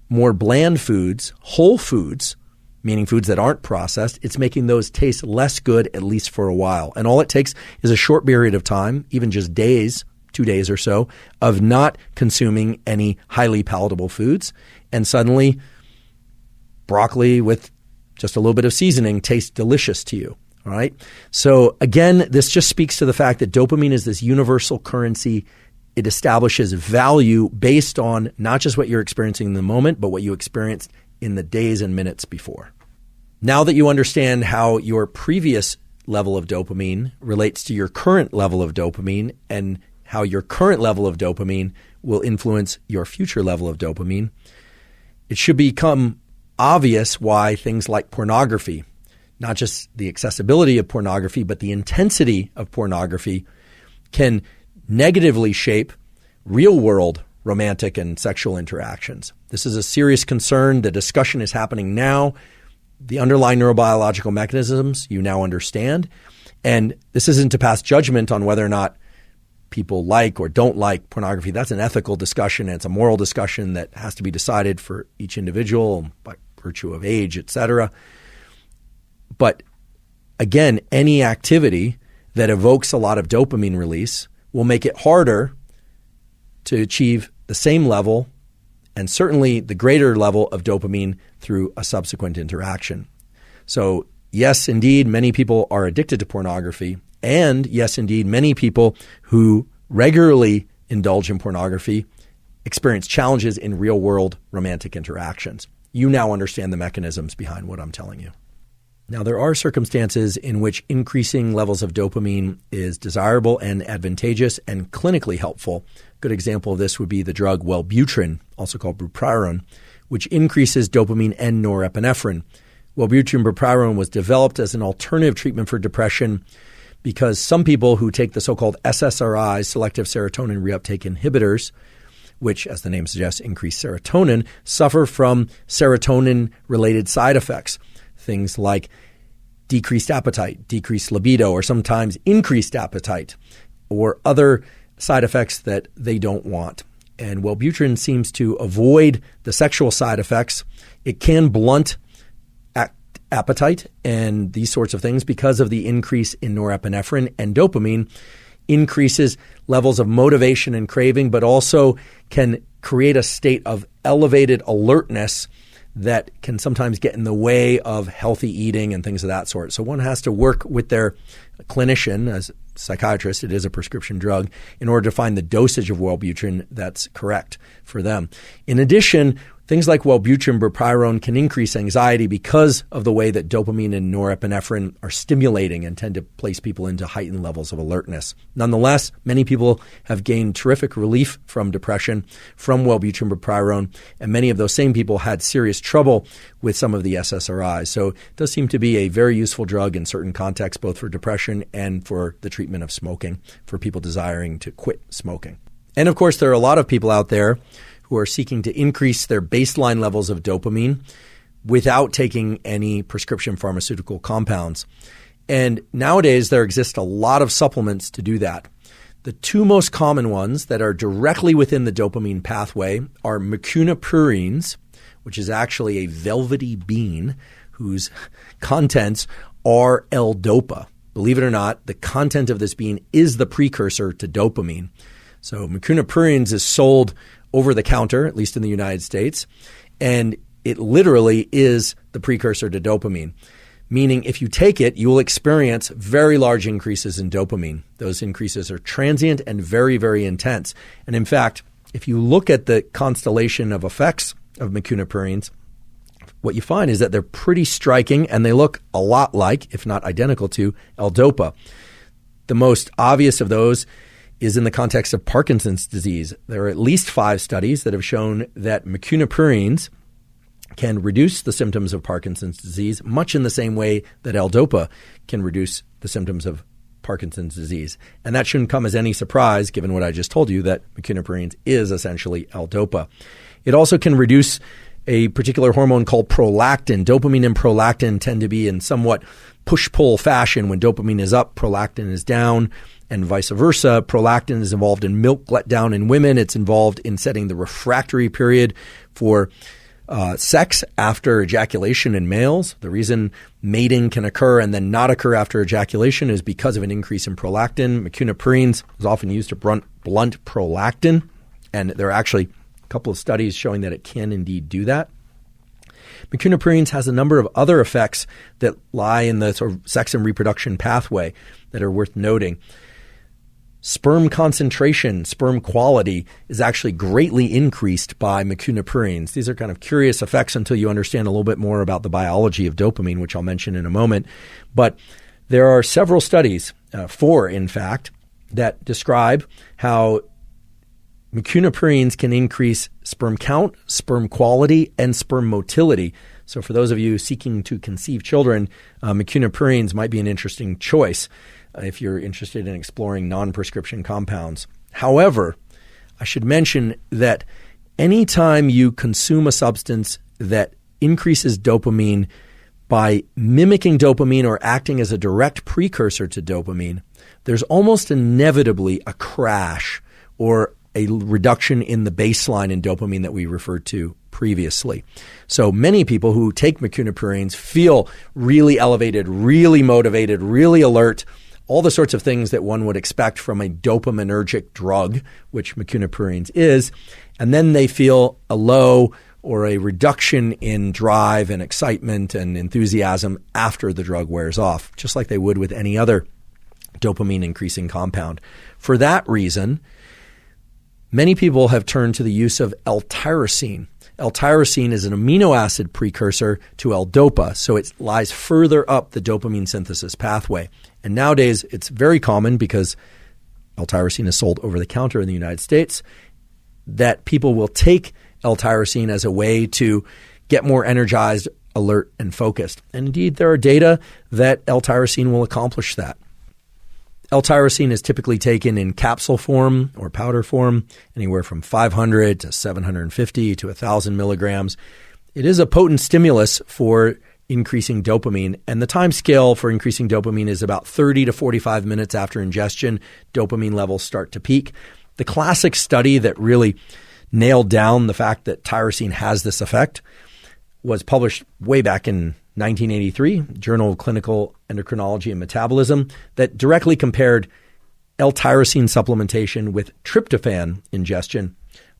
more bland foods, whole foods, meaning foods that aren't processed. It's making those taste less good, at least for a while. And all it takes is a short period of time, even just days, 2 days or so, of not consuming any highly palatable foods. And suddenly broccoli with just a little bit of seasoning tastes delicious to you. All right. So again, this just speaks to the fact that dopamine is this universal currency. It establishes value based on not just what you're experiencing in the moment, but what you experienced in the days and minutes before. Now that you understand how your previous level of dopamine relates to your current level of dopamine, and how your current level of dopamine will influence your future level of dopamine, it should become obvious why things like pornography, not just the accessibility of pornography, but the intensity of pornography, can negatively shape real-world romantic and sexual interactions. This is a serious concern. The discussion is happening now. The underlying neurobiological mechanisms you now understand. And this isn't to pass judgment on whether or not people like or don't like pornography. That's an ethical discussion, and it's a moral discussion that has to be decided for each individual by virtue of age, etc. But again, any activity that evokes a lot of dopamine release will make it harder to achieve the same level, and certainly the greater level of dopamine through a subsequent interaction. So yes, indeed, many people are addicted to pornography. And yes, indeed, many people who regularly indulge in pornography experience challenges in real-world romantic interactions. You now understand the mechanisms behind what I'm telling you. Now, there are circumstances in which increasing levels of dopamine is desirable and advantageous and clinically helpful. A good example of this would be the drug Wellbutrin, also called bupropion, which increases dopamine and norepinephrine. Wellbutrin bupropion was developed as an alternative treatment for depression because some people who take the so-called SSRIs, selective serotonin reuptake inhibitors, which, as the name suggests, increase serotonin, suffer from serotonin-related side effects. Things like decreased appetite, decreased libido, or sometimes increased appetite, or other side effects that they don't want. And Wellbutrin seems to avoid the sexual side effects. It can blunt appetite and these sorts of things because of the increase in norepinephrine, and dopamine increases levels of motivation and craving, but also can create a state of elevated alertness that can sometimes get in the way of healthy eating and things of that sort. So one has to work with their clinician, as a psychiatrist, it is a prescription drug, in order to find the dosage of Wellbutrin that's correct for them. In addition, things like Wellbutrin bupropion can increase anxiety because of the way that dopamine and norepinephrine are stimulating and tend to place people into heightened levels of alertness. Nonetheless, many people have gained terrific relief from depression from Wellbutrin bupropion, and many of those same people had serious trouble with some of the SSRIs. So it does seem to be a very useful drug in certain contexts, both for depression and for the treatment of smoking, for people desiring to quit smoking. And of course, there are a lot of people out there who are seeking to increase their baseline levels of dopamine without taking any prescription pharmaceutical compounds. And nowadays, there exist a lot of supplements to do that. The two most common ones that are directly within the dopamine pathway are mucuna prurines, which is actually a velvety bean whose contents are L-dopa. Believe it or not, the content of this bean is the precursor to dopamine. So mucuna prurines is sold over the counter, at least in the United States, and it literally is the precursor to dopamine. Meaning if you take it, you will experience very large increases in dopamine. Those increases are transient and very, very intense. And in fact, if you look at the constellation of effects of mecunopurines, what you find is that they're pretty striking and they look a lot like, if not identical to, L-Dopa. The most obvious of those is in the context of Parkinson's disease. There are at least 5 studies that have shown that mecunopurines can reduce the symptoms of Parkinson's disease much in the same way that L-Dopa can reduce the symptoms of Parkinson's disease. And that shouldn't come as any surprise, given what I just told you, that mecunopurines is essentially L-Dopa. It also can reduce a particular hormone called prolactin. Dopamine and prolactin tend to be in somewhat push-pull fashion. When dopamine is up, prolactin is down, and vice versa. Prolactin is involved in milk letdown in women. It's involved in setting the refractory period for sex after ejaculation in males. The reason mating can occur and then not occur after ejaculation is because of an increase in prolactin. Mecunopurines is often used to blunt prolactin, and there are actually a couple of studies showing that it can indeed do that. Mecunopurines has a number of other effects that lie in the sort of sex and reproduction pathway that are worth noting. Sperm concentration, sperm quality is actually greatly increased by mecunopurines. These are kind of curious effects until you understand a little bit more about the biology of dopamine, which I'll mention in a moment. But there are several studies, 4 in fact, that describe how mecunopurines can increase sperm count, sperm quality, and sperm motility. So for those of you seeking to conceive children, mecunopurines might be an interesting choice if you're interested in exploring non-prescription compounds. However, I should mention that anytime you consume a substance that increases dopamine by mimicking dopamine or acting as a direct precursor to dopamine, there's almost inevitably a crash or a reduction in the baseline in dopamine that we referred to previously. So many people who take mecunopurines feel really elevated, really motivated, really alert, all the sorts of things that one would expect from a dopaminergic drug, which mecunopurines is, and then they feel a low or a reduction in drive and excitement and enthusiasm after the drug wears off, just like they would with any other dopamine-increasing compound. For that reason, many people have turned to the use of L-Tyrosine. L-Tyrosine is an amino acid precursor to L-Dopa, so it lies further up the dopamine synthesis pathway. And nowadays, it's very common because L-Tyrosine is sold over the counter in the United States, that people will take L-Tyrosine as a way to get more energized, alert, and focused. And indeed, there are data that L-Tyrosine will accomplish that. L-Tyrosine is typically taken in capsule form or powder form, anywhere from 500 to 750 to 1,000 milligrams. It is a potent stimulus for increasing dopamine, and the time scale for increasing dopamine is about 30 to 45 minutes after ingestion. Dopamine levels start to peak. The classic study that really nailed down the fact that tyrosine has this effect was published way back in 1983, Journal of Clinical Endocrinology and Metabolism, that directly compared L-tyrosine supplementation with tryptophan ingestion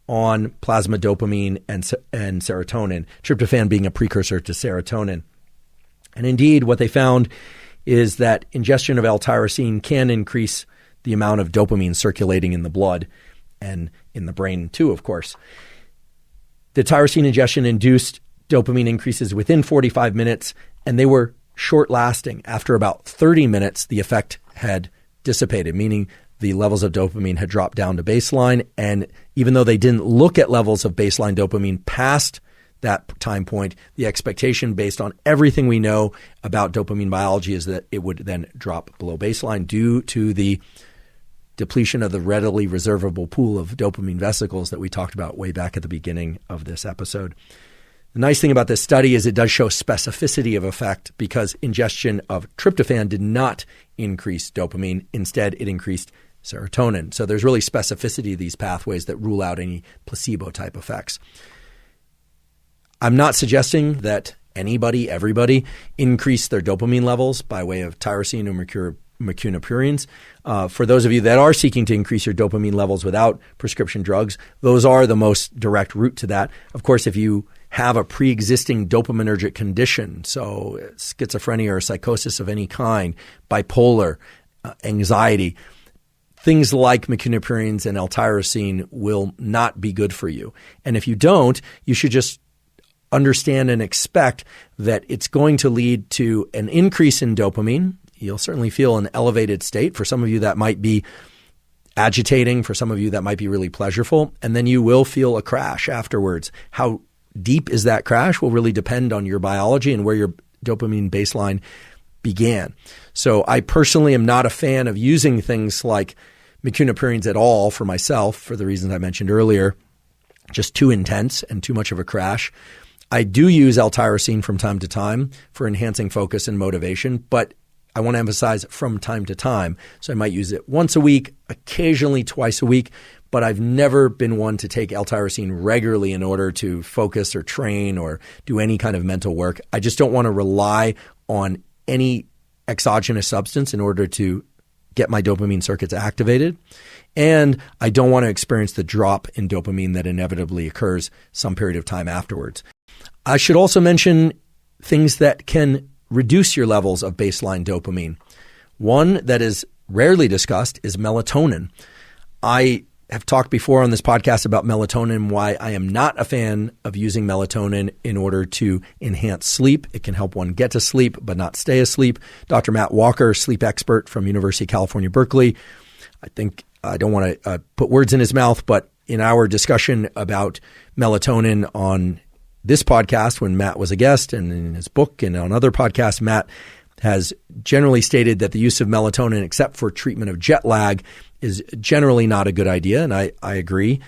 on plasma dopamine and serotonin, tryptophan being a precursor to serotonin. And indeed, what they found is that ingestion of L-tyrosine can increase the amount of dopamine circulating in the blood and in the brain too, of course. The tyrosine ingestion induced dopamine increases within 45 minutes, and they were short-lasting. After about 30 minutes, the effect had dissipated, meaning the levels of dopamine had dropped down to baseline. And even though they didn't look at levels of baseline dopamine past that time point, the expectation based on everything we know about dopamine biology is that it would then drop below baseline due to the depletion of the readily reservable pool of dopamine vesicles that we talked about way back at the beginning of this episode. The nice thing about this study is it does show specificity of effect because ingestion of tryptophan did not increase dopamine. Instead, it increased serotonin. So there's really specificity of these pathways that rule out any placebo-type effects. I'm not suggesting that everybody increase their dopamine levels by way of tyrosine or Mecunapurines. For those of you that are seeking to increase your dopamine levels without prescription drugs, those are the most direct route to that. Of course, if you have a pre-existing dopaminergic condition, so schizophrenia or psychosis of any kind, bipolar, anxiety, things like Mecunapurines and L-Tyrosine will not be good for you. And if you don't, you should just understand and expect that it's going to lead to an increase in dopamine. You'll certainly feel an elevated state. For some of you, that might be agitating. For some of you, that might be really pleasurable. And then you will feel a crash afterwards. How deep is that crash will really depend on your biology and where your dopamine baseline began. So I personally am not a fan of using things like Mecunapurines at all for myself for the reasons I mentioned earlier, just too intense and too much of a crash. I do use L-Tyrosine from time to time for enhancing focus and motivation, but I want to emphasize from time to time. So I might use it once a week, occasionally twice a week, but I've never been one to take L-Tyrosine regularly in order to focus or train or do any kind of mental work. I just don't want to rely on any exogenous substance in order to get my dopamine circuits activated. And I don't want to experience the drop in dopamine that inevitably occurs some period of time afterwards. I should also mention things that can reduce your levels of baseline dopamine. One that is rarely discussed is melatonin. I have talked before on this podcast about melatonin, why I am not a fan of using melatonin in order to enhance sleep. It can help one get to sleep, but not stay asleep. Dr. Matt Walker, sleep expert from University of California, Berkeley. I don't want to put words in his mouth, but in our discussion about melatonin on this podcast, when Matt was a guest, and in his book and on other podcasts, Matt has generally stated that the use of melatonin, except for treatment of jet lag, is generally not a good idea, and I agree.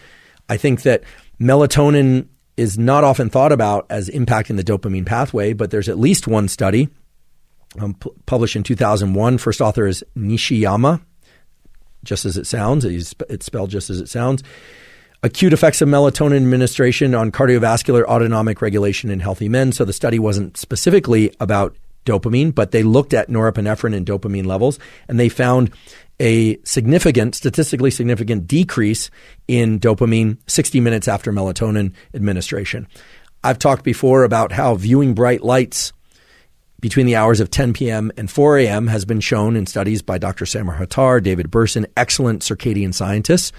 I think that melatonin is not often thought about as impacting the dopamine pathway, but there's at least one study published in 2001. First author is Nishiyama, just as it sounds. It's spelled just as it sounds. Acute effects of melatonin administration on cardiovascular autonomic regulation in healthy men. So the study wasn't specifically about dopamine, but they looked at norepinephrine and dopamine levels, and they found a statistically significant decrease in dopamine 60 minutes after melatonin administration. I've talked before about how viewing bright lights between the hours of 10 p.m. and 4 a.m. has been shown in studies by Dr. Samar Hattar, David Burson, excellent circadian scientists,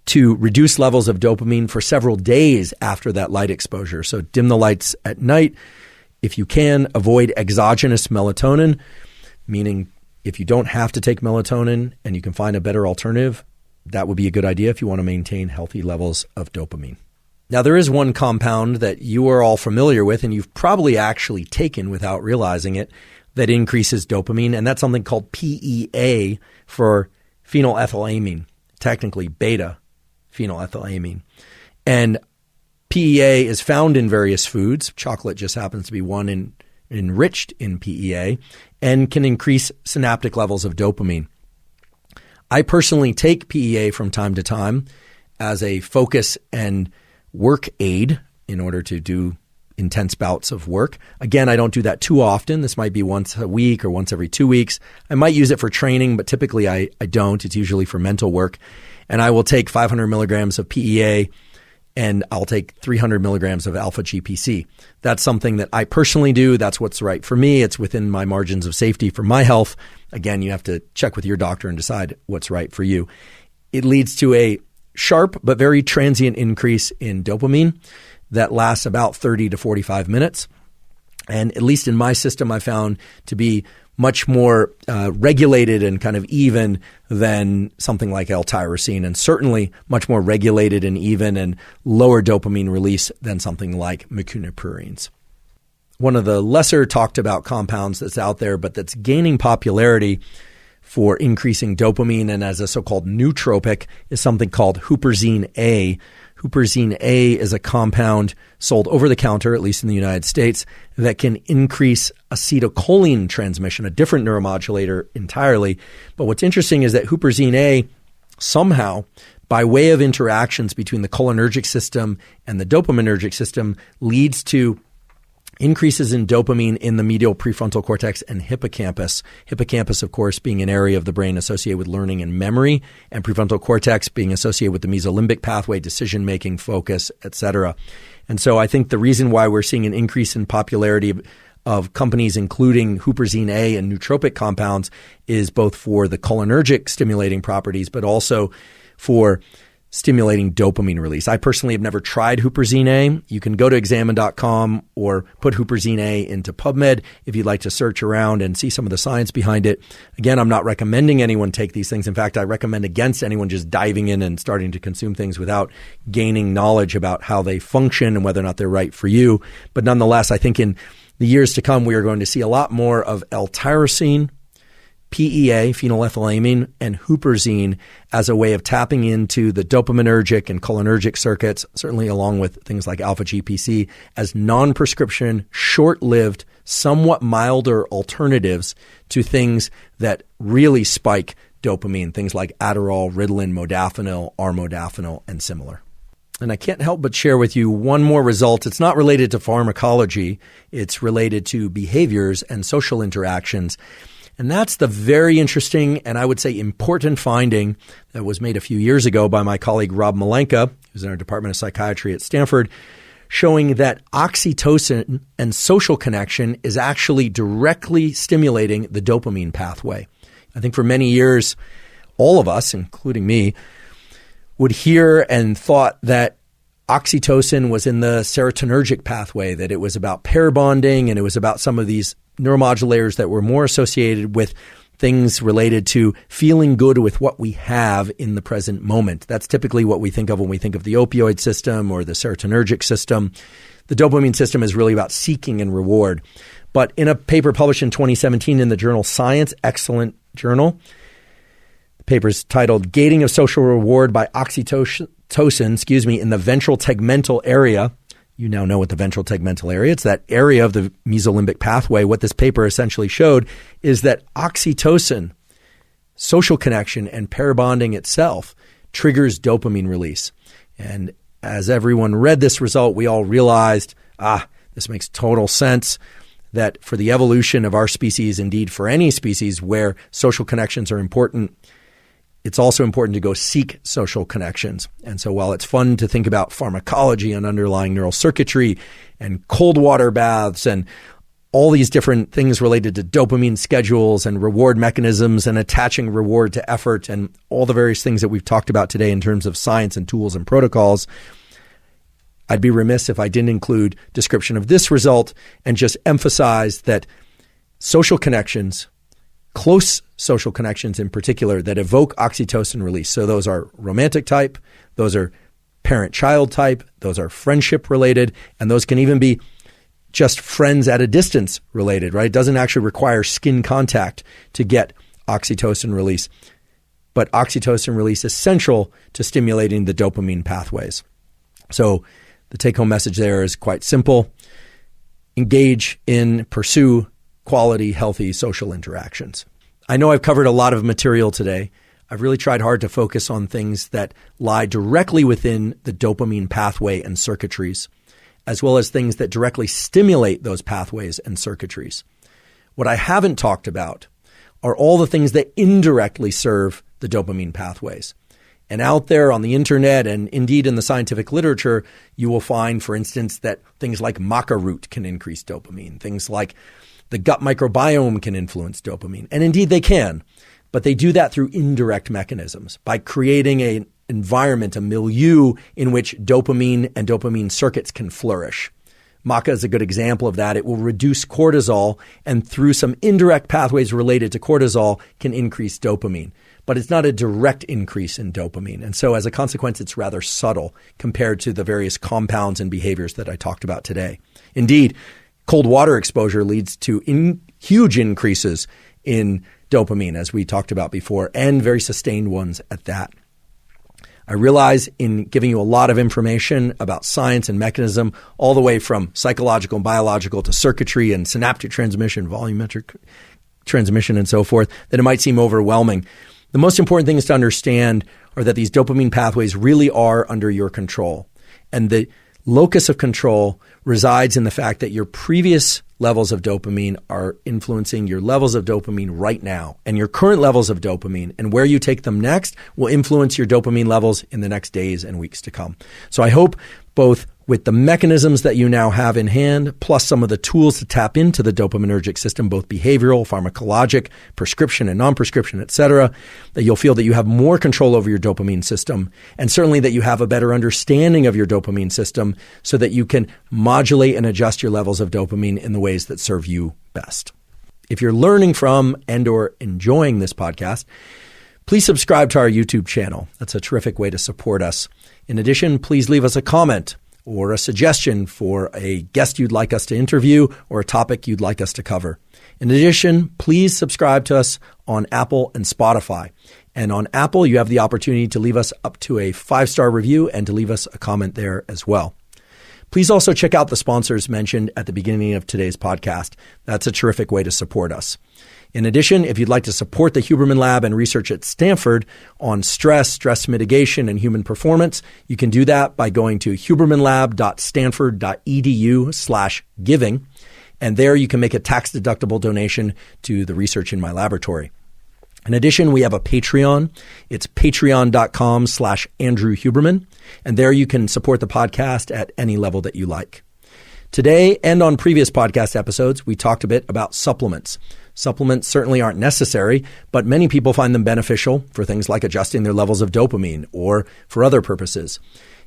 to reduce levels of dopamine for several days after that light exposure. So dim the lights at night. If you can, avoid exogenous melatonin, meaning if you don't have to take melatonin and you can find a better alternative, that would be a good idea if you want to maintain healthy levels of dopamine. Now, there is one compound that you are all familiar with, and you've probably actually taken without realizing it, that increases dopamine, and that's something called PEA for phenylethylamine, technically beta phenylethylamine. And PEA is found in various foods. Chocolate just happens to be one enriched in PEA, and can increase synaptic levels of dopamine. I personally take PEA from time to time as a focus and work aid in order to do intense bouts of work. Again, I don't do that too often. This might be once a week or once every 2 weeks. I might use it for training, but typically I don't. It's usually for mental work. And I will take 500 milligrams of PEA, and I'll take 300 milligrams of Alpha-GPC. That's something that I personally do. That's what's right for me. It's within my margins of safety for my health. Again, you have to check with your doctor and decide what's right for you. It leads to a sharp but very transient increase in dopamine that lasts about 30 to 45 minutes. And at least in my system, I found to be much more regulated and kind of even than something like L-Tyrosine, and certainly much more regulated and even and lower dopamine release than something like Mecunapurines. One of the lesser talked about compounds that's out there, but that's gaining popularity for increasing dopamine and as a so-called nootropic, is something called Huperzine A. Huperzine A is a compound sold over the counter, at least in the United States, that can increase acetylcholine transmission, a different neuromodulator entirely. But what's interesting is that Huperzine A somehow, by way of interactions between the cholinergic system and the dopaminergic system, leads to increases in dopamine in the medial prefrontal cortex and hippocampus. Hippocampus, of course, being an area of the brain associated with learning and memory, and prefrontal cortex being associated with the mesolimbic pathway, decision-making, focus, etc. And so I think the reason why we're seeing an increase in popularity of companies including Huperzine A and nootropic compounds is both for the cholinergic stimulating properties, but also for stimulating dopamine release. I personally have never tried Huperzine A. You can go to examine.com or put Huperzine A into PubMed if you'd like to search around and see some of the science behind it. Again, I'm not recommending anyone take these things. In fact, I recommend against anyone just diving in and starting to consume things without gaining knowledge about how they function and whether or not they're right for you. But nonetheless, I think in the years to come, we are going to see a lot more of L-Tyrosine, PEA, phenylethylamine, and Huperzine as a way of tapping into the dopaminergic and cholinergic circuits, certainly along with things like Alpha-GPC, as non-prescription, short-lived, somewhat milder alternatives to things that really spike dopamine, things like Adderall, Ritalin, modafinil, armodafinil, and similar. And I can't help but share with you one more result. It's not related to pharmacology. It's related to behaviors and social interactions. And that's the very interesting and I would say important finding that was made a few years ago by my colleague Rob Malenka, who's in our Department of Psychiatry at Stanford, showing that oxytocin and social connection is actually directly stimulating the dopamine pathway. I think for many years, all of us, including me, would hear and thought that oxytocin was in the serotonergic pathway, that it was about pair bonding and it was about some of these neuromodulators that were more associated with things related to feeling good with what we have in the present moment. That's typically what we think of when we think of the opioid system or the serotonergic system. The dopamine system is really about seeking and reward. But in a paper published in 2017 in the journal Science, excellent journal, the paper is titled Gating of Social Reward by Oxytocin, in the ventral tegmental area. You now know what the ventral tegmental area, it's that area of the mesolimbic pathway. What this paper essentially showed is that oxytocin, social connection, and pair bonding itself triggers dopamine release. And as everyone read this result, we all realized, this makes total sense, that for the evolution of our species, indeed for any species where social connections are important, it's also important to go seek social connections. And so while it's fun to think about pharmacology and underlying neural circuitry and cold water baths and all these different things related to dopamine schedules and reward mechanisms and attaching reward to effort and all the various things that we've talked about today in terms of science and tools and protocols, I'd be remiss if I didn't include description of this result and just emphasize that social connections, close social connections in particular, that evoke oxytocin release. So those are romantic type, those are parent-child type, those are friendship related, and those can even be just friends at a distance related, right? It doesn't actually require skin contact to get oxytocin release. But oxytocin release is central to stimulating the dopamine pathways. So the take-home message there is quite simple. Engage in, pursue quality, healthy social interactions. I know I've covered a lot of material today. I've really tried hard to focus on things that lie directly within the dopamine pathway and circuitries, as well as things that directly stimulate those pathways and circuitries. What I haven't talked about are all the things that indirectly serve the dopamine pathways. And out there on the internet and indeed in the scientific literature, you will find, for instance, that things like maca root can increase dopamine. Things like the gut microbiome can influence dopamine. And indeed they can, but they do that through indirect mechanisms by creating an environment, a milieu in which dopamine and dopamine circuits can flourish. Maca is a good example of that. It will reduce cortisol and through some indirect pathways related to cortisol can increase dopamine. But it's not a direct increase in dopamine. And so as a consequence, it's rather subtle compared to the various compounds and behaviors that I talked about today. Indeed, cold water exposure leads to huge increases in dopamine, as we talked about before, and very sustained ones at that. I realize in giving you a lot of information about science and mechanism, all the way from psychological and biological to circuitry and synaptic transmission, volumetric transmission, and so forth, that it might seem overwhelming. The most important thing is to understand are that these dopamine pathways really are under your control. And the locus of control resides in the fact that your previous levels of dopamine are influencing your levels of dopamine right now. And your current levels of dopamine and where you take them next will influence your dopamine levels in the next days and weeks to come. So I hope both with the mechanisms that you now have in hand, plus some of the tools to tap into the dopaminergic system, both behavioral, pharmacologic, prescription and non-prescription, et cetera, that you'll feel that you have more control over your dopamine system, and certainly that you have a better understanding of your dopamine system so that you can modulate and adjust your levels of dopamine in the ways that serve you best. If you're learning from and or enjoying this podcast, please subscribe to our YouTube channel. That's a terrific way to support us. In addition, please leave us a comment or a suggestion for a guest you'd like us to interview or a topic you'd like us to cover. In addition, please subscribe to us on Apple and Spotify. And on Apple, you have the opportunity to leave us up to a 5-star review and to leave us a comment there as well. Please also check out the sponsors mentioned at the beginning of today's podcast. That's a terrific way to support us. In addition, if you'd like to support the Huberman Lab and research at Stanford on stress mitigation, and human performance, you can do that by going to hubermanlab.stanford.edu/giving. And there you can make a tax-deductible donation to the research in my laboratory. In addition, we have a Patreon. It's patreon.com/Andrew Huberman. And there you can support the podcast at any level that you like. Today and on previous podcast episodes, we talked a bit about supplements. Supplements certainly aren't necessary, but many people find them beneficial for things like adjusting their levels of dopamine or for other purposes.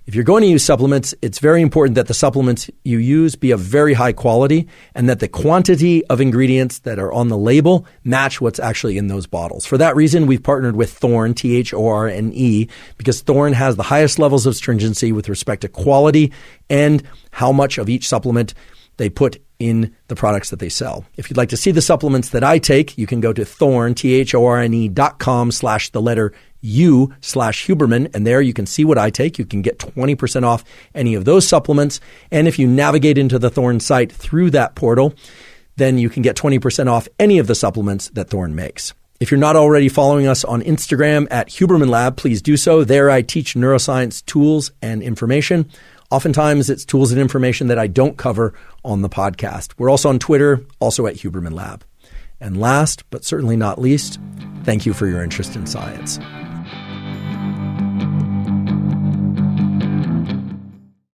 If you're going to use supplements, it's very important that the supplements you use be of very high quality and that the quantity of ingredients that are on the label match what's actually in those bottles. For that reason, we've partnered with Thorne, Thorne, because Thorne has the highest levels of stringency with respect to quality and how much of each supplement they put in the products that they sell. If you'd like to see the supplements that I take, you can go to Thorne, Thorne.com/U/Huberman, and there you can see what I take. You can get 20% off any of those supplements. And if you navigate into the Thorne site through that portal, then you can get 20% off any of the supplements that Thorne makes. If you're not already following us on Instagram at Huberman Lab, please do so. There I teach neuroscience tools and information. Oftentimes, it's tools and information that I don't cover on the podcast. We're also on Twitter, also at Huberman Lab. And last, but certainly not least, thank you for your interest in science.